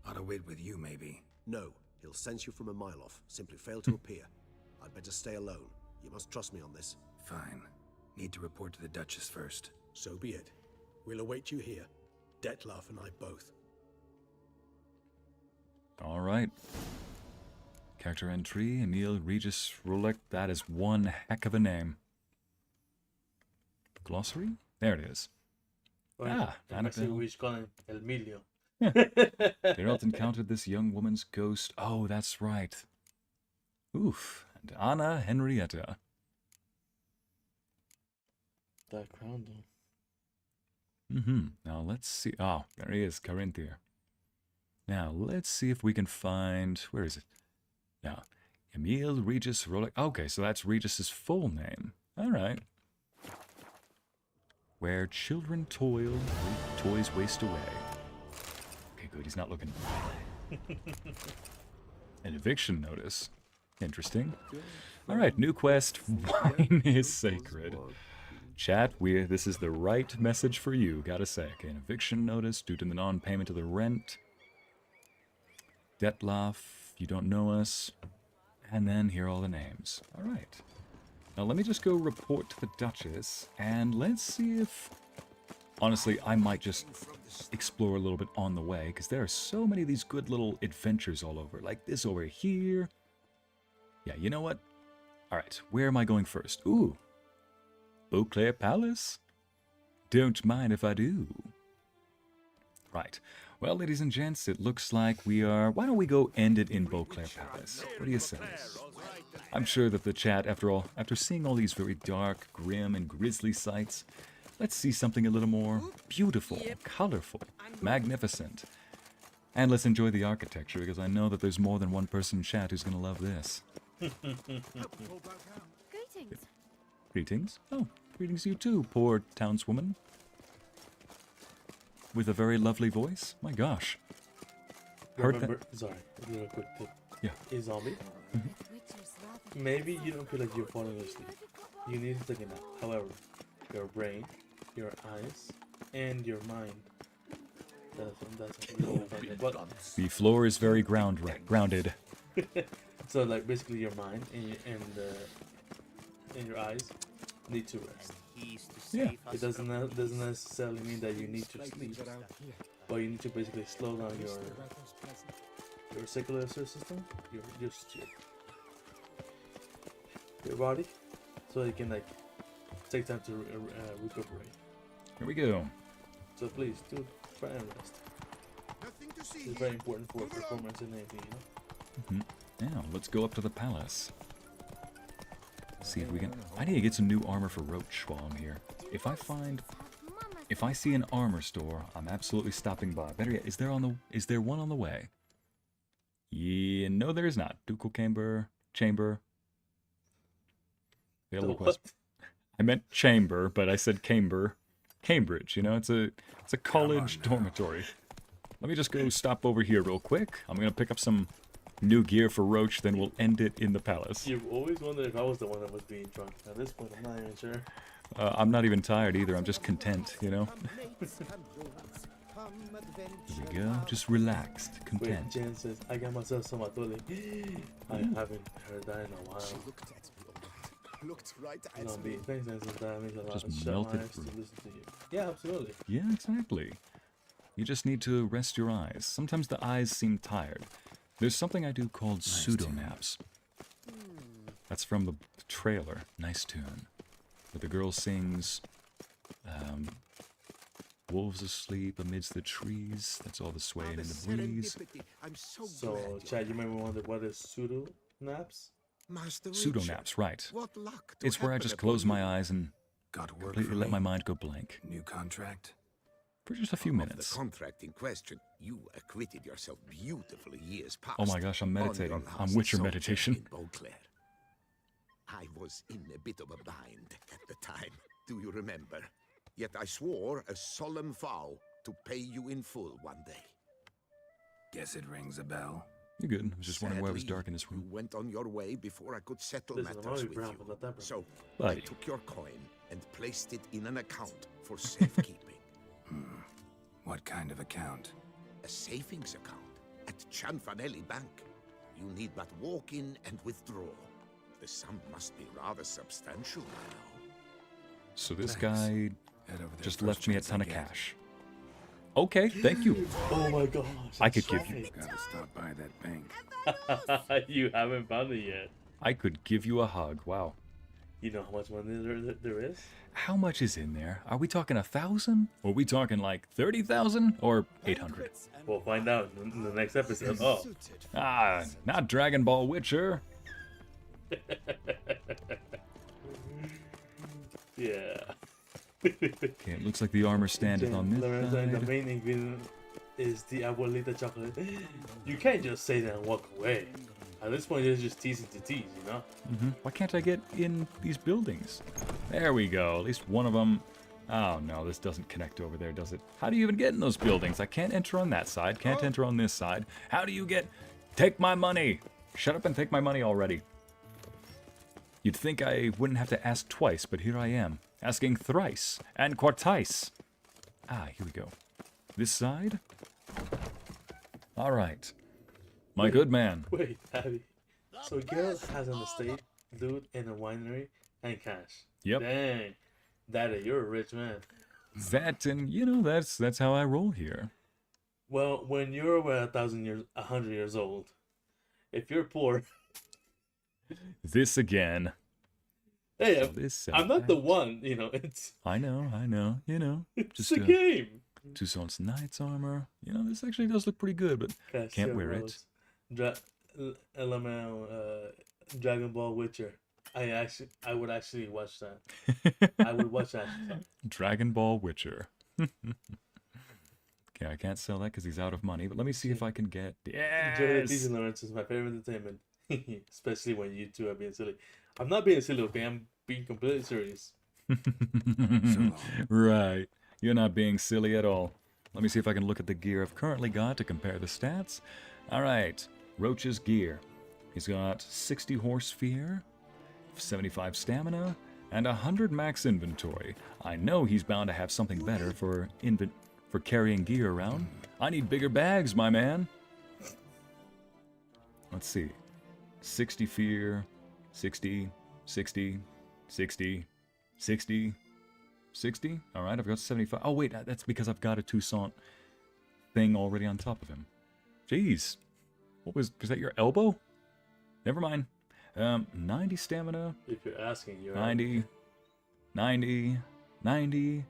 Ought to wait with you, maybe. No, he'll sense you from a mile off. Simply fail to appear. I'd better stay alone. You must trust me on this. Fine. Need to report to the Duchess first. So be it. We'll await you here. Dettlaff and I both. All right. Character entry, Emil Regis Rolek. That is one heck of a name. Glossary? There it is. Annabelle. We call him Emilio. Geralt encountered this young woman's ghost. Oh, that's right. Oof. And Anna Henrietta. That crown, though. Now let's see. Oh, there he is, Carinthia. Now let's see if we can find. Where is it? Now, Emil Regis Rolek. Okay, so that's Regis's full name. All right. Where children toil, toys waste away. Okay, good. He's not looking. An eviction notice. Interesting. All right, new quest. Wine is sacred. Chat, this is the right message for you, gotta say. Okay, an eviction notice due to the non-payment of the rent. Detlaff, you don't know us. And then here are all the names. All right. Now let me just go report to the Duchess, and let's see if... Honestly, I might just explore a little bit on the way, because there are so many of these good little adventures all over. Like this over here. Yeah, you know what? All right, where am I going first? Ooh. Beauclair Palace? Don't mind if I do. Right. Well, ladies and gents, it looks like we are... Why don't we go end it in Beauclair Palace? What do you say? I'm sure that the chat, after seeing all these very dark, grim, and grisly sights, let's see something a little more beautiful, colorful, magnificent. And let's enjoy the architecture, because I know that there's more than one person in chat who's going to love this. Greetings. Greetings. Oh, greetings you too, poor townswoman. With a very lovely voice. My gosh. Remember, sorry, a little quick tip. Yeah. A zombie. Maybe you don't feel like you're falling asleep. You need to take a nap. However, your brain, your eyes, and your mind. That's but the floor is very grounded. So, like, basically, your mind and your eyes need to rest. Yeah. It doesn't necessarily mean that you need to sleep, but you need to basically slow down your circulatory system, your body, so you can like take time to recuperate. Here we go. So please do try and rest. It's very important for performance and anything, you know. Now let's go up to the palace. See if we can. I need to get some new armor for Roach while I'm here. If I see an armor store, I'm absolutely stopping by. Better yet, is there one on the way? Yeah, no, there is not. Ducal chamber. I meant chamber, but I said Camber. Cambridge, you know, it's a college dormitory. Let me just go stop over here real quick. I'm gonna pick up some new gear for Roach, then we'll end it in the palace. You've always wondered if I was the one that was being drunk. At this point, I'm not even sure. I'm not even tired either. I'm just content, you know? Here we go. Just relaxed, content. Wait, Jen says, I got myself some atole. I haven't heard that in a while. She looked at me, looked right at Zombie, me. thanks, that makes a lot. Just Shut melted my eyes through. to listen to you. Yeah, absolutely. Yeah, exactly. You just need to rest your eyes. Sometimes the eyes seem tired. There's something I do called pseudo-naps. That's from the trailer. Nice tune. Where the girl sings, wolves asleep amidst the trees. That's all the swaying in the breeze. So, Chad, you remember wonder what is pseudo-naps? Pseudo-naps, right. What luck to It's where I happen just upon close you. my eyes and Got work completely for let me? my mind go blank. New contract? For just a few Of minutes. the contract in question, you acquitted yourself beautifully years past. Oh my gosh, I'm on meditating. your I'm last Witcher sojourn meditation. in Beauclair. I was in a bit of a bind at the time. Do you remember? Yet I swore a solemn vow to pay you in full one day. Guess it rings a bell. You're good. I was just wondering why it was Sadly, dark in this room. You went on your way before I could settle Listen, I'm matters only with brown, you. but not that brown. So Buddy. I took your coin and placed it in an account for safekeeping. What kind of account? A savings account at Cianfanelli Bank. You need but walk in and withdraw. The sum must be rather substantial, I know. So this Thanks. guy Head over there just first left me a chance I ton of get. cash. Okay, thank you. Oh my gosh. I could give you. Gotta stop by that bank. You haven't found it yet. I could give you a hug. Wow. You know how much money there is? How much is in there? Are we talking 1,000? Or are we talking like 30,000 or 800? We'll find out in the next episode. Oh. Ah, not Dragon Ball Witcher. Yeah. Okay, it looks like the armor stand is on this Lorenzo, and the side. main ingredient is the abuelita chocolate. You can't just say that and walk away. At this point, it's just teasing to tease, you know? Why can't I get in these buildings? There we go. At least one of them. Oh no, this doesn't connect over there, does it? How do you even get in those buildings? I can't enter on that side. Can't enter on this side. How do you get... Take my money! Shut up and take my money already. You'd think I wouldn't have to ask twice, but here I am. Asking thrice and quartice. Ah, here we go. This side? Alright. My good man. Wait, Abby. So Geralt has an estate, loot, and a winery, and cash. Yep. Dang. Daddy, you're a rich man. That, and you know, that's how I roll here. Well, when you're over 100 years old, if you're poor... This again. Hey, This I'm not the one, you know, it's... I know, you know. It's Just a game. Toussaint's Knight's armor. You know, this actually does look pretty good, but Cash can't wear it. LML, Dragon Ball Witcher. I would actually watch that. I would watch that. Dragon Ball Witcher. Okay, I can't sell that because he's out of money, but let me see if I can get... Yes! Yes! Lawrence is my favorite entertainment. Especially when you two are being silly. I'm not being silly, okay? I'm being completely serious. Right. You're not being silly at all. Let me see if I can look at the gear I've currently got to compare the stats. Alright, Roach's gear. He's got 60 horse fear, 75 stamina, and 100 max inventory. I know he's bound to have something better for carrying gear around. I need bigger bags, my man. Let's see. 60 fear, 60, 60, 60, 60, 60. All right, I've got 75. Oh, wait, that's because I've got a Toussaint thing already on top of him. Jeez. What was that your elbow? Never mind. 90 stamina. If you're asking, you're 90, 90, 90,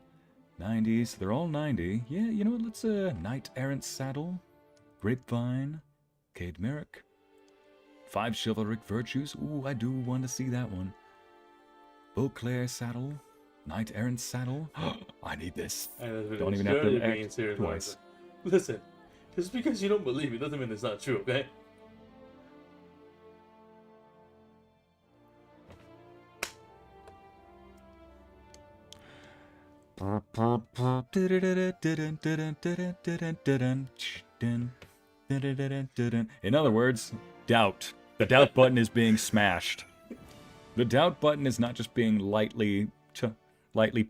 90. So they're all 90. Yeah, you know what? Let's, Knight Errant Saddle, Grapevine, Cade Merrick, 5 Chivalric Virtues. Ooh, I do want to see that one. Beauclair Saddle, Knight Errant Saddle. I need this. Don't even have to act twice. Listen, just because you don't believe it doesn't mean it's not true, okay? In other words, doubt. The doubt button is being smashed. The doubt button is not just being lightly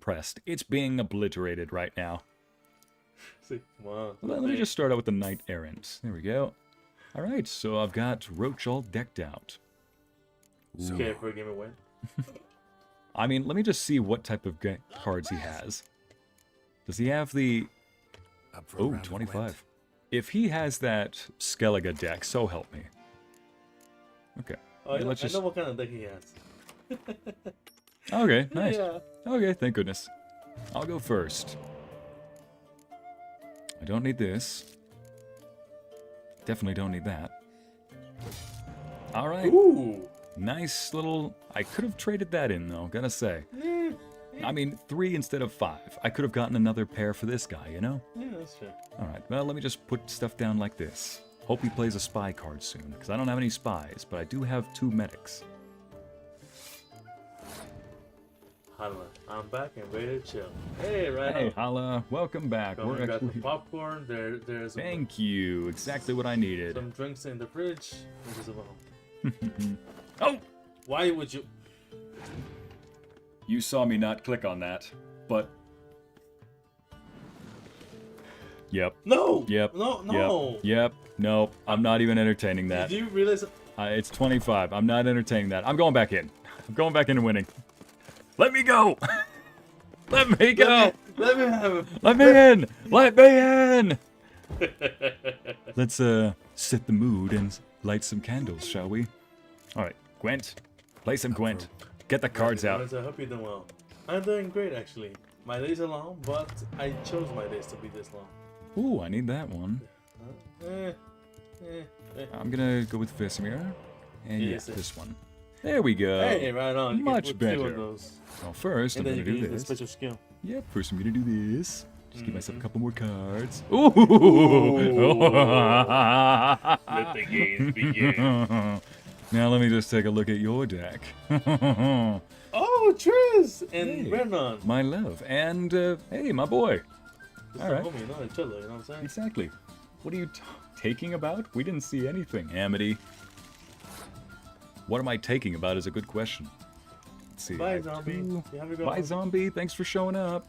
pressed. It's being obliterated right now. See, wow. Let me just start out with the Knight Errant. There we go. All right, so I've got Roach all decked out. Okay, for a game away. I mean, let me just see what type of cards he has. Does he have the... Oh, 25. If he has that Skellige deck, so help me. Okay. Oh, Yeah, I know what kind of deck he has. Okay, nice. Yeah. Okay, thank goodness. I'll go first. I don't need this. Definitely don't need that. Alright. Ooh. Nice little... I could have traded that in, though, gotta say. I mean, 3 instead of 5. I could have gotten another pair for this guy, you know? Yeah, that's true. Alright, well, let me just put stuff down like this. Hope he plays a spy card soon, because I don't have any spies, but I do have 2 medics. Hala, I'm back and ready to chill. Hey, right. Hey, Hala, welcome back. Come and grab some popcorn. There's Thank you. Exactly what I needed. some drinks in the fridge. There's a Oh! Why would you? You saw me not click on that, but... Yep. No! Yep. No! Yep. Nope. I'm not even entertaining that. Did you realize? It's 25. I'm not entertaining that. I'm going back in. I'm going back into winning. Let me go! Let me go! Let me have it. Let me in! Let me in! Let's set the mood and light some candles, shall we? Alright, Gwent. Play some Gwent. Get the cards out. I hope you're doing well. I'm doing great, actually. My days are long, but I chose my days to be this long. Ooh, I need that one. I'm gonna go with Vesemir. And yes, this one. There we go. Hey, right on. You Much can put two better. of those. Well, first, And I'm then gonna you do can use this. the special skill. Yep, first I'm gonna do this. Just give myself a couple more cards. Ooh! Let the games begin. Now let me just take a look at your deck. Oh, Triss! And Hey, Brennan. my love. And, hey, my boy. Just All right. homie, not each other, you know what I'm saying? Exactly. What are you taking about? We didn't see anything, Amity. What am I taking about is a good question. Let's see. Bye, zombie. You have a good Bye, one. zombie. Thanks for showing up.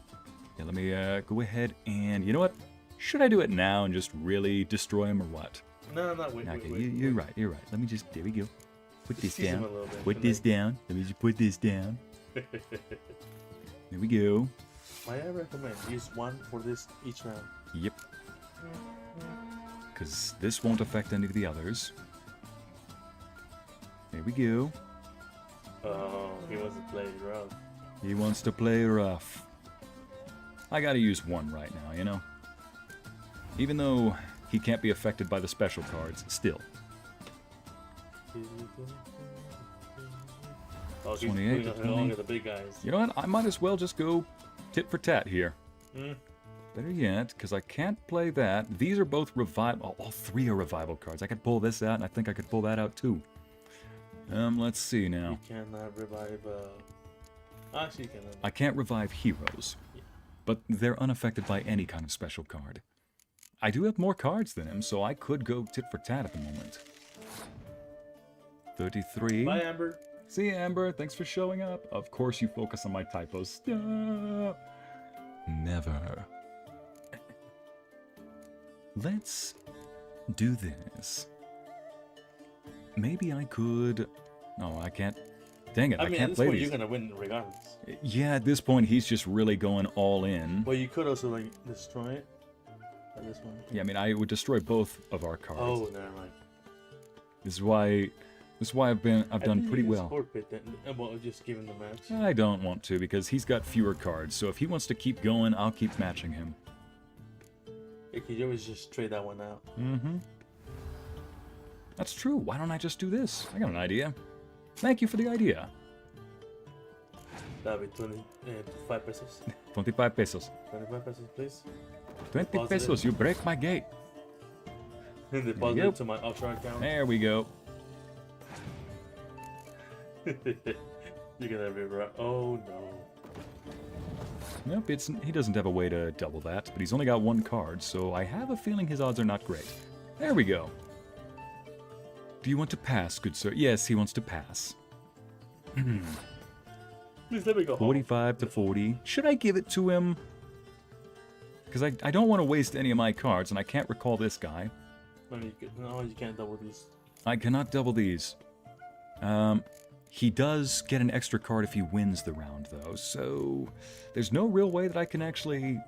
Yeah, let me go ahead and... You know what? Should I do it now and just really destroy him or what? No, wait, Okay, wait. you're right, you're right. Let me just... There we go. Put Just this tease him down. a little bit, Put and this then- down. Let me just put this down. There we go. Might I recommend use one for this each round? Yep. Because this won't affect any of the others. There we go. Oh, he wants to play rough. He wants to play rough. I gotta use one right now, you know? Even though he can't be affected by the special cards, still. Oh, he's 28 to putting along 20. with the big guys. You know what? I might as well just go tit for tat here. Hmm. Better yet, because I can't play that. These are both revival. All three are revival cards. I could pull this out, and I think I could pull that out too. Let's see now. You cannot revive. Actually, you cannot. I can't revive heroes, but they're unaffected by any kind of special card. I do have more cards than him, so I could go tit for tat at the moment. 33. Bye, Amber. See you, Amber. Thanks for showing up. Of course you focus on my typos. Stop. Never. Let's do this. Maybe I could... No, I can't. Dang it, I I mean, at can't this play point, these. you're gonna win regardless. Yeah, at this point, he's just really going all in. Well, you could also like destroy it. Like this one. Yeah, I mean, I would destroy both of our cards. Oh, never mind. This is why I've done pretty well. Forfeit then. Well, just give him the match. I don't want to because he's got fewer cards. So if he wants to keep going, I'll keep matching him. You could always just trade that one out. Mm-hmm. That's true. Why don't I just do this? I got an idea. Thank you for the idea. That'll be 25 pesos. 25 pesos. 25 pesos, please. 20 Deposit pesos. it. You break my gate. And deposit Yep. it to my offshore account. There we go. You're gonna be right. Oh no. Nope, he doesn't have a way to double that, but he's only got one card, so I have a feeling his odds are not great. There we go. Do you want to pass, good sir? Yes, he wants to pass. Please let me go home. 45 to 40. Should I give it to him? Because I don't want to waste any of my cards, and I can't recall this guy. No, you can't double these. I cannot double these. He does get an extra card if he wins the round, though, so there's no real way that I can actually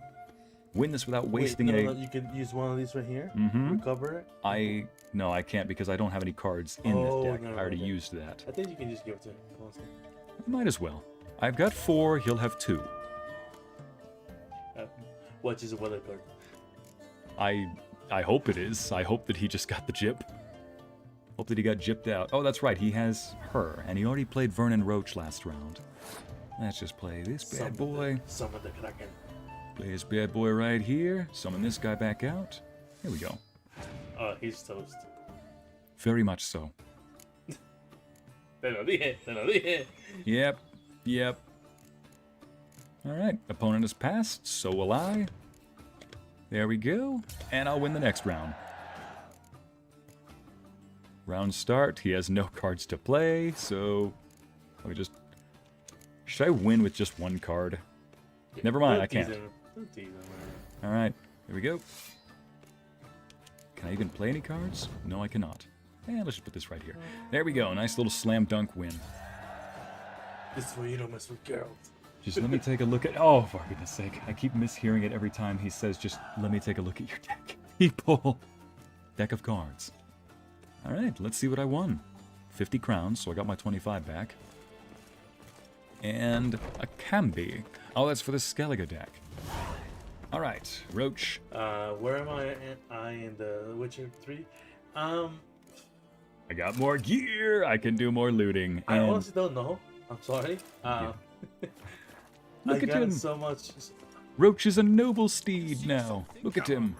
win this without wasting no, you can use one of these right here. Recover it. No, I can't because I don't have any cards in this deck. No, I already okay. used that. I think you can just give it to him. Honestly. Might as well. I've got 4, he'll have 2. What is a weather card? I hope it is. I hope that he just got the jip. Hope that he got gypped out. Oh, that's right, he has her, and he already played Vernon Roach last round. Let's just play this bad boy. Summon the Kraken. Play this bad boy right here. Summon this guy back out. Here we go. He's toast. Very much so. Te lo dije. Yep. Alright, opponent has passed, so will I. There we go, and I'll win the next round. Round start, he has no cards to play, so let me just... Should I win with just one card? Never mind, I can't. Alright, here we go. Can I even play any cards? No, I cannot. Let's just put this right here. There we go, nice little slam dunk win. This is where you don't mess with Geralt. Just let me take a look at... Oh, for goodness sake. I keep mishearing it every time he says, just let me take a look at your deck. People. Deck of cards. Alright, let's see what I won. 50 crowns, so I got my 25 back. And a Cambi. Oh, that's for the Skellige deck. Alright, Roach. Where am I in the Witcher 3? I got more gear! I can do more looting. I and honestly don't know. I'm sorry. Look I at got him. so much. Roach is a noble steed now. Look at him.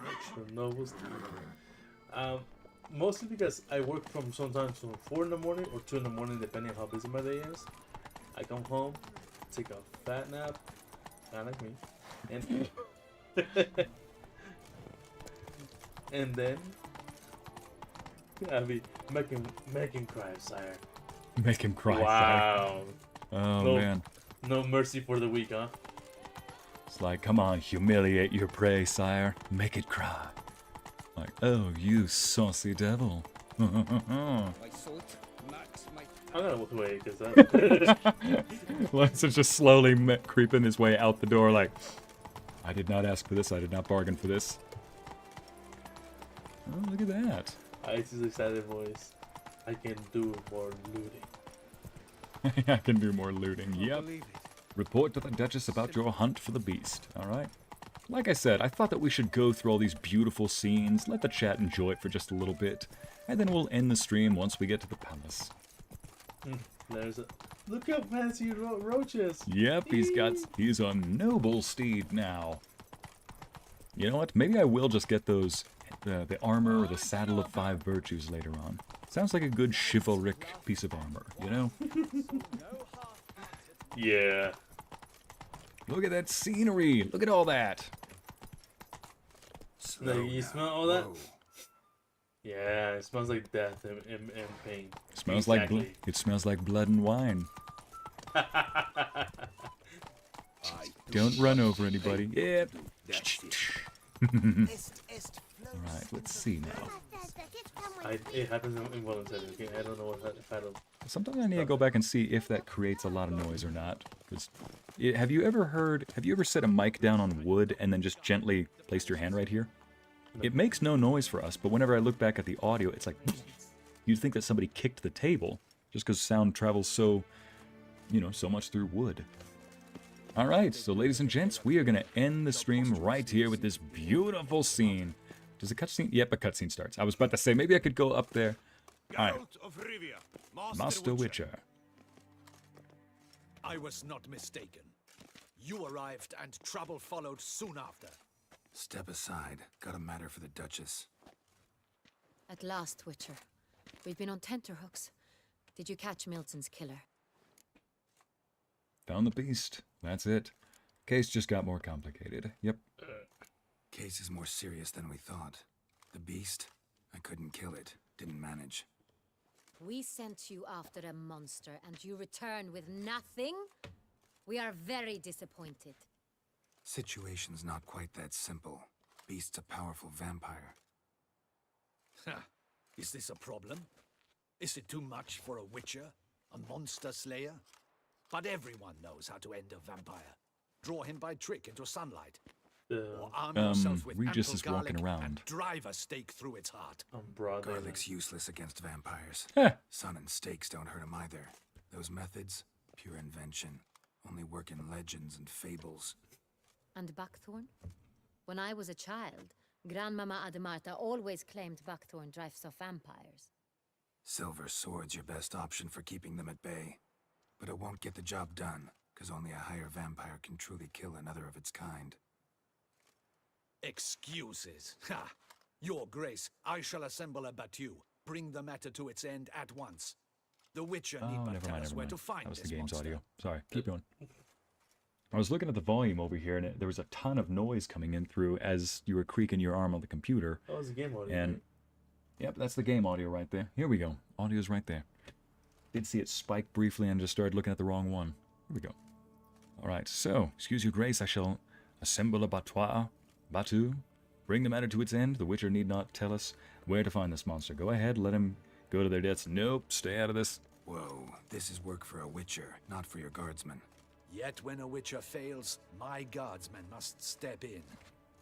Noble steed. Mostly because I work from sometimes from 4 in the morning or 2 in the morning, depending on how busy my day is. I come home, take a fat nap, kind of like me, and and then I'll be make him cry, sire. Make him cry. Wow. Oh, no, man. No mercy for the weak, huh? It's like, come on, humiliate your prey, sire. Make it cry. Like, oh, you saucy devil. I'm gonna walk away because that. Lance's just slowly creeping his way out the door like, I did not ask for this, I did not bargain for this. Oh, look at that. Icy's excited voice. I can do more looting. I can do more looting, yep. Report to the Duchess about your hunt for the beast, alright? Like I said, I thought that we should go through all these beautiful scenes, let the chat enjoy it for just a little bit, and then we'll end the stream once we get to the palace. There's a... Look how fancy Roach is! Yep, he's a noble steed now. You know what, maybe I will just get those, the armor or the saddle of 5 virtues later on. Sounds like a good chivalric piece of armor, you know? Yeah. Look at that scenery! Look at all that! You smell all that? Yeah, it smells like death and pain. It smells like it smells like blood and wine. Don't run over anybody. Yep. Alright, let's see now. It happens involuntarily. Okay? I don't know what if I don't. Sometimes I need to go back and see if that creates a lot of noise or not. Because have you ever set a mic down on wood and then just gently placed your hand right here? It makes no noise for us, but whenever I look back at the audio, it's like, you'd think that somebody kicked the table, just because sound travels so, so much through wood. Alright, so ladies and gents, we are going to end the stream right here with this beautiful scene. Does a cutscene? Yep, a cutscene starts. I was about to say, maybe I could go up there. Alright. Geralt of Rivia, Master Witcher. I was not mistaken. You arrived and trouble followed soon after. Step aside. Got a matter for the Duchess. At last, Witcher. We've been on tenterhooks. Did you catch Milton's killer? Found the beast. That's it. Case just got more complicated. Yep. Case is more serious than we thought. The beast? I couldn't kill it. Didn't manage. We sent you after a monster and you returned with nothing? We are very disappointed. Situation's not quite that simple. Beast's a powerful vampire. Is this a problem? Is it too much for a witcher? A monster slayer? But everyone knows how to end a vampire. Draw him by trick into sunlight. Or arm yourself with Regis ample is walking garlic around. and drive a stake through its heart. Garlic's useless against vampires. Sun and stakes don't hurt him either. Those methods, pure invention. Only work in legends and fables. And buckthorn? When I was a child, Grandmama Ademarta always claimed buckthorn drives off vampires. Silver sword's your best option for keeping them at bay. But it won't get the job done, because only a higher vampire can truly kill another of its kind. Excuses. Ha! Your Grace, I shall assemble a battue. Bring the matter to its end at once. The Witcher need but tell us where to find that was this the game's monster. audio. Sorry, keep going. I was looking at the volume over here, and there was a ton of noise coming in through as you were creaking your arm on the computer. That was the game audio. And yep, that's the game audio right there. Here we go. Audio's right there. Did see it spike briefly and just started looking at the wrong one. Here we go. All right, so, excuse your grace, I shall assemble a battue, bring the matter to its end. The Witcher need not tell us where to find this monster. Go ahead, let him go to their deaths. Nope, stay out of this. Whoa, this is work for a Witcher, not for your guardsmen. Yet when a witcher fails, my guardsmen must step in.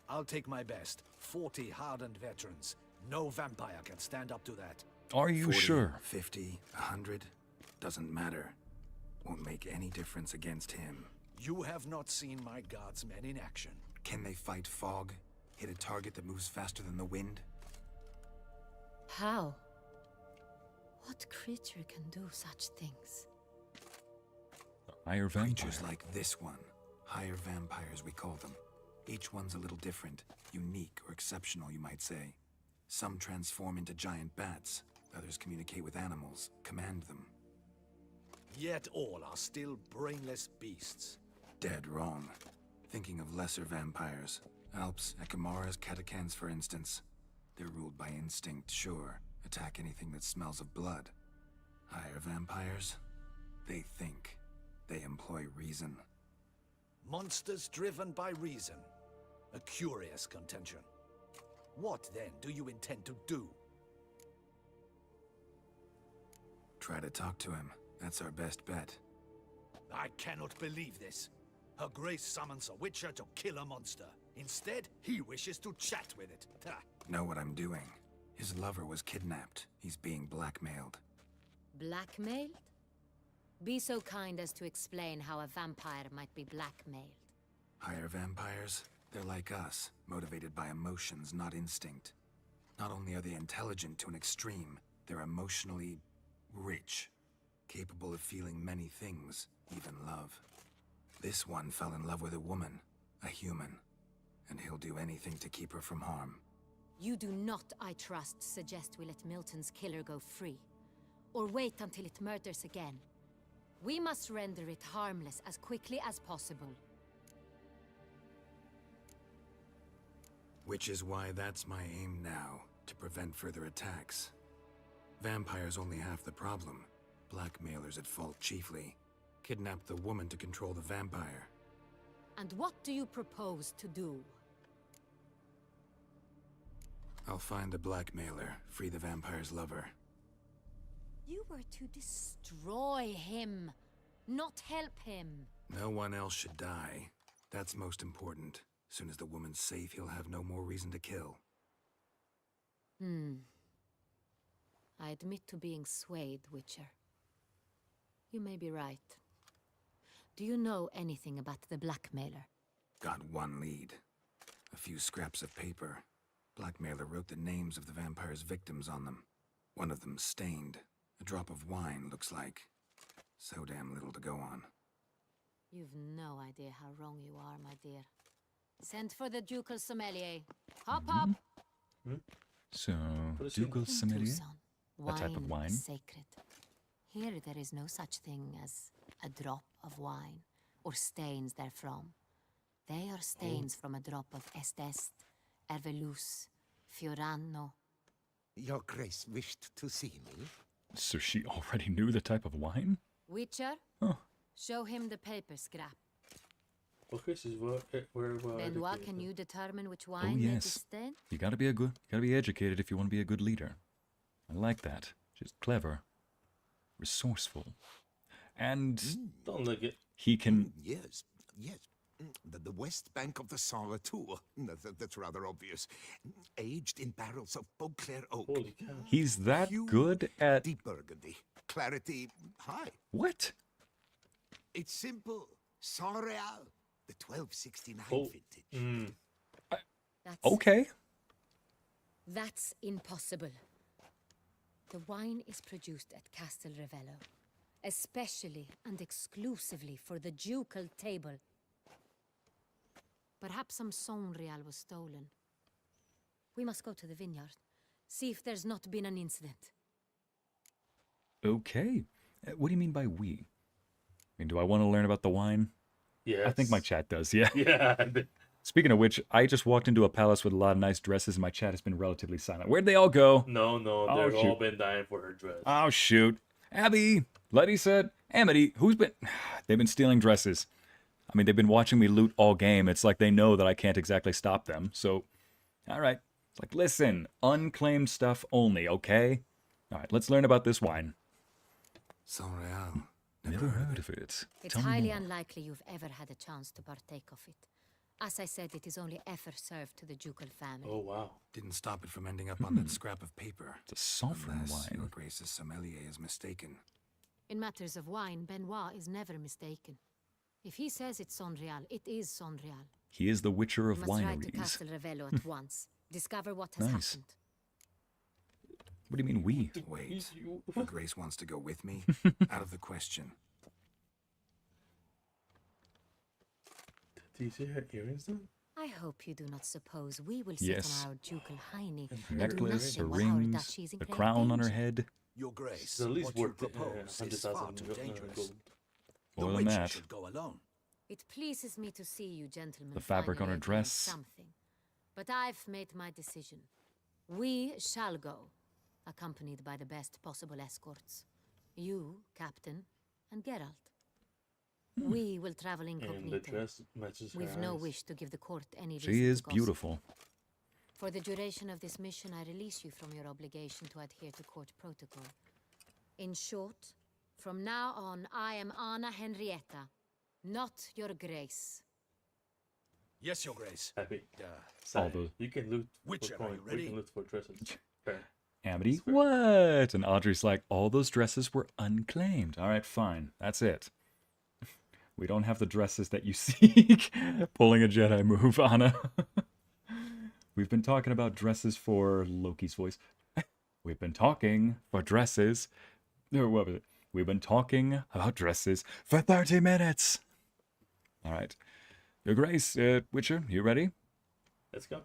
I'll take my best. 40 hardened veterans. No vampire can stand up to that. Are you 40, sure? 50, 100? Doesn't matter. Won't make any difference against him. You have not seen my guardsmen in action. Can they fight fog? Hit a target that moves faster than the wind? How? What creature can do such things? Higher vampire. Creatures like this one. Higher vampires, we call them. Each one's a little different. Unique or exceptional, you might say. Some transform into giant bats. Others communicate with animals, command them. Yet all are still brainless beasts. Dead wrong. Thinking of lesser vampires. Alps, Ekamaras, Catacans, for instance. They're ruled by instinct, sure. Attack anything that smells of blood. Higher vampires? They think. They employ reason. Monsters driven by reason. A curious contention. What, then, do you intend to do? Try to talk to him. That's our best bet. I cannot believe this. Her Grace summons a witcher to kill a monster. Instead, he wishes to chat with it. Ha. Know what I'm doing. His lover was kidnapped. He's being blackmailed. Blackmailed? Be so kind as to explain how a vampire might be blackmailed. Higher vampires? They're like us, motivated by emotions, not instinct. Not only are they intelligent to an extreme, they're emotionally rich. Capable of feeling many things, even love. This one fell in love with a woman, a human. And he'll do anything to keep her from harm. You do not, I trust, suggest we let Milton's killer go free. Or wait until it murders again. We must render it harmless as quickly as possible. Which is why that's my aim now, to prevent further attacks. Vampires only half the problem. Blackmailers at fault chiefly. Kidnap the woman to control the vampire. And what do you propose to do? I'll find the blackmailer, free the vampire's lover. You were to destroy him, not help him. No one else should die. That's most important. As soon as the woman's safe, he'll have no more reason to kill. I admit to being swayed, Witcher. You may be right. Do you know anything about the blackmailer? Got one lead. A few scraps of paper. Blackmailer wrote the names of the vampire's victims on them. One of them stained. A drop of wine, looks like. So damn little to go on. You've no idea how wrong you are, my dear. Send for the ducal sommelier. Hop, hop! So, ducal sommelier? Tucson. A type of wine? Is sacred. Here there is no such thing as a drop of wine, or stains therefrom. They are stains from a drop of Estest, Ervelus, Fiorano. Your Grace wished to see me? So she already knew the type of wine? Witcher, Oh. show him the paper scrap. Okay, so where Benoit, can you determine which wine Oh, made yes. the stain? You gotta be educated if you want to be a good leader. I like that. She's clever, resourceful, and don't look it. He can. Yes. The west bank of the Saar too. That's rather obvious. Aged in barrels of Beauclair oak. Holy cow. He's that Hue, good at. deep burgundy. Clarity high. What? It's simple. Saar Real, the 1269 vintage. Okay. That's impossible. The wine is produced at Castel Ravello, especially and exclusively for the ducal table. Perhaps some Sonreal was stolen. We must go to the vineyard, see if there's not been an incident. Okay. What do you mean by we? I mean, do I want to learn about the wine? Yes. I think my chat does, yeah. Yeah. Speaking of which, I just walked into a palace with a lot of nice dresses and my chat has been relatively silent. Where'd they all go? No, Oh, they've all shoot. been dying for her dress. Oh, shoot. Abby, Letty said, Amity, who's been... They've been stealing dresses. I mean, they've been watching me loot all game. It's like they know that I can't exactly stop them. So, all right. It's like, listen, unclaimed stuff only, okay? All right, let's learn about this wine. Sonreal. Never heard of it. It's Tell me highly more. unlikely you've ever had a chance to partake of it. As I said, it is only ever served to the ducal family. Oh, wow. Didn't stop it from ending up on that scrap of paper. It's a sovereign Unless wine. Your Grace's sommelier is mistaken. In matters of wine, Benoit is never mistaken. If he says it's Sonreal, it is Sonreal. He is the Witcher of You must ride to wineries. Castle Ravello at once. Discover what has Nice. happened. What do you mean we? Wait, Your Grace wants to go with me? Out of the question. Did you see her earrings then? I hope you do not suppose we will sit Yes. on our ducal hiney Her and do necklace, her nothing while our rings, duchy is in the plain crown on her danger. head. Your Grace, It's at least what you worth propose is far 100,000 too dangerous. gold. The More than Witcher that. should go alone. It pleases me to see you gentlemen The fabric on finally her agreeing dress. something. But I've made my decision. We shall go, accompanied by the best possible escorts. You, Captain, and Geralt. We will travel And the incognito. dress matches her We've no eyes. wish to give the court any reason She is to gossip. beautiful. For the duration of this mission, I release you from your obligation to adhere to court protocol. In short, from now on, I am Anna Henrietta, not your grace. Yes, Your Grace. Happy. All the You can loot Witcher, for are you coin. We ready? can loot for dresses. Fair. Amity, what? And Audrey's like, all those dresses were unclaimed. All right, fine. That's it. We don't have the dresses that you seek. Pulling a Jedi move, Anna. We've been talking about dresses for Loki's voice. We've been talking for dresses. No, what was it? We've been talking about dresses for 30 minutes. All right. Your Grace, Witcher, you ready? Let's go.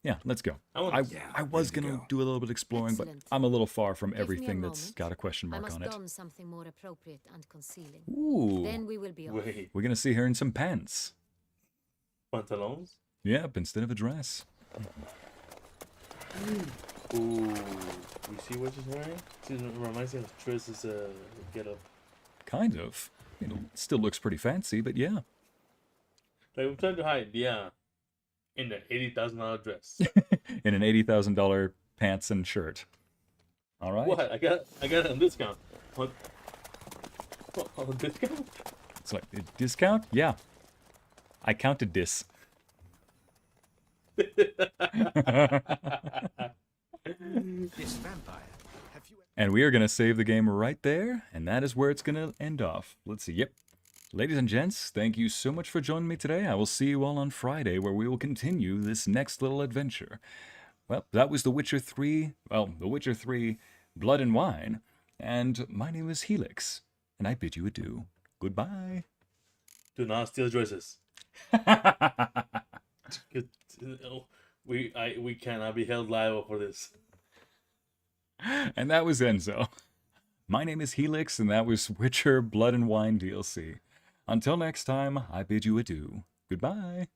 Yeah, let's go. I wanna- I Yeah, was ready to going to go. do a little bit exploring, Excellent. but I'm a little far from Give me a everything that's moment. got a question I mark must on it. don something more appropriate and concealing. Ooh. Then we will be off. Wait. We're going to see her in some pants. Pantalons? Yep, instead of a dress. Ooh. You see what she's wearing? She reminds me of Triss's get up. Kind of. You know, still looks pretty fancy, but yeah. Like, I'm trying to hide, yeah. In the $80,000 dress. In an $80,000 pants and shirt. All right. What? I got it on discount. What? On discount? It's like, discount? Yeah. I counted this. This vampire. Have you And we are going to save the game right there, and that is where it's going to end off. Let's see. Yep. Ladies and gents, thank you so much for joining me today. I will see you all on Friday, where we will continue this next little adventure. Well, that was The Witcher 3. Well, The Witcher 3, Blood and Wine. And my name is Helix, and I bid you adieu. Goodbye. Do not steal dresses. We cannot be held liable for this. And that was Enzo. My name is Helix, and that was Witcher Blood and Wine DLC. Until next time, I bid you adieu. Goodbye.